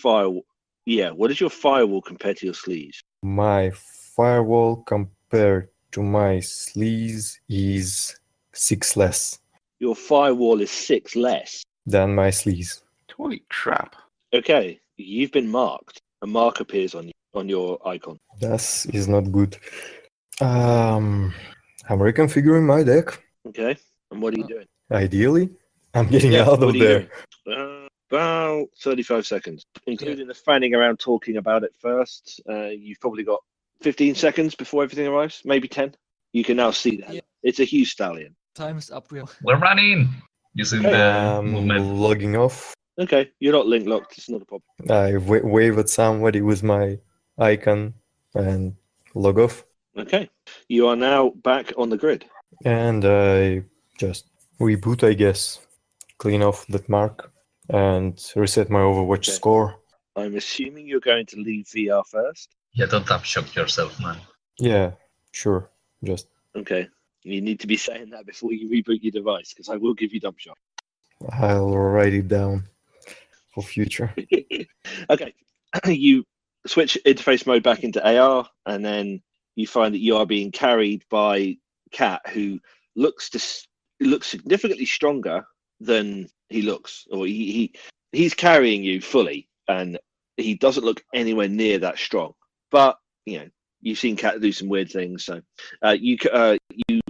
firewall? Yeah, what is your firewall compared to your sleeves? My firewall compared to my sleaze is 6 less Your firewall is 6 less. than my sleaze. Holy crap. Okay, you've been marked. A mark appears on your icon. That is not good. I'm reconfiguring my deck. Okay, and what are you doing? Ideally, I'm getting Yeah, out what of are you there. doing? About 35 seconds, including the fanning around talking about it first. You've probably got 15 seconds before everything arrives, maybe 10. You can now see that. Yeah. It's a huge stallion. Time is up. We're running using Okay. the movement. Logging off. Okay, you're not link locked. It's not a problem. I wave at somebody with my icon and log off. Okay, you are now back on the grid. And I just reboot, I guess. Clean off that mark and reset my Overwatch Okay. score. I'm assuming you're going to leave VR first. Yeah, don't upshock yourself, man. Yeah, sure. Just Okay, you need to be saying that before you reboot your device, because I will give you dump shot. I'll write it down for future. Okay, you switch interface mode back into AR, and then you find that you are being carried by Cat, who looks significantly stronger than he looks, or he's carrying you fully, and he doesn't look anywhere near that strong. But you've seen Cat do some weird things, so you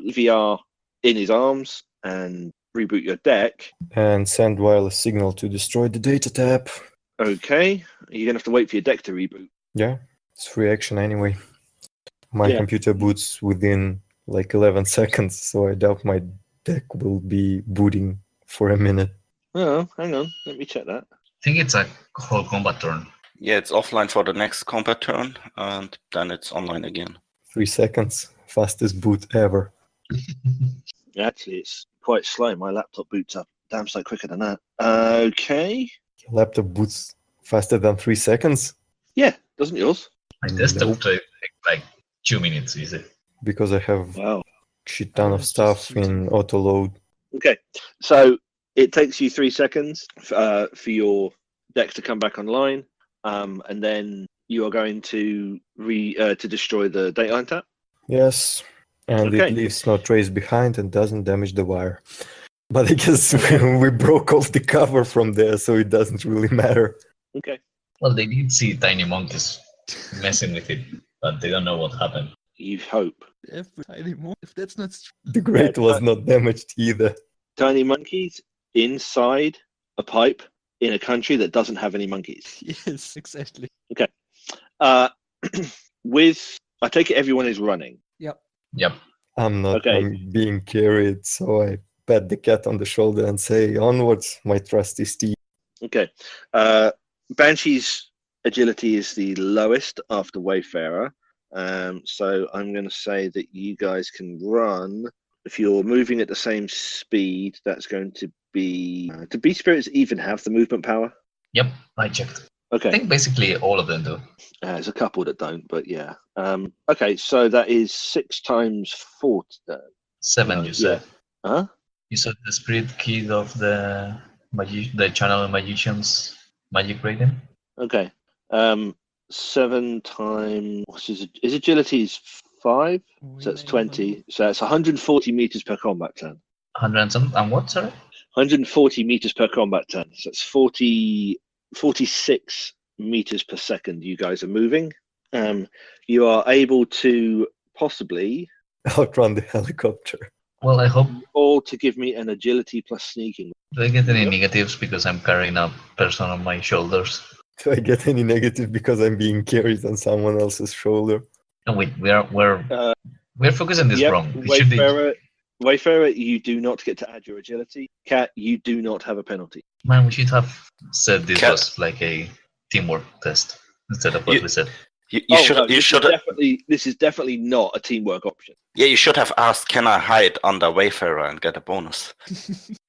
VR in his arms, and reboot your deck. And send wireless signal to destroy the data tab. Okay, you're gonna have to wait for your deck to reboot. Yeah, it's free action anyway. My Yeah. computer boots within like 11 seconds, so I doubt my deck will be booting for a minute. Oh, hang on, let me check that. I think it's a whole combat turn. Yeah, it's offline for the next combat turn, and then it's online again. 3 seconds, fastest boot ever. Actually, it's quite slow. My laptop boots up damn sight quicker than that. Okay. Your laptop boots faster than 3 seconds Yeah, doesn't yours? My desktop Nope. takes like 2 minutes, easy. because I have Wow. shit ton of It's just stuff in shooting. auto load. Okay, so it takes you 3 seconds for your deck to come back online, and then you are going to to destroy the dateline tap. Yes, and Okay. it leaves no trace behind and doesn't damage the wire. But I guess we broke off the cover from there, so it doesn't really matter. Okay. Well, they did see tiny monkeys messing with it, but they don't know what happened. You hope. Every tiny more. If that's not The grate Yeah, was but- not damaged either. Tiny monkeys inside a pipe in a country that doesn't have any monkeys. yes, exactly. I take it everyone is running. Yep. I'm not. Okay. I'm being carried, so I pat the cat on the shoulder and say, "Onwards, my trusty steed." Okay. Banshee's agility is the lowest after Wayfarer. So I'm going to say that you guys can run. If you're moving at the same speed, that's going to be. Do Beast Spirits even have the movement power? Yep, I checked. I Okay. think basically all of them do. There's a couple that don't, but yeah. Okay, so that is 6 times 4. 7, you said. Huh? You said the spirit key of the channel magician's magic rating? Okay. 7 times. What's his agility is 5? So that's 20. So that's 140 meters per combat turn. 100 and some, and what, sorry? 140 meters per combat turn. So that's 46 meters per second. You guys are moving. You are able to possibly Outrun the helicopter. Well, I hope. or to give me an agility plus sneaking. Do I get any negatives because I'm carrying a person on my shoulders? Do I get any negative because I'm being carried on someone else's shoulder? No, wait, we're focusing this Yep, wrong. We should be, Wayfarer, you do not get to add your agility. Cat, you do not have a penalty. man, we should have said this Cat. was like a teamwork test instead of what You- we said. You should no, you this should is definitely not a teamwork option. you should have asked, can I hide under Wayfarer and get a bonus?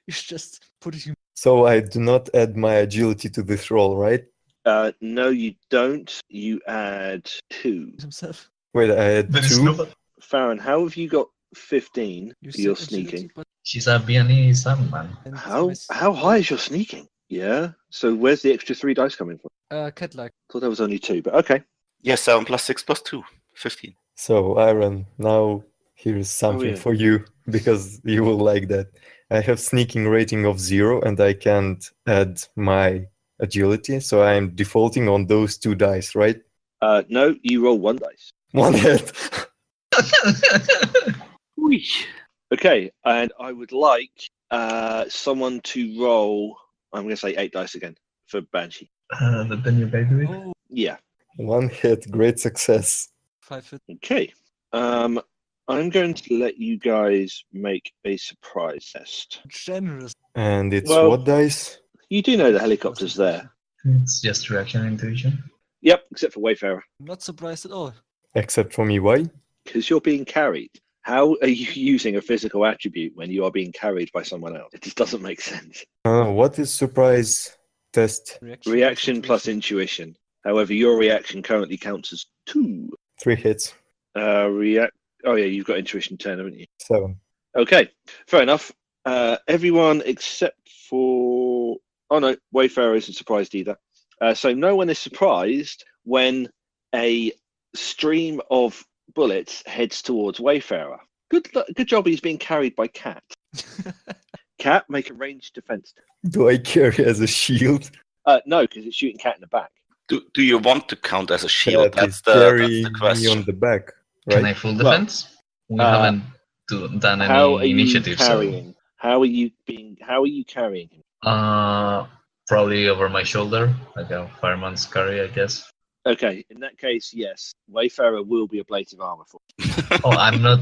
You should just put it in So I do not add my agility to this roll, right? No, you don't. You add 2. himself. Wait, I add There is 2? no. Farron, how have you got 15 You for your said agility, sneaking? but- She's a Viennese man. and How my s- high is your sneaking? Yeah. So where's the extra 3 dice coming from? cat-like. Thought there was only 2, but okay. Yes, 7 plus 6 plus 2, 15. So, Aaron, now here's something yeah. for you, because you will like that. I have sneaking rating of 0, and I can't add my agility, so I'm defaulting on those 2 dice, right? No, you roll 1 dice. 1 hit. Okay, and I would like someone to roll. I'm going to say 8 dice again for Banshee. But then you guys do it. Oh, Yeah. 1 hit, great success. 5 foot. Okay. I'm going to let you guys make a surprise test. Generous. And it's Well- what dice? You do know the helicopter's there. It's just reaction and intuition. Yep, except for Wayfarer, I'm not surprised at all. Except for me, why? because you're being carried. How are you using a physical attribute when you are being carried by someone else? It just doesn't make sense. What is surprise test? Reaction plus intuition. However, your reaction currently counts as 2. 3 hits. React. Oh yeah, you've got intuition 10, haven't you? 7. Okay, fair enough. Everyone except for Wayfarer isn't surprised either. So no one is surprised when a stream of bullets heads towards Wayfarer. Good job. He's being carried by Cat. Cat, make a ranged defense. Do I carry as a shield? No, because it's shooting Cat in the back. Do you want to count as a shield? That That's is the carry that's the me question. on the back, Can I right? full Well, defense? We haven't done How are any you initiative, so carrying? How are you carrying him? Probably over my shoulder, like a fireman's carry, I guess. Okay, in that case, yes, Wayfarer will be ablative armor for. Oh, I'm not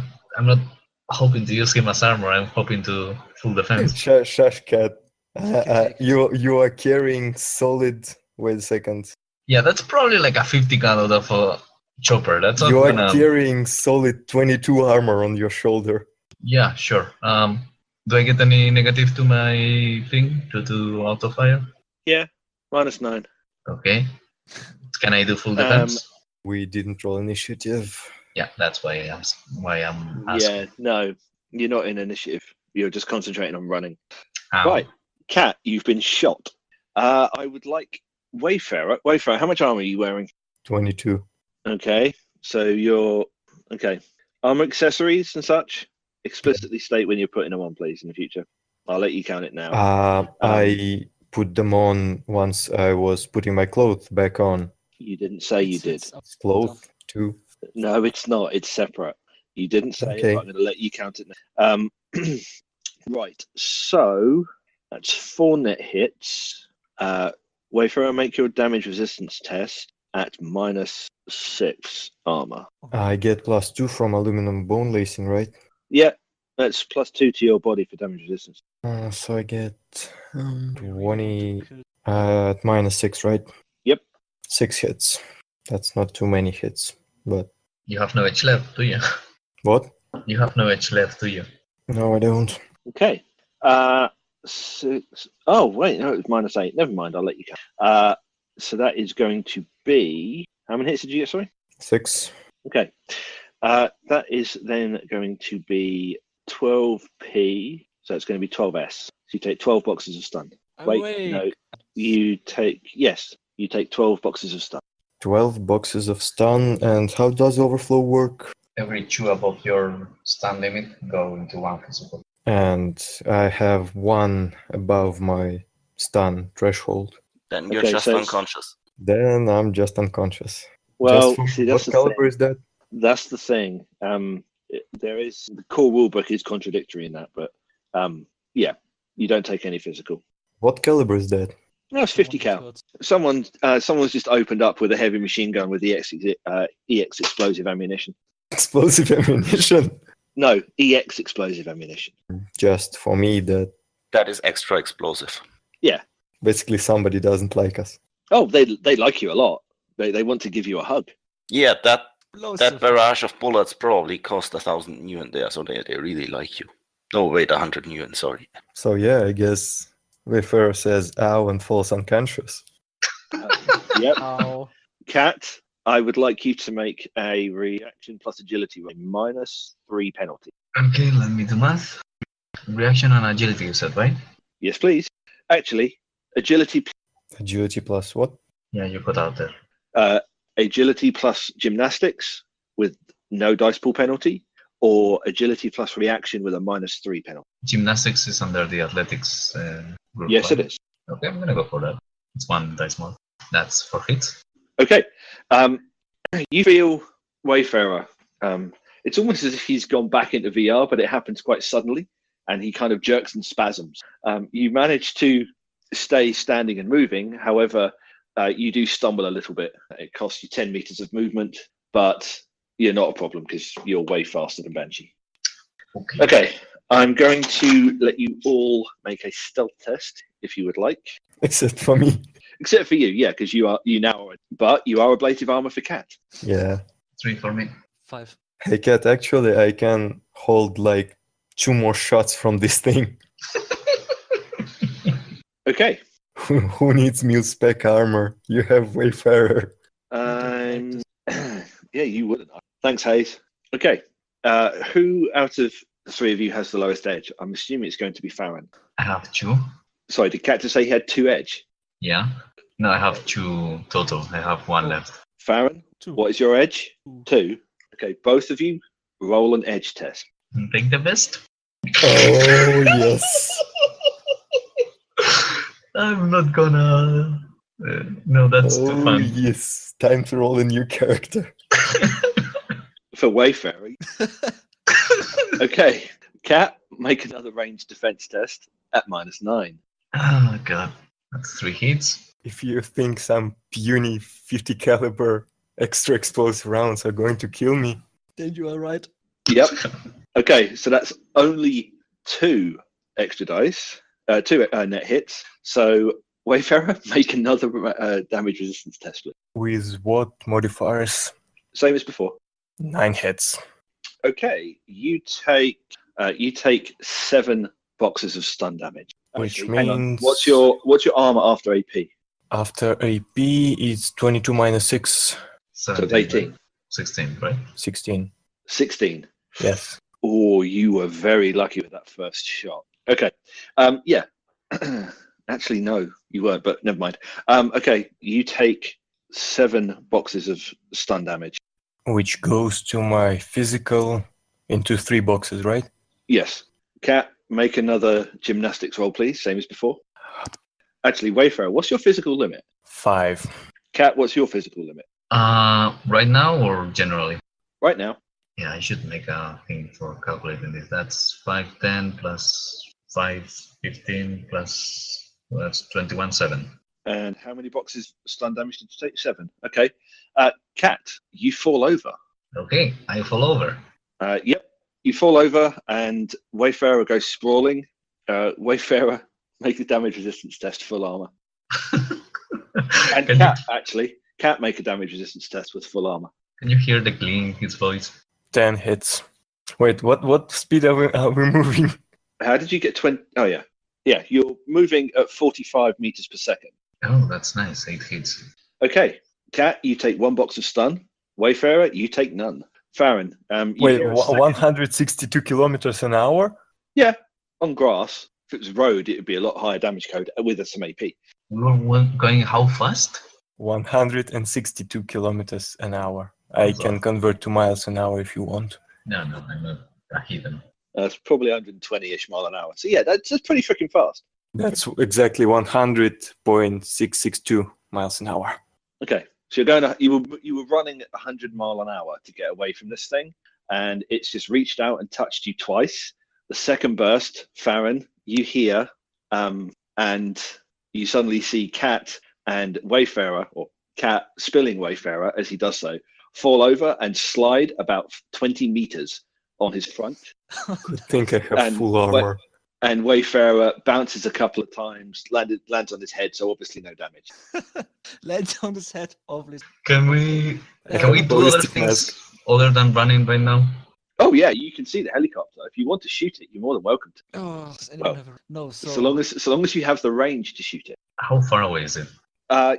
hoping to use him as armor. I'm hoping to full defense. Shush, cat. Okay. You are carrying solid. Wait a second. Yeah, that's probably like a 50 gun out of a chopper. That's not You are gonna. carrying solid 22 armor on your shoulder. Yeah, sure. Do I get any negative to my thing due to auto fire? Yeah, -9. Okay. Can I do full defense? We didn't roll initiative. Yeah, that's why I'm asking. Yeah, no, you're not in initiative. You're just concentrating on running. Ow. Right, Cat, you've been shot. I would like Wayfarer. Wayfarer, how much armor are you wearing? 22. Okay, so you're okay. Armor accessories and such. Explicitly state when you're putting them on, please, in the future. I'll let you count it now. I put them on once I was putting my clothes back on. You didn't say you did. It's clothes too. No, it's not. It's separate. You didn't say it, Okay. but I'm going to let you count it now. Right, so that's 4 net hits. Wayfarer, make your damage resistance test at -6 armor. I get +2 from aluminum bone lacing, right? Yeah, that's +2 to your body for damage resistance. So I get 20 at -6, right? Yep. 6 hits. That's not too many hits, but You have no edge left, do you? what? You have no edge left, do you? No, I don't. Okay. 6. Oh, wait, no, it was -8. Never mind, I'll let you count. So that is going to be. How many hits did you get, sorry? 6. Okay. That is then going to be 12p. So it's going to be 12s. So you take 12 boxes of stun. Wait, no. You take 12 boxes of stun. 12 boxes of stun, and how does overflow work? Every 2 above your stun limit go into 1 physical. And I have 1 above my stun threshold. Then you're Okay, just so it's- unconscious. Then I'm just unconscious. Well, Just see, what that's the caliber thing. is that? That's the thing. There is the core rulebook is contradictory in that, but yeah, you don't take any physical. What caliber is that? No, it's 50 cal. Someone's just opened up with a heavy machine gun with EX explosive ammunition. Explosive ammunition. No, EX explosive ammunition. Just for me, that That is extra explosive. basically somebody doesn't like us. Oh, they like you a lot. They want to give you a hug. Yeah, that Explosive. barrage of bullets probably cost 1,000 yuan there, so they really like you. No, wait, 100 yuan, sorry. So yeah, I guess Wayfarer says ow and falls unconscious. Yep. Ow. Cat, I would like you to make a reaction plus agility roll, -3 penalty. Okay, let me do math. Reaction and agility, you said, right? Yes, please. Actually, agility Agility plus what? Yeah, you put out there. agility plus gymnastics with no dice pool penalty, or agility plus reaction with a -3 penalty. Gymnastics is under the athletics group. Yes, right? it is. Okay, I'm gonna go for that. It's 1 dice more. That's for hits. Okay. You feel Wayfarer. It's almost as if he's gone back into VR, but it happens quite suddenly, and he kind of jerks and spasms. You manage to stay standing and moving. However, you do stumble a little bit. It costs you 10 meters of movement, but you're not a problem because you're way faster than Banshee. Okay, I'm going to let you all make a stealth test if you would like. Except for me. Except for you, yeah, because you now are, but you are ablative armor for Cat. Yeah. 3 for me. 5. Hey cat, actually I can hold like 2 more shots from this thing. Okay. Who needs mil-spec armor? You have Wayfarer. Yeah, you wouldn't. Thanks, Hayes. Okay. Who out of the 3 of you has the lowest edge? I'm assuming it's going to be Farron. I have 2. Sorry, did Cat just say he had 2 edge? Yeah. No, I have 2 total. I have 1 left. Farron, 2. what is your edge? 2. 2. Okay, both of you roll an edge test. Take the best. Oh yes. I'm not gonna. No, that's too Oh fun. yes. Time to roll a new character. For Wayfaring. Okay, Cat, make another ranged defense test at -9. Oh god, that's 3 hits. If you think some puny 50 caliber extra explosive rounds are going to kill me, Then you are right. Yep. Okay, so that's only 2 extra dice, 2 net hits. So Wayfarer, make another damage resistance test, please. with what modifiers? Same as before. 9 hits. Okay, you take 7 boxes of stun damage. Which hang on. means- What's your armor after AP? After AP, it's 22 minus 6, So 17, it's 18. 16, right? 16. 16. Yes. Oh, you were very lucky with that first shot. Okay. Yeah. Actually, no, you weren't, but never mind. Okay, you take 7 boxes of stun damage. Which goes to my physical into 3 boxes, right? Yes. Cat, make another gymnastics roll, please, same as before. Actually, Wayfarer, what's your physical limit? 5. Cat, what's your physical limit? Right now or generally? Right now. Yeah, I should make a thing for calculating this. That's 510 plus 515 plus, well, that's 21.7. And how many boxes of stun damage did you take? 7. Okay. Cat, you fall over. Okay, I fall over. Yep. You fall over and Wayfarer goes sprawling. Wayfarer, make a damage resistance test, full armor. And Can Cat, actually, Cat, make a damage resistance test with full armor. you hear the glee in his voice? 10 hits. Wait, what speed are we moving? How did you get 20? Oh, yeah. Yeah, you're moving at 45 meters per second. Oh, that's nice. 8 hits. Okay. Cat, you take 1 box of stun. Wayfarer, you take none. Farron, you Wait, hear a second- 162 kilometers an hour? Yeah, on grass. If it was road, it would be a lot higher damage code with some AP. We were going how fast? 162 kilometers an hour. I That's can awesome. convert to miles an hour if you want. No, I'm not a heathen. It's probably 120-ish mile an hour. So yeah, that's pretty freaking fast. That's exactly 100.662 miles an hour. Okay, so you were running at 100 mile an hour to get away from this thing, and it's just reached out and touched you twice. The second burst, Farron, you hear, and you suddenly see Cat and Wayfarer, or Cat spilling Wayfarer as he does so, fall over and slide about 20 meters on his front. Good thing I have And full armor. And Wayfarer bounces a couple of times, lands on his head, so obviously no damage. Lands on his head, obviously. Can we do other ballistic things mask. other than running right now? Oh yeah, you can see the helicopter. If you want to shoot it, you're more than welcome to. Oh, does anyone Well, have a... No, so... So long as you have the range to shoot it. How far away is it?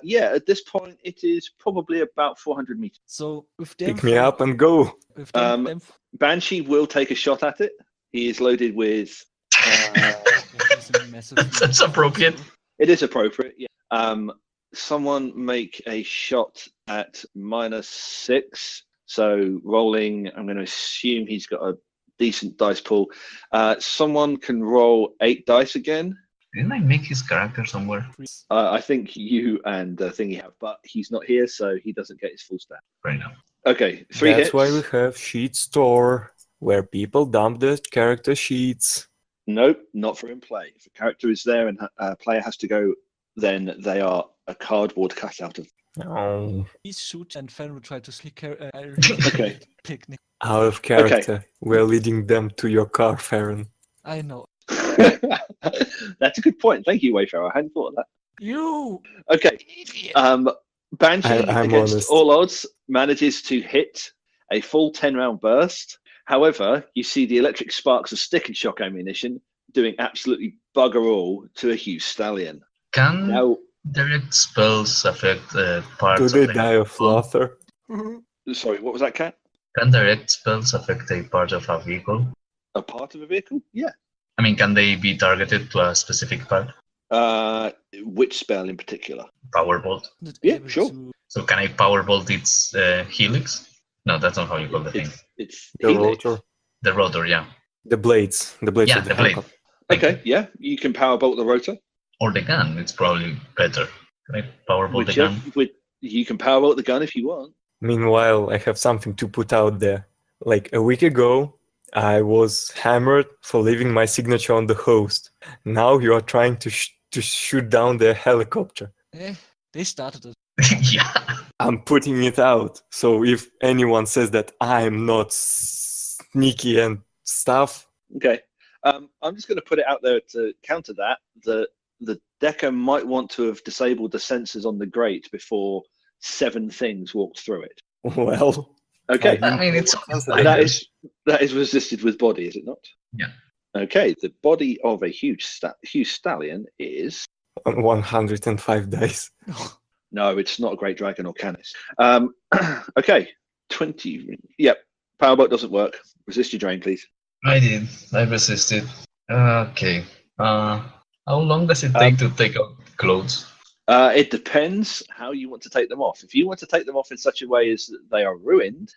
Yeah, at this point it is probably about 400 meters. So, with them... Pick me up and go. With them, Um, Banshee will take a shot at it. He is loaded with. it's a massive... That's appropriate. It is appropriate. Yeah. Someone make a shot at -6. So rolling, I'm going to assume he's got a decent dice pool. Someone can roll 8 dice again. Didn't I make his character somewhere? I think you and Thingy have, but he's not here, so he doesn't get his full stat. Right now. Okay, 3 That's hits. why we have sheet store, where people dump the character sheets. Nope, not for in play. If a character is there and a player has to go, then they are a cardboard cutout of. Oh, Please shoot, and Fan will try to sneak Okay. picnic. out of character. We're leading them to your car, Farron. I know. That's a good point. Thank you, Wayfarer. I hadn't thought of that. You Okay. idiot! Banshee, I'm against honest. all odds, manages to hit a full 10-round burst. However, you see the electric sparks of stick and shock ammunition doing absolutely bugger all to a huge stallion. Can Now, direct spells affect parts Do of they the die of vehicle? laughter? sorry, what was that, Cat? Can direct spells affect a part of a vehicle? A part of a vehicle? Yeah. I mean, can they be targeted to a specific part? Which spell in particular? Powerbolt. Not Yeah, able sure. to- So can I powerbolt its helix? No, that's not how you call the thing. It's The helix. rotor? The rotor, yeah. The blades. The blades Yeah, of the the blade. helicopter. Okay, yeah, you can powerbolt the rotor. Or the gun, it's probably better. Can I powerbolt the Whichever, gun? you can powerbolt the gun if you want. Meanwhile, I have something to put out there. Like a week ago, I was hammered for leaving my signature on the host. Now you are trying to shoot down their helicopter. They started it. Yeah. I'm putting it out. So if anyone says that I'm not sneaky and stuff, Okay. I'm just going to put it out there to counter that. The Decker might want to have disabled the sensors on the grate before 7 things walked through it. well, Okay. I mean, it's that is resisted with body, is it not? Yeah. Okay. The body of a huge stallion is 105 dice. no, it's not a great dragon or canis. Okay. 20. Yep. Powerboat doesn't work. Resist your drain, please. I did. I resisted. Okay. How long does it take to take off clothes? It depends how you want to take them off. If you want to take them off in such a way as that they are ruined,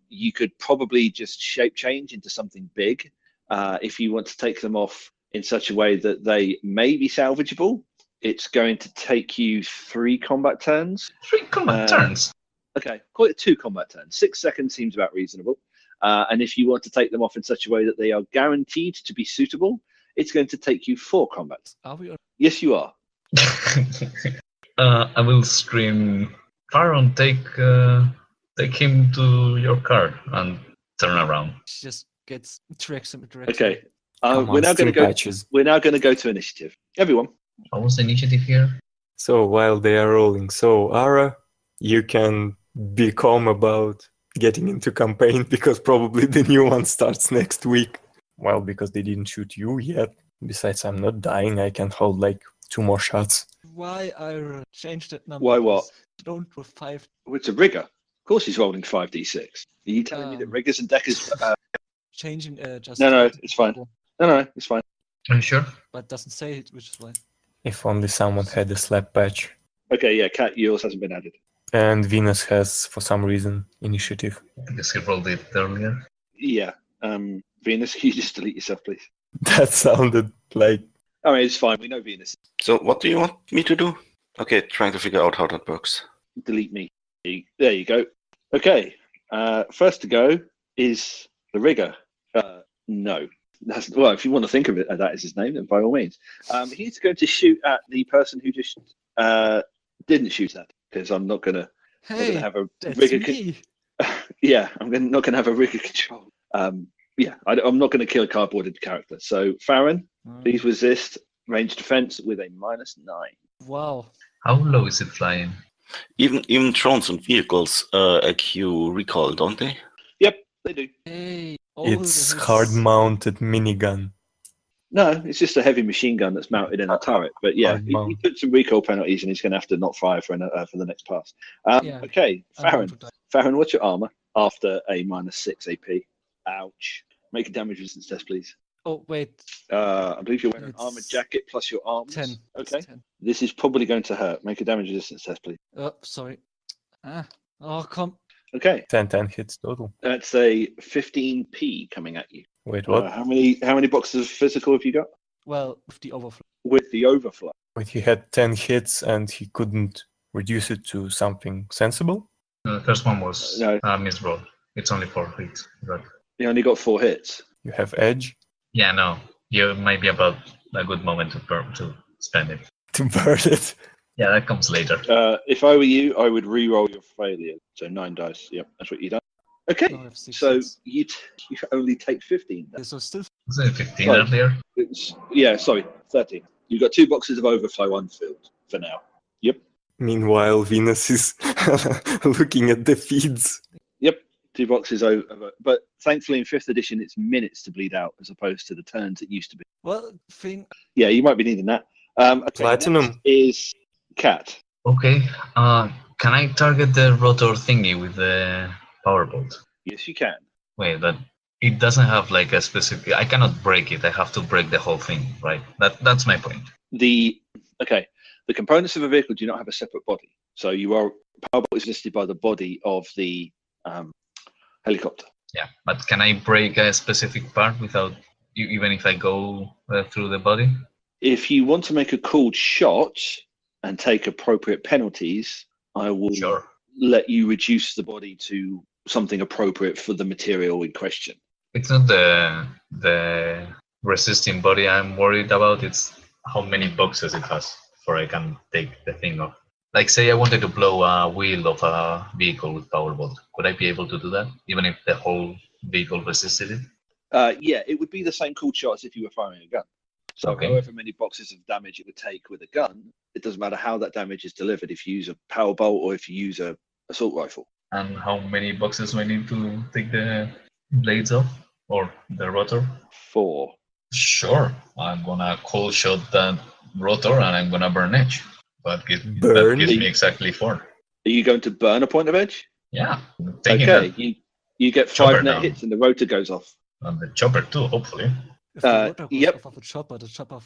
you could probably just shape change into something big. If you want to take them off in such a way that they may be salvageable, it's going to take you 3 combat turns. 3 combat turns? Okay, call it 2 combat turns. 6 seconds seems about reasonable. And if you want to take them off in such a way that they are guaranteed to be suitable, it's going to take you 4 combats. Are we? Yes, you are. I will scream, Faron, take him to your car and turn around. She just tracks him. Okay. We're now going to go to initiative. Everyone. What was the initiative here? So while they are rolling, so Ara, you can be calm about getting into campaign because probably the new one starts next week. Well, because they didn't shoot you yet. Besides, I'm not dying. I can hold like 2 more shots. Why I changed that number? Why what? Don't roll 5. Oh, it's a rigger. Of course he's rolling 5d6. Are you telling me that riggers and deckers... Changing just... No, it's fine. No, it's fine. Are you sure? But doesn't say it, which is why. If only someone had a slap patch. Okay, yeah, Cat, yours hasn't been added. And Venus has, for some reason, initiative. Because he rolled it earlier. Yeah. Venus, can you just delete yourself, please? That sounded like... I mean, it's fine. We know Venus. So what do you want me to do? Okay, trying to figure out how that works. Delete me. There you go. Okay. First to go is the rigger. No. Well, if you want to think of it that as his name, then by all means. He's going to shoot at the person who just didn't shoot at, because I'm not going to have a rigger. Yeah, I'm not going to have a rigger control. Yeah, I'm not going to kill a cardboarded character. So, Farron, please resist range defense with a -9. Wow. How low is it flying? Even drones and vehicles AQ recall, don't they? Yep, they do. Hey. It's hard-mounted minigun. No, it's just a heavy machine gun that's mounted in a turret. But yeah, he took some recoil penalties and he's going to have to not fire for the next pass. Okay, Farron, what's your armor after a -6 AP? Ouch. Make a damage resistance test, please. Oh, wait. I believe you're wearing an armored jacket plus your arms. 10. Okay. 10. This is probably going to hurt. Make a damage resistance test, please. Oh, sorry. Oh, come. Okay. 10 hits total. That's a 15p coming at you. Wait, what? How many boxes of physical have you got? Well, with the overflow. With the overflow. Wait, he had 10 hits and he couldn't reduce it to something sensible? The first one was No. misroll. It's only 4 hits. But... You only got 4 hits. You have edge? Yeah, no. You might be about a good moment to spend it. To burn it. Yeah, that comes later. If I were you, I would re-roll your failure. So 9 dice. Yep, that's what you done. Okay, No, I have 6 so hits. you only take 15. Yeah, so still. Was it 15 Right. earlier? 13. You've got 2 boxes of overflow unfilled for now. Yep. Meanwhile, Venus is looking at the feeds. Yep. 2 boxes over. But thankfully in 5th edition, it's minutes to bleed out as opposed to the turns it used to be. Well, Yeah, you might be needing that. Okay, Platinum. next is Cat. Okay. Can I target the rotor thingy with the power bolt? Yes, you can. Wait, but it doesn't have like a specific. I cannot break it. I have to break the whole thing, right? That's my point. The components of a vehicle do not have a separate body. So powerbolt is listed by the body of the helicopter. Yeah, but can I break a specific part without even if I go through the body? If you want to make a cooled shot and take appropriate penalties, I will let you reduce the body to something appropriate for the material in question. It's not the resisting body I'm worried about. It's how many boxes it has before I can take the thing off. Like, say I wanted to blow a wheel of a vehicle with powerbolt. Could I be able to do that, even if the whole vehicle resisted it? Yeah, it would be the same cool shot as if you were firing a gun. So Okay. however many boxes of damage it would take with a gun, it doesn't matter how that damage is delivered if you use a power bolt or if you use a assault rifle. And how many boxes do I need to take the blades off or the rotor? 4. Sure, I'm gonna cold shot that rotor and I'm gonna burn edge. That Burn? gives me exactly 4. Are you going to burn a point of edge? Yeah. Taking Okay, that you get chopper 5 net down. hits and the rotor goes off. and the chopper too, hopefully. If the rotor goes yep. off of the chopper.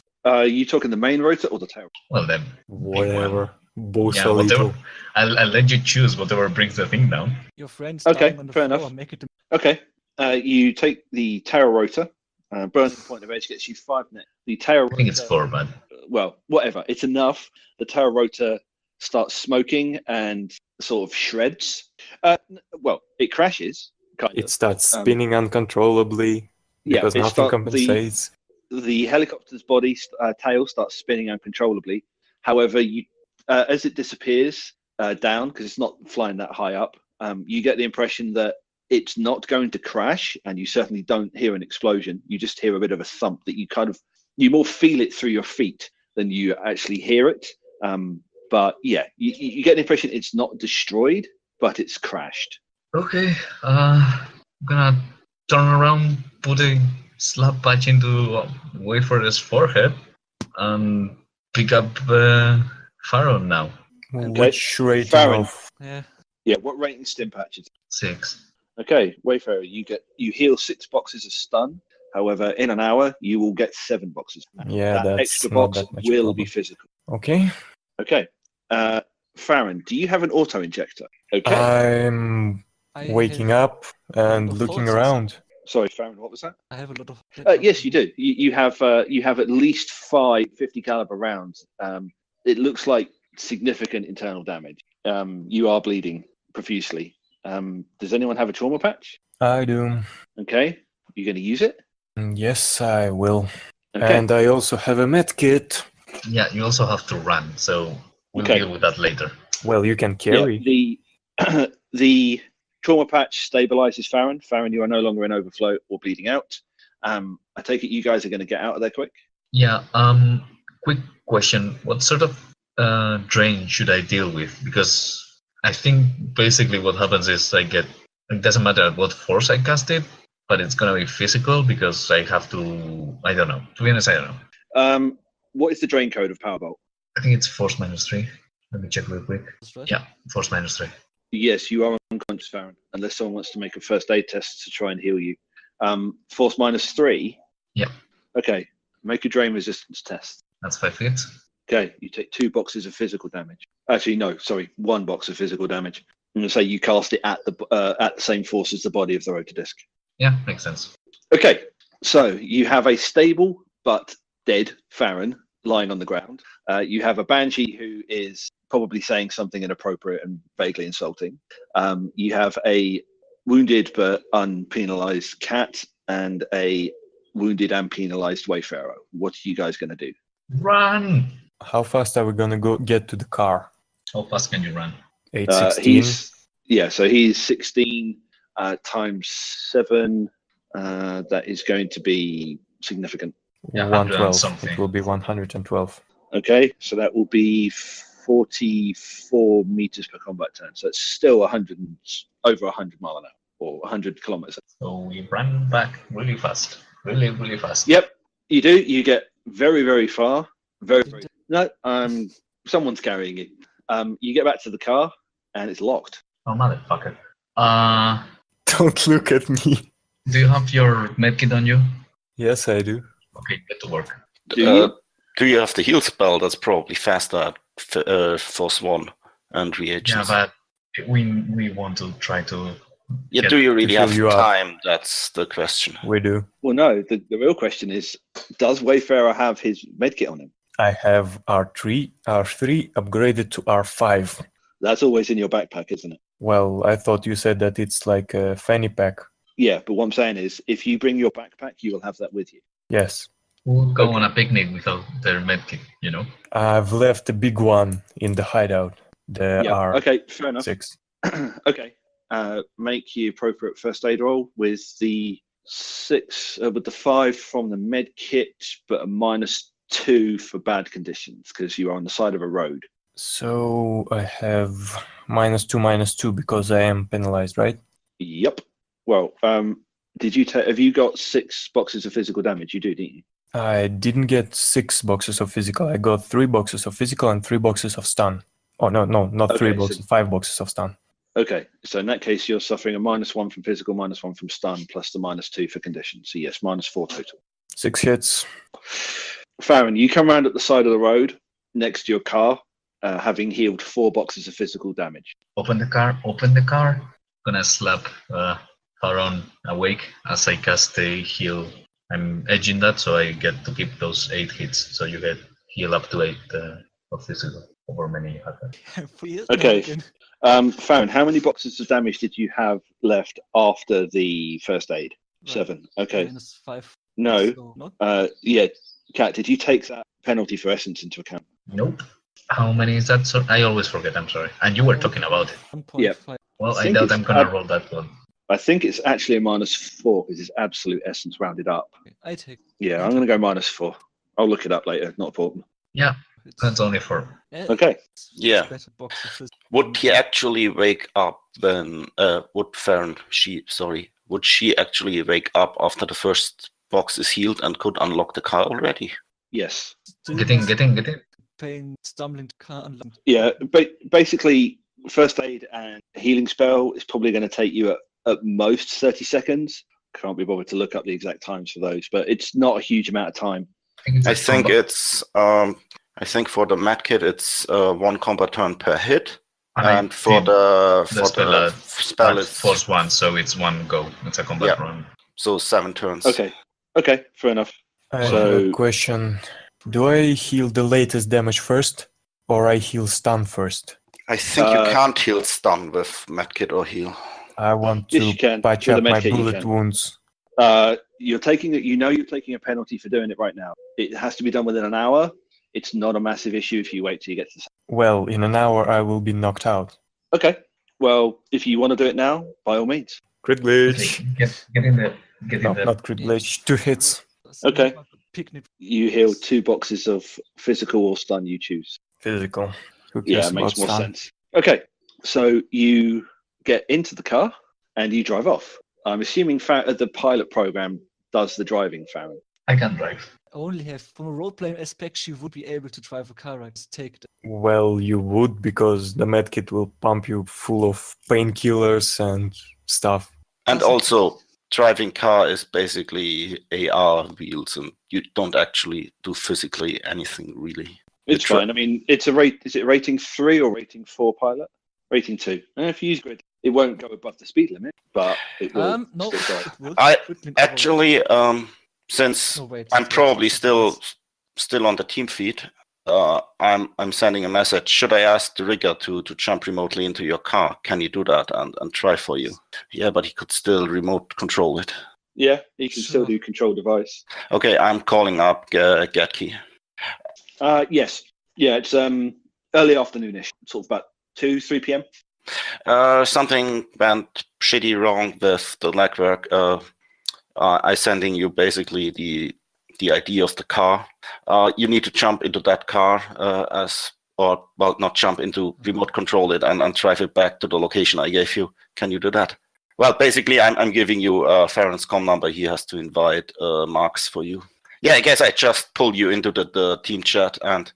You talking the main rotor or the tail? Well then, Whatever. Both yeah, are whatever. little. I'll let you choose whatever brings the thing down. Your friend's Okay, dying on the fair floor. enough. Make it. Okay. You take the tail rotor. Burning point of edge gets you 5 net. The tail rotor. I think it's 4, but Well, whatever. It's enough. The tail rotor starts smoking and sort of shreds. Well, it crashes. Kind It of. starts spinning uncontrollably because nothing compensates. The helicopter's body tail starts spinning uncontrollably. However, as it disappears down, because it's not flying that high up, you get the impression that it's not going to crash, and you certainly don't hear an explosion. You just hear a bit of a thump that you more feel it through your feet than you actually hear it. But yeah, you get the impression it's not destroyed, but it's crashed. okay. I'm gonna turn around, put a slap patch into Wayfarer's forehead, and pick up Pharaoh now. Which rating Farron. of... Yeah. Yeah, what rating stim patches? 6. Okay, Wayfarer, you heal 6 boxes of stun. However, in an hour, you will get 7 boxes. Yeah, that that's extra not box that much will problem. be physical. Okay. Okay. Farron, do you have an auto injector? Okay. I'm waking up and looking forces. around. Sorry, Farron, what was that? I have a lot of. Yes, you do. You have at least 5 50 caliber rounds. It looks like significant internal damage. You are bleeding profusely. Does anyone have a trauma patch? I do. Okay. You going to use it? Yes, I will. Okay. And I also have a med kit. Yeah, you also have to run, so we'll Okay. deal with that later. Well, you can carry. Yeah, the trauma patch stabilizes Farron. Farron, you are no longer in overflow or bleeding out. I take it you guys are going to get out of there quick. Yeah. Quick question: what sort of drain should I deal with? Because I think basically what happens is it doesn't matter at what force I cast it, but it's gonna be physical because I have to. I don't know. To be honest, I don't know. What is the drain code of Powerbolt? I think it's force -3. Let me check real quick. Yeah, force -3. Yes, you are unconscious, Farron, unless someone wants to make a first aid test to try and heal you. Force -3? Yeah. Okay, make a drain resistance test. That's 5 hits. Okay, you take 2 boxes of physical damage. Actually, no, sorry, 1 box of physical damage. I'm going to say you cast it at the same force as the body of the rotor disc. Yeah, makes sense. Okay, so you have a stable but dead Farron lying on the ground. You have a Banshee who is probably saying something inappropriate and vaguely insulting. You have a wounded but unpenalized cat and a wounded and penalized Wayfarer. What are you guys going to do? Run! How fast are we gonna get to the car? How fast can you run? 8:16. So he's 16 times 7. That is going to be significant. Yeah, 112. something. It will be 112. Okay, so that will be 44 meters per combat turn. So it's still over 100 mile an hour or 100 kilometers. So we run back really fast. Really, really fast. Yep, you do. You get very, very far. Very, very. No, someone's carrying you. You get back to the car and it's locked. Oh, motherfucker. Don't look at me. Do you have your medkit on you? Yes, I do. Okay, get to work. Do you have the heal spell? That's probably faster at Force 1 and reagents. Yeah, but we want to try to... Yeah, do you really have you up. time? That's the question. We do. Well, no, the real question is, does Wayfarer have his medkit on him? I have R3 upgraded to R5. That's always in your backpack, isn't it? Well, I thought you said that it's like a fanny pack. Yeah, but what I'm saying is, if you bring your backpack, you will have that with you. Yes. Who go Okay. on a picnic without their medkit, you know? I've left a big one in the hideout. There Yeah. are Okay. Fair enough. 6. Okay. Make the appropriate first aid roll with the 5 from the med kit, but a -2 for bad conditions because you are on the side of a road. So I have -2 because I am penalized, right? Yep. Well, have you got 6 boxes of physical damage? You do, didn't you? I didn't get 6 boxes of physical. I got 3 boxes of physical and 3 boxes of stun. Oh no, not 3 Okay, so- boxes, 5 boxes of stun. Okay, so in that case, you're suffering a -1 from physical, -1 from stun, plus the -2 for condition. So yes, -4 total. 6 hits. Farron, you come around at the side of the road next to your car, having healed 4 boxes of physical damage. Open the car. Gonna slap Haron awake as I cast a heal. I'm edging that so I get to keep those 8 hits. So you get heal up to 8 of physical over many you have. Okay. Farron, how many boxes of damage did you have left after the first aid? 7. Okay. -5. No. So not Yeah. Kat, did you take that penalty for essence into account? Nope. How many is that? So I always forget, I'm sorry. And you were talking about it. 1.5. Well, I I think doubt it's I'm gonna roll that one. I think it's actually a -4 because it's absolute essence rounded up. I take. Yeah, I'm going to go -4. I'll look it up later. Not important. Yeah, It's, that's only 4. Okay. it's Yeah. better box of physical. Would he actually wake up when would she actually wake up after the first box is healed and could unlock the car already? Yes. Still Get in, has get in, get in. pain, stumbling to car unlocked. Yeah. Basically, first aid and healing spell is probably going to take you at most 30 seconds. Can't be bothered to look up the exact times for those, but it's not a huge amount of time. I think it's I think for the medkit it's 1 combat turn per hit, and for the spell it's force 1, so it's 1 go. It's a combat run. so 7 turns. Okay, fair enough. I have So- a question. Do I heal the latest damage first, or I heal stun first? I think you can't heal stun with medkit or heal. I want Yes, to you can. patch With a up my medkit, you bullet can. wounds. You're taking it. You're taking a penalty for doing it right now. It has to be done within an hour. It's not a massive issue if you wait till you get to. Well, in an hour I will be knocked out. Okay. Well, if you want to do it now, by all means. Crit glitch. Get in there. Get No, in there. not crit glitch. 2 hits. Okay. Picnic. You heal 2 boxes of physical or stun. You choose. Physical. Who Yeah, cares it makes about more stun? sense. Okay. So you get into the car and you drive off. I'm assuming the pilot program does the driving, Farron. I can drive. Only have from a role playing aspect, she would be able to drive a car. Right? Take it. Well, you would, because the medkit will pump you full of painkillers and stuff. And also, driving car is basically AR wheels, and you don't actually do physically anything really. It's fine. I mean, it's a rate. Is it rating 3 or rating 4 pilot? Rating 2. And if you use grid, it won't go above the speed limit, but it will No, still drive. it would. I It would mean Actually, since overall. No, wait, I'm it's probably not. still on the team feed, I'm sending a message. Should I ask the rigger to jump remotely into your car? Can you do that and try for you? Yeah, but he could still remote control it. Yeah, you can still Sure. do control device. Okay, I'm calling up Gatkey. Yes. Yeah, it's early afternoonish, sort of about 2-3 p.m. Something went shitty wrong with the legwork. I sending you basically the ID of the car. You need to jump into that car not jump into, remote control it and drive it back to the location I gave you. Can you do that? Well, basically, I'm giving you Farron's com number. He has to invite Marks for you. Yeah, I guess I just pulled you into the team chat. And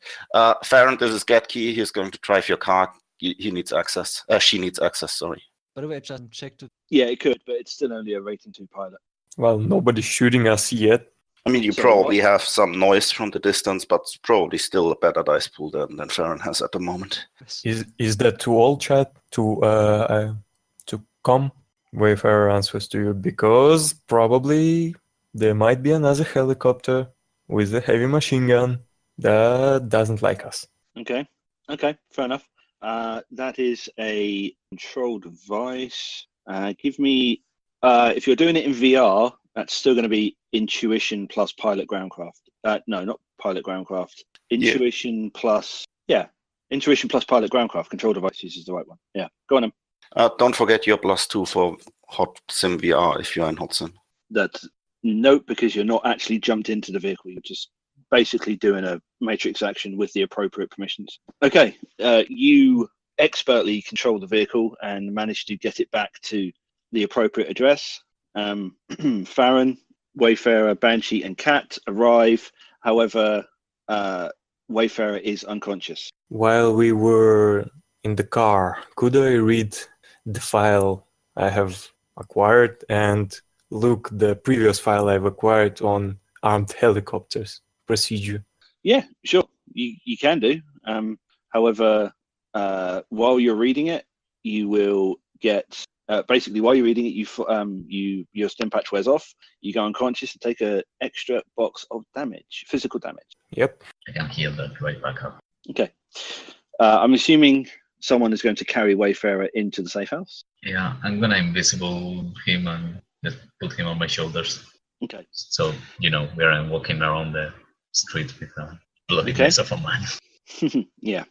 Farron, this is Gatkey. He's going to drive your car. He needs access. She needs access, sorry. By the way, I just checked it. Yeah, it could, but it's still only a rating 2 pilot. Well, nobody's shooting us yet. I mean, you Sorry, probably what? have some noise from the distance, but it's probably still a better dice pool than Farron has at the moment. Is that to all chat to come with our answers to you? Because probably there might be another helicopter with a heavy machine gun that doesn't like us. Okay, fair enough. That is a control device. Give me If you're doing it in VR, that's still going to be intuition plus pilot groundcraft. No, not pilot groundcraft. Intuition plus intuition plus pilot groundcraft. Control devices is the right one. Yeah, go on. Don't forget your +2 for Hot Sim VR if you're in Hot Sim. That's note because you're not actually jumped into the vehicle. You're just basically doing a matrix action with the appropriate permissions. Okay, you expertly control the vehicle and manage to get it back to the appropriate address. Farron, Wayfarer, Banshee, and Cat arrive. However, Wayfarer is unconscious. While we were in the car, could I read the file I have acquired and look the previous file I've acquired on armed helicopters procedure? Yeah, sure. You can do. However, while you're reading it, you will get basically while you're reading it, your stim patch wears off. You go unconscious and take an extra box of damage, physical damage. Yep. I can heal that right back up. Okay. I'm assuming someone is going to carry Wayfarer into the safe house. Yeah, I'm gonna invisible him and just put him on my shoulders. Okay. So, we're walking around the street with a bloody mess of a man. Yeah.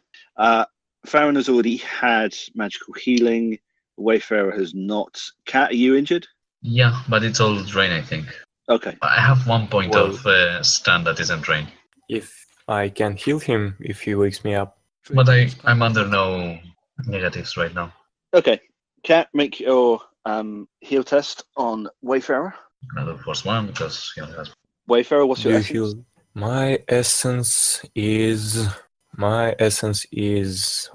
Farron has already had magical healing. Wayfarer has not. Cat, are you injured? Yeah, but it's all drain, I think. Okay. I have 1 point of stun that isn't drain. If I can heal him if he wakes me up. But I'm under no negatives right now. Okay. Cat, make your heal test on Wayfarer. Another first one because he only has. Wayfarer, what's your Do you essence? heal? My essence is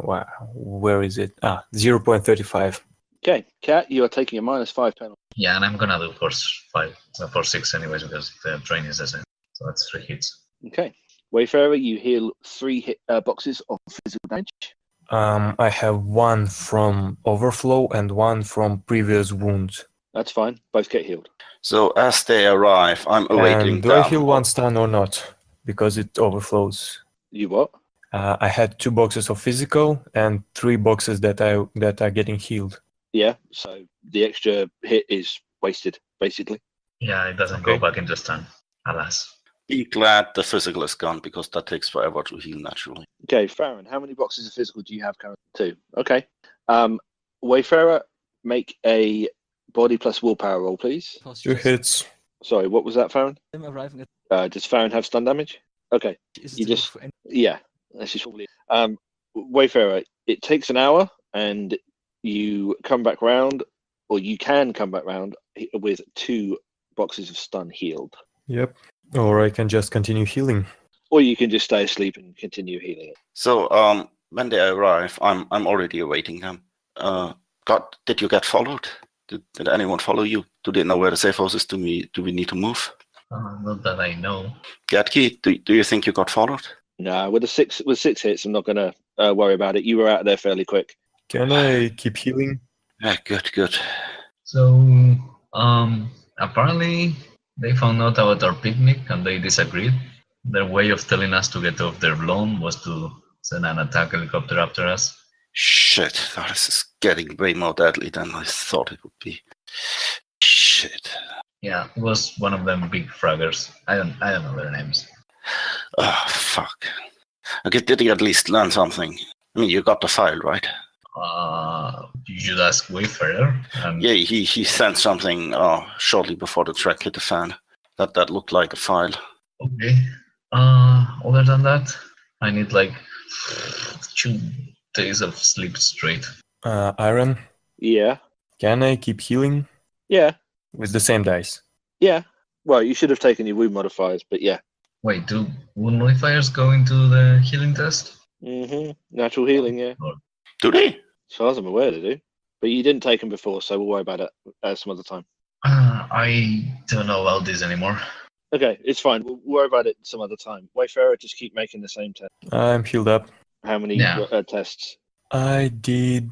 wow, where is it? 0.35. Okay. Cat, you are taking a -5 penalty. Yeah, and I'm gonna do force 6 anyways because the drain is the same. So that's 3 hits. Okay. Wayfarer, you heal 3 boxes of physical damage. I have 1 from overflow and 1 from previous wounds. That's fine. Both get healed. So as they arrive, I'm awaiting And do I them. heal 1 stun or not? Because it overflows. You what? I had 2 boxes of physical and 3 boxes that are getting healed. Yeah. So the extra hit is wasted, basically. Yeah, it doesn't Okay. go back into stun, alas. Be glad the physical is gone because that takes forever to heal naturally. Okay, Farron, how many boxes of physical do you have currently? 2. Okay. Wayfarer, make a body plus willpower roll, please. 2 hits. Sorry, what was that, Farron? I'm arriving at Does Farron have stun damage? Okay. is You it just- for any- Yeah, this is probably. Wayfarer, it takes an hour, and you come back round, or you can come back round with 2 boxes of stun healed, Yep. Or I can just continue healing. or you can just stay asleep and continue healing it. So when they arrive, I'm already awaiting them. Did you get followed? Did anyone follow you? Do they know where the safe house is? Do we need to move? Not that I know. Gatki, do you think you got followed? No, with 6 hits, I'm not gonna worry about it. You were out of there fairly quick. Can I keep healing? Yeah, good. So, apparently they found out about our picnic and they disagreed. Their way of telling us to get off their lawn was to send an attack helicopter after us. Shit, this is getting way more deadly than I thought it would be. Shit. Yeah, it was one of them big fraggers. I don't know their names. Oh, fuck. Okay, did you at least learn something? I mean, you got the file, right? You should ask Wayfarer. And Yeah, he sent something shortly before the track hit the fan. That looked like a file. Okay. Other than that, I need like 2 days of sleep straight. Iron, Yeah, can I keep healing yeah, with the same dice? yeah. Well, you should have taken your wound modifiers, but yeah. Wait, do wound modifiers go into the healing test? Natural healing, yeah. Do they? As far as I'm aware, they do. But you didn't take them before, so we'll worry about it some other time. I don't know about this anymore. Okay, it's fine. We'll worry about it some other time. Wayfarer, just keep making the same test. I'm healed up. How many Yeah. tests? I did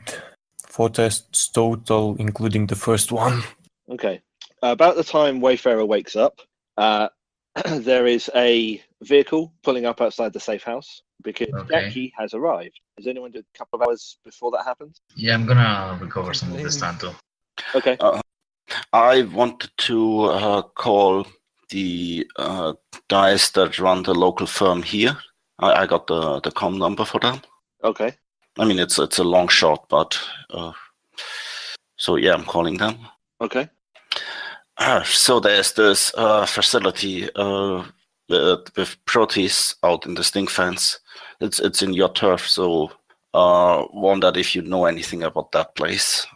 4 tests total, including the first one. Okay. About the time Wayfarer wakes up, there is a vehicle pulling up outside the safe house because Okay. Jackie has arrived. Has anyone did a couple of hours before that happens? Yeah, I'm gonna recover some of this time too. Okay. I wanted to call the guys that run the local firm here. I got the comm number for them. Okay. I mean, it's a long shot, but so yeah, I'm calling them. Okay. So there's this facility with Proteus out in the stink fence. It's in your turf, so wondered if you know anything about that place,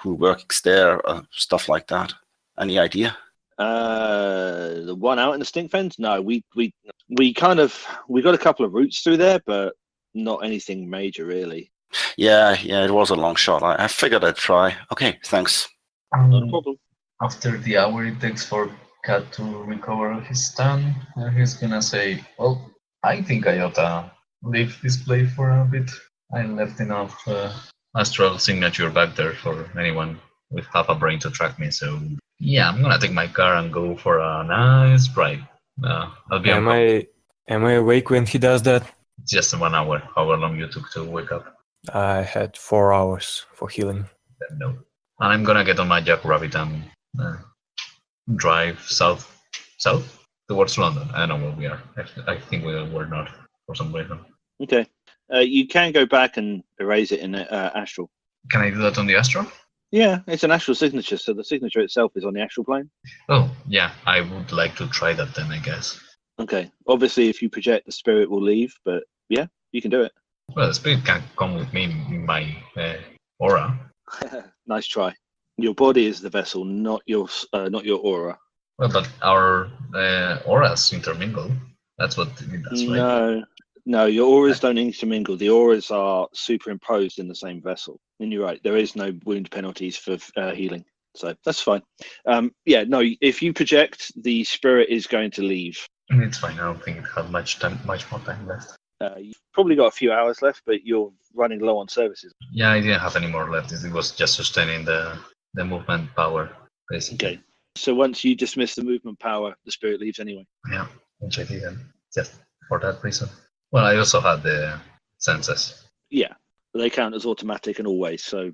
who works there, stuff like that. Any idea? The one out in the stink fence? No, we got a couple of routes through there, but not anything major really. Yeah, it was a long shot. I figured I'd try. Okay, thanks. Not a problem. After the hour it takes for Cat to recover his stun, he's gonna say, well, I think I oughta leave this place for a bit. I left enough astral signature back there for anyone with half a brain to track me, so yeah, I'm gonna take my car and go for a nice drive. I'll be Am I awake when he does that? just 1 hour, however long you took to wake up. I had 4 hours for healing. Then no. And I'm gonna get on my Jackrabbit and drive south towards London. I don't know where we are. I think we're not for some reason. Okay. You can go back and erase it in astral. Can I do that on the Astral? Yeah, it's an astral signature, so the signature itself is on the astral plane. Oh, yeah, I would like to try that then, I guess. Okay. Obviously, if you project, the spirit will leave, but yeah, you can do it. Well, the spirit can come with me in my aura. Nice try. Your body is the vessel, not your aura. Well, but our auras intermingle. That's what it does, right? No, your auras don't intermingle. The auras are superimposed in the same vessel. And you're right, there is no wound penalties for healing. So that's fine. If you project, the spirit is going to leave. It's fine. I don't think it has much more time left. You've probably got a few hours left, but you're running low on services. Yeah, I didn't have any more left. It was just sustaining the movement power, basically. Okay. So once you dismiss the movement power, the spirit leaves anyway. Yeah, which I didn't, just for that reason. Well, I also had the senses. Yeah, they count as automatic and always. So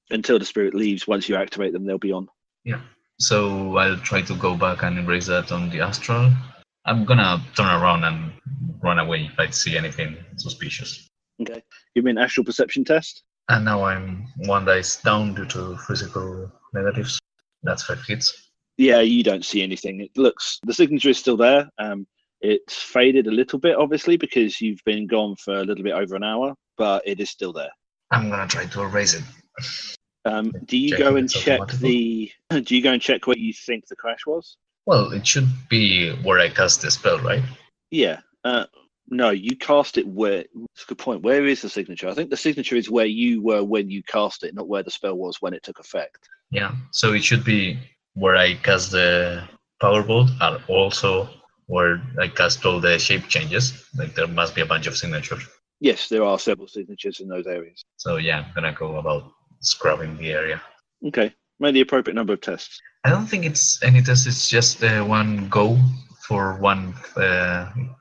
until the spirit leaves, once you activate them, they'll be on. Yeah. So I'll try to go back and erase that on the astral. I'm gonna turn around and run away if I see anything suspicious. Okay. You mean astral perception test? And now I'm 1 dice down due to physical negatives. That's 5 hits. Yeah, you don't see anything. The signature is still there. It's faded a little bit, obviously, because you've been gone for a little bit over an hour, but it is still there. I'm gonna try to erase it. Do you go and check where you think the crash was? Well, it should be where I cast the spell, right? Yeah. No, you cast it where. That's a good point. Where is the signature? I think the signature is where you were when you cast it, not where the spell was when it took effect. Yeah. So it should be where I cast the powerbolt, and also where I cast all the shape changes. Like there must be a bunch of signatures. Yes, there are several signatures in those areas. So yeah, I'm gonna go about scrubbing the area. Okay. Make the appropriate number of tests. I don't think it's any test. It's just one go for one.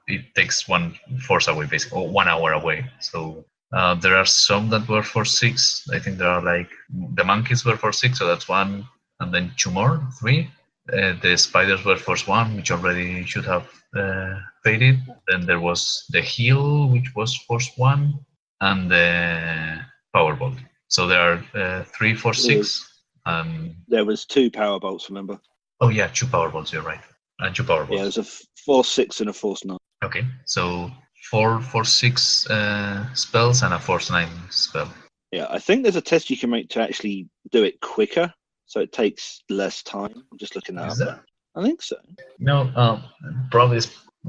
It takes one force away, basically, or 1 hour away. So there are some that were for 6. I think there are like the monkeys were for 6, so that's 1, and then 2 more, 3. The spiders were force 1, which already should have faded. Then there was the heal, which was force 1, and the powerbolt. So there are 3 for 6. There was 2 power bolts, remember? Oh yeah, 2 power bolts, you're right. 2 power bolts. Yeah, there's a force 6 and a force 9. Okay, so 4 force 6 spells and a force 9 spell. Yeah, I think there's a test you can make to actually do it quicker, so it takes less time. I'm just looking that Is up. there? I think so. No, probably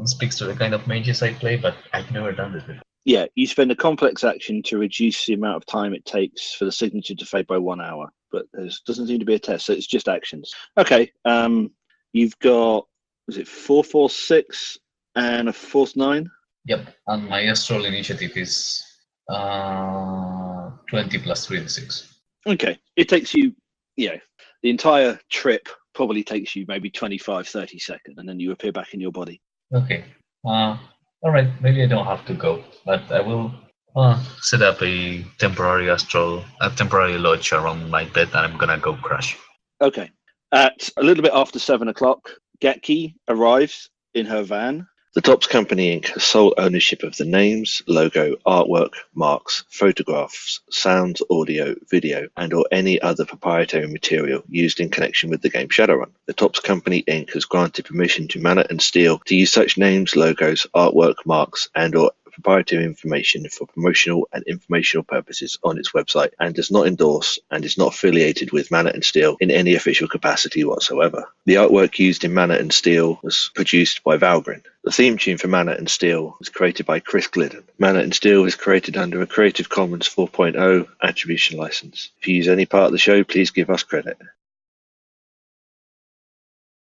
speaks to the kind of mages I play, but I've never done this before. Yeah, you spend a complex action to reduce the amount of time it takes for the signature to fade by 1 hour, but there doesn't seem to be a test, so it's just actions. Okay, you've got, was it 4 force 6 and a force 9? Yep, and my astral initiative is 20 plus 3 and 6. Okay, it takes you, the entire trip probably takes you maybe 25, 30 seconds, and then you appear back in your body. Okay, all right, maybe I don't have to go, but I will set up a temporary lodge around my bed, and I'm gonna go crash. Okay. At a little bit after 7 o'clock, Getki arrives in her van. The Topps Company Inc. has sole ownership of the names, logo, artwork, marks, photographs, sounds, audio, video, and or any other proprietary material used in connection with the game Shadowrun. The Topps Company Inc. has granted permission to Manor and Steel to use such names, logos, artwork, marks, and or proprietary information for promotional and informational purposes on its website and does not endorse and is not affiliated with Manor and Steel in any official capacity whatsoever. The artwork used in Manor and Steel was produced by Valgrind. The theme tune for Manor and Steel was created by Chris Glidden. Manor and Steel was created under a Creative Commons 4.0 attribution license. If you use any part of the show, please give us credit.